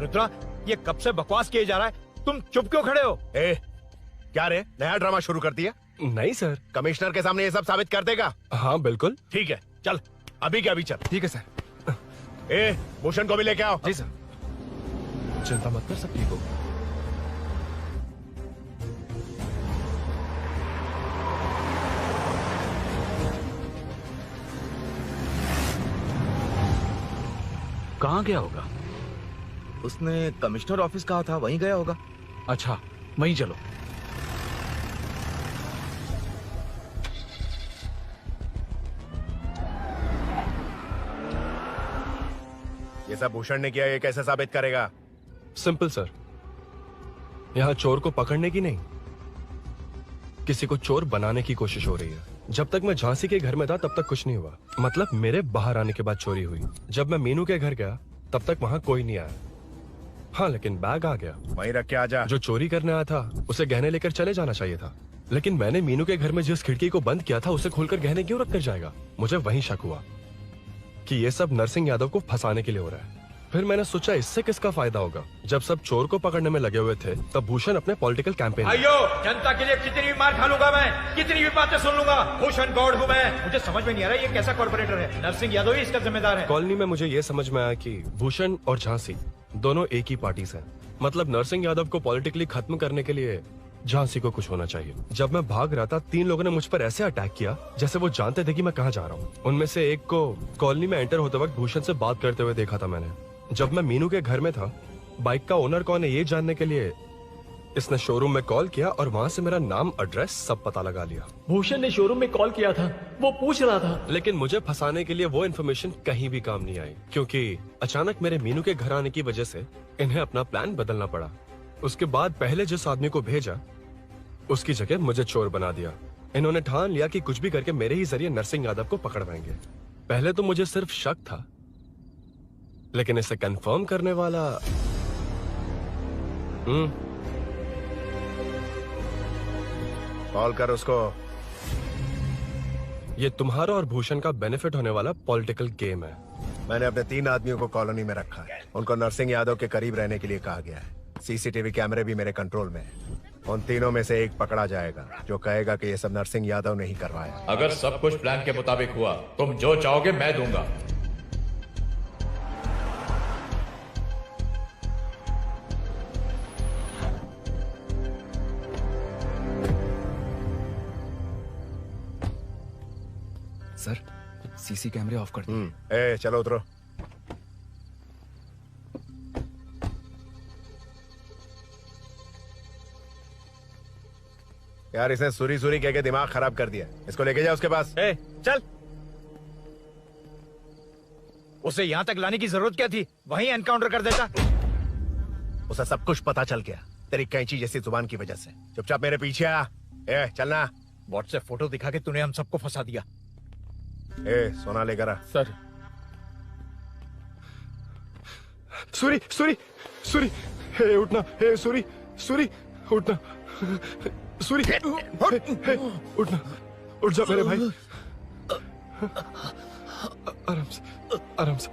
रुद्रा, ये कब से बकवास किए जा रहा है, तुम चुप क्यों खड़े हो? क्या रे, नया ड्रामा शुरू कर दिया? नहीं सर। कमिश्नर के सामने ये सब साबित कर देगा? हाँ बिल्कुल। ठीक है, चल अभी के अभी चल। ठीक है सर। भूषण को भी लेके आओ। जी सर। चिंता मत कर, सब ठीक होगा। कहाँ गया होगा? उसने कमिश्नर ऑफिस कहा था, वहीं गया होगा। अच्छा, वहीं चलो। ये सब भूषण ने किया, ये कैसे साबित करेगा? सिंपल सर, यहाँ चोर को पकड़ने की नहीं, किसी को चोर बनाने की कोशिश हो रही है। जब तक मैं झांसी के घर में था तब तक कुछ नहीं हुआ, मतलब मेरे बाहर आने के बाद चोरी हुई। जब मैं मीनू के घर गया तब तक वहाँ कोई नहीं आया। हाँ, लेकिन बैग आ गया। वहीं रख के आजा। जो चोरी करने आया था उसे गहने लेकर चले जाना चाहिए था, लेकिन मैंने मीनू के घर में जिस खिड़की को बंद किया था उसे खोलकर गहने क्यों रख कर जाएगा। मुझे वहीं शक हुआ कि ये सब नरसिंह यादव को फंसाने के लिए हो रहा है। फिर मैंने सोचा इससे किसका फायदा होगा। जब सब चोर को पकड़ने में लगे हुए थे तब भूषण अपने पॉलिटिकल कैंपेन भाइयों, जनता के लिए कितनी भी मार खा लूंगा मैं, कितनी भी बातें सुन लूंगा, भूषण गौड़ हूँ मैं। मुझे समझ में नहीं आ रहा ये कैसा कॉर्पोरेटर है। नरसिंह यादव ही इसका जिम्मेदार है। कॉलोनी में मुझे ये समझ में आया कि भूषण और झांसी दोनों एक ही पार्टी से हैं। मतलब नरसिंह यादव को पॉलिटिकली खत्म करने के लिए झांसी को कुछ होना चाहिए। जब मैं भाग रहा था 3 लोगों ने मुझ पर ऐसे अटैक किया जैसे वो जानते थे कि मैं कहाँ जा रहा हूँ। उनमें से एक को कॉलोनी में एंटर होते वक्त भूषण से बात करते हुए देखा था मैंने। जब मैं मीनू के घर में था, बाइक का ओनर कौन है ये जानने के लिए इसने शोरूम में कॉल किया और वहाँ से मेरा नाम, एड्रेस सब पता लगा लिया। भूषण ने शोरूम में कॉल किया था, वो पूछ रहा था। लेकिन मुझे फंसाने के लिए वो इन्फॉर्मेशन कहीं भी काम नहीं आई, क्योंकि अचानक मेरे मीनू के घर आने की वजह से इन्हें अपना प्लान बदलना पड़ा। उसके बाद पहले जिस आदमी को भेजा उसकी जगह मुझे चोर बना दिया। इन्होंने ठान लिया कि कुछ भी करके मेरे ही जरिए नरसिंह यादव को पकड़वाएंगे। पहले तो मुझे सिर्फ शक था, लेकिन इसे कंफर्म करने वाला कॉल कर उसको। ये तुम्हारा और भूषण का बेनिफिट होने वाला पॉलिटिकल गेम है। मैंने अपने 3 आदमियों को कॉलोनी में रखा है। उनको नरसिंह यादव के करीब रहने के लिए कहा गया है। सीसीटीवी कैमरे भी मेरे कंट्रोल में है। उन तीनों में से एक पकड़ा जाएगा जो कहेगा कि ये सब नरसिंह यादव ने ही करवाया। अगर सब कुछ प्लान के मुताबिक हुआ, तुम जो चाहोगे मैं दूंगा। सर, सीसी कैमरे ऑफ कर दो। ए, चलो उतरो। यार इसने सुरी सुरी कह के दिमाग खराब कर दिया। इसको लेके जा उसके पास। ए, चल। उसे यहाँ तक लाने की जरूरत क्या थी? वहीं एनकाउंटर कर देता। उसे सब कुछ पता चल गया तेरी कैंची जैसी जुबान की वजह से। चुपचाप मेरे पीछे आ। ए, चलना। व्हाट्सएप फोटो दिखा के तूने हम सबको फंसा दिया। ए, सोना लेकर आ। सर। सूरी, सूरी, सूरी, हे उठना, हे सूरी, सूरी, उठना, सूरी, हे, उठना, उठ जा मेरे भाई। आराम से, आराम से।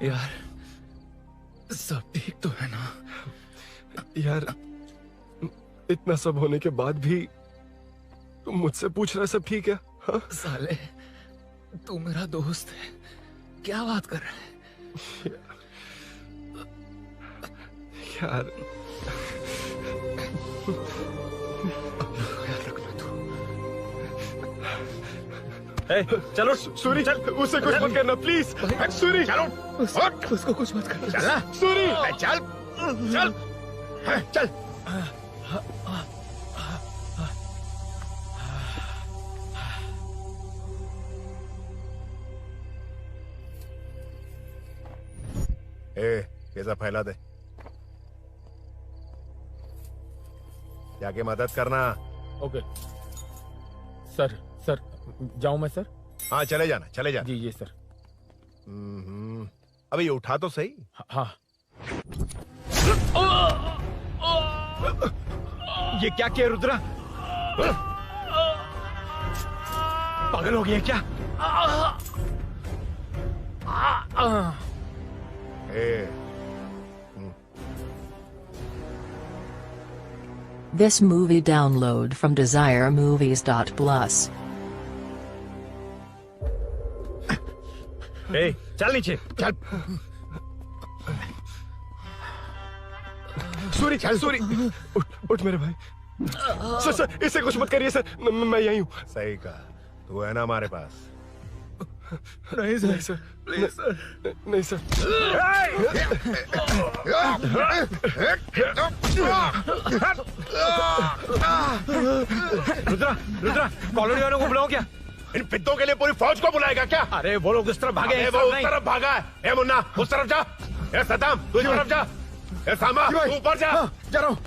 यार, सब ठीक तो है ना? यार, इतना सब होने के बाद भी तुम मुझसे पूछ रहा सब ठीक है? हाँ? साले, तू मेरा दोस्त है, क्या बात कर रहा है? यार, चलो सूरी, चल, उसे कुछ मत करना प्लीज। सूरी, चलो, उसको कुछ मत करना। चल, सूरी, चल, चल, चल। ए, ये सब फैला दे। जाके मदद करना। Okay sir. सर, जाऊं मैं सर? हाँ, चले जाना, चले जाना। जी जी सर। अबे ये उठा तो सही। हाँ। ये क्या किया रुद्रा? पागल हो गया क्या? This movie download from DesireMovies.plus. ए, चल नीचे, चल। सूरी, चल, सूरी, उठ मेरे भाई। सर, सर, इसे कुछ मत करिए सर, मैं यहीं हूँ। सही कहा, तू है ना हमारे पास? नहीं सर, नहीं सर, प्लीज सर, नहीं सर। रुद्रा, रुद्रा, कॉलोनी वालों को बुलाओ क्या? इन पिद्दों के लिए पूरी फौज को बुलाएगा क्या? अरे वो लोग उस तरफ भागे हैं। वो उस तरफ भागा है। ए मुन्ना, उस तरफ जा। ए सदाम, तू इस तरफ जा। ए सामा, तू ऊपर जा। जा रहा हूँ।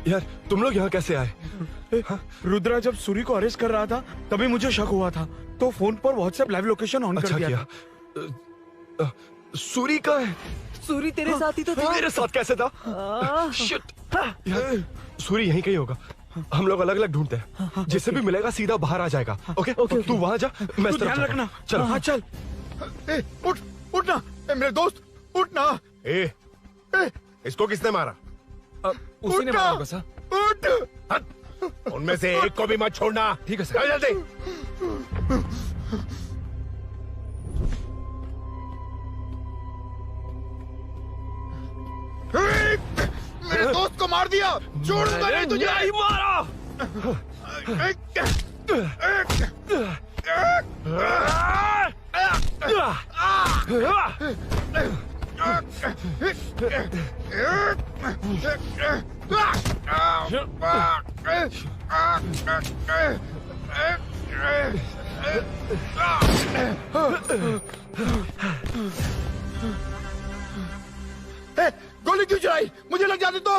यार तुम लोग यहाँ कैसे आए? रुद्रा जब सूरी को अरेस्ट कर रहा था तभी मुझे शक हुआ था, तो फोन पर व्हाट्सएप लाइव लोकेशन ऑन कर दिया था। सूरी का है? सूरी तेरे साथ ही तो था। मेरे साथ कैसे था? शिट यार, सूरी यहीं कहीं होगा। हम लोग अलग अलग ढूंढते हैं, जिससे भी मिलेगा सीधा बाहर आ जाएगा। ओके तू वहां जा, मैं इस तरफ ध्यान जाता हूं। रखना। चलो। हाँ चल। उठ उठना मेरे दोस्त, उठना। इसको किसने मारा? उसी ने मारा होगा सर। उठ। उनमें से एक को भी मत छोड़ना। ठीक है सर। चल जल्दी। मेरे दोस्त को मार दिया, छोड़ूंगा नहीं तुझे। नहीं मारा। गोली क्यों चलाई? मुझे लग जाती तो।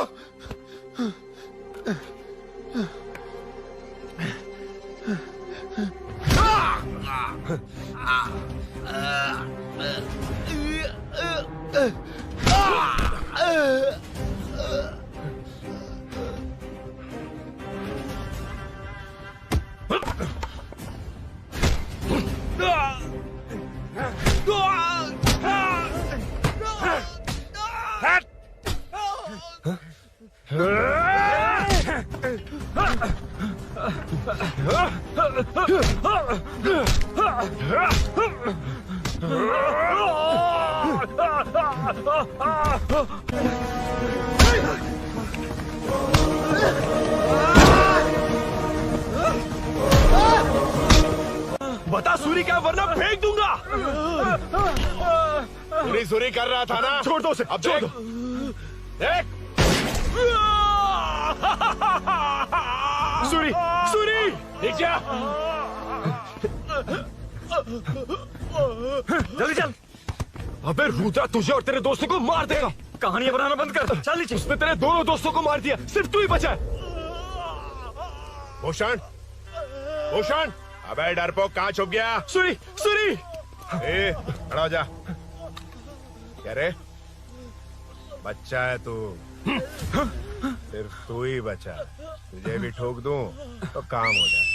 बता सूरी क्या, वरना फेंक दूंगा। सूरी कर रहा था ना? छोड़ दो उसे। अब छोड़ दो। देख। सूरी, सूरी, देख जा। जल्दी चल। अबे रुद्रा तुझे और तेरे दोस्तों को मार देगा। कहानियां बनाना बंद कर। चल नीचे। उसने तेरे दोनों दोस्तों को मार दिया, सिर्फ तू ही बचा है। भूषण, भूषण, अबे डरपोक कहाँ छुप गया? सूरी, सूरी। खड़ा हो जा। क्या रे? बच्चा है तू, सिर्फ तू ही बचा। तुझे भी ठोक दूं तो काम हो जाए।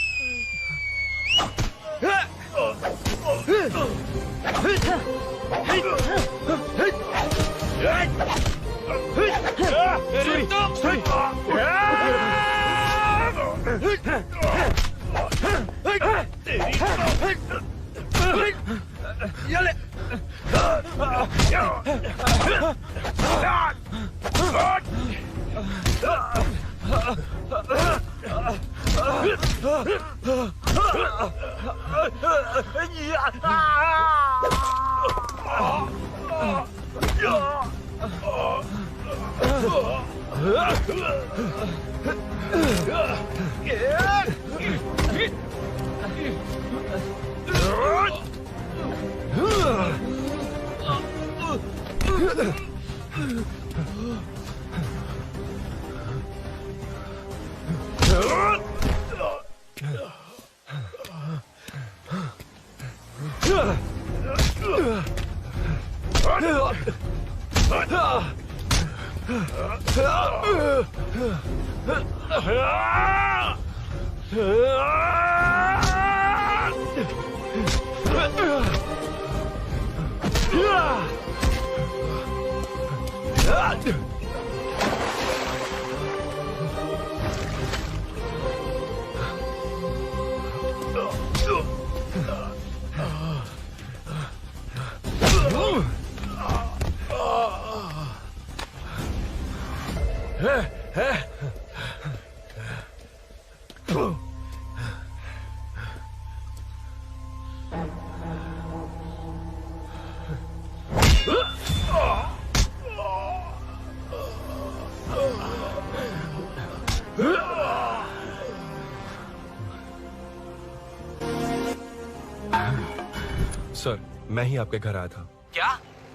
सर, मैं ही आपके घर आया था। क्या?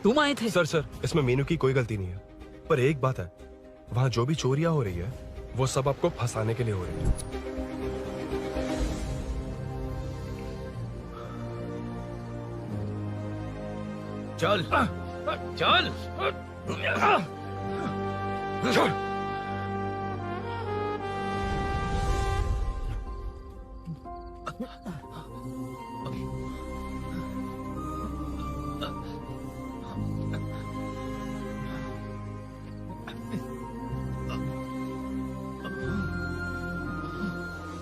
तुम आए थे? सर इसमें मीनू की कोई गलती नहीं है, पर एक बात है, वहाँ जो भी चोरियां हो रही है वो सब आपको फंसाने के लिए हो रही है। चल चल चल।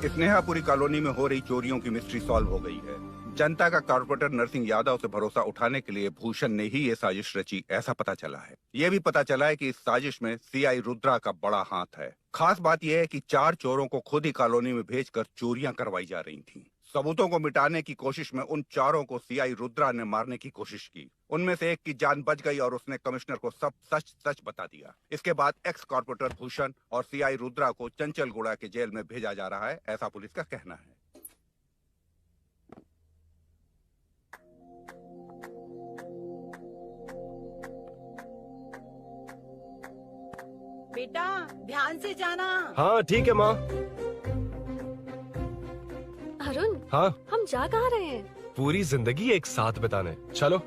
स्नेहापुरी कॉलोनी में हो रही चोरियों की मिस्ट्री सॉल्व हो गई है। जनता का कॉर्पोरेटर नरसिंह यादव से भरोसा उठाने के लिए भूषण ने ही ये साजिश रची, ऐसा पता चला है। ये भी पता चला है कि इस साजिश में सीआई रुद्रा का बड़ा हाथ है। खास बात यह है कि 4 चोरों को खुद ही कॉलोनी में भेजकर चोरियां करवाई जा रही थीं। सबूतों को मिटाने की कोशिश में उन 4 को सीआई रुद्रा ने मारने की कोशिश की। उनमें से एक की जान बच गई और उसने कमिश्नर को सब सच सच बता दिया। इसके बाद एक्स कॉर्पोरेटर भूषण और सीआई रुद्रा को चंचलगुड़ा के जेल में भेजा जा रहा है, ऐसा पुलिस का कहना है। बेटा ध्यान से जाना। हाँ ठीक है माँ। अरुण, हाँ हम जा कहाँ रहे हैं? पूरी जिंदगी एक साथ बिताने, चलो।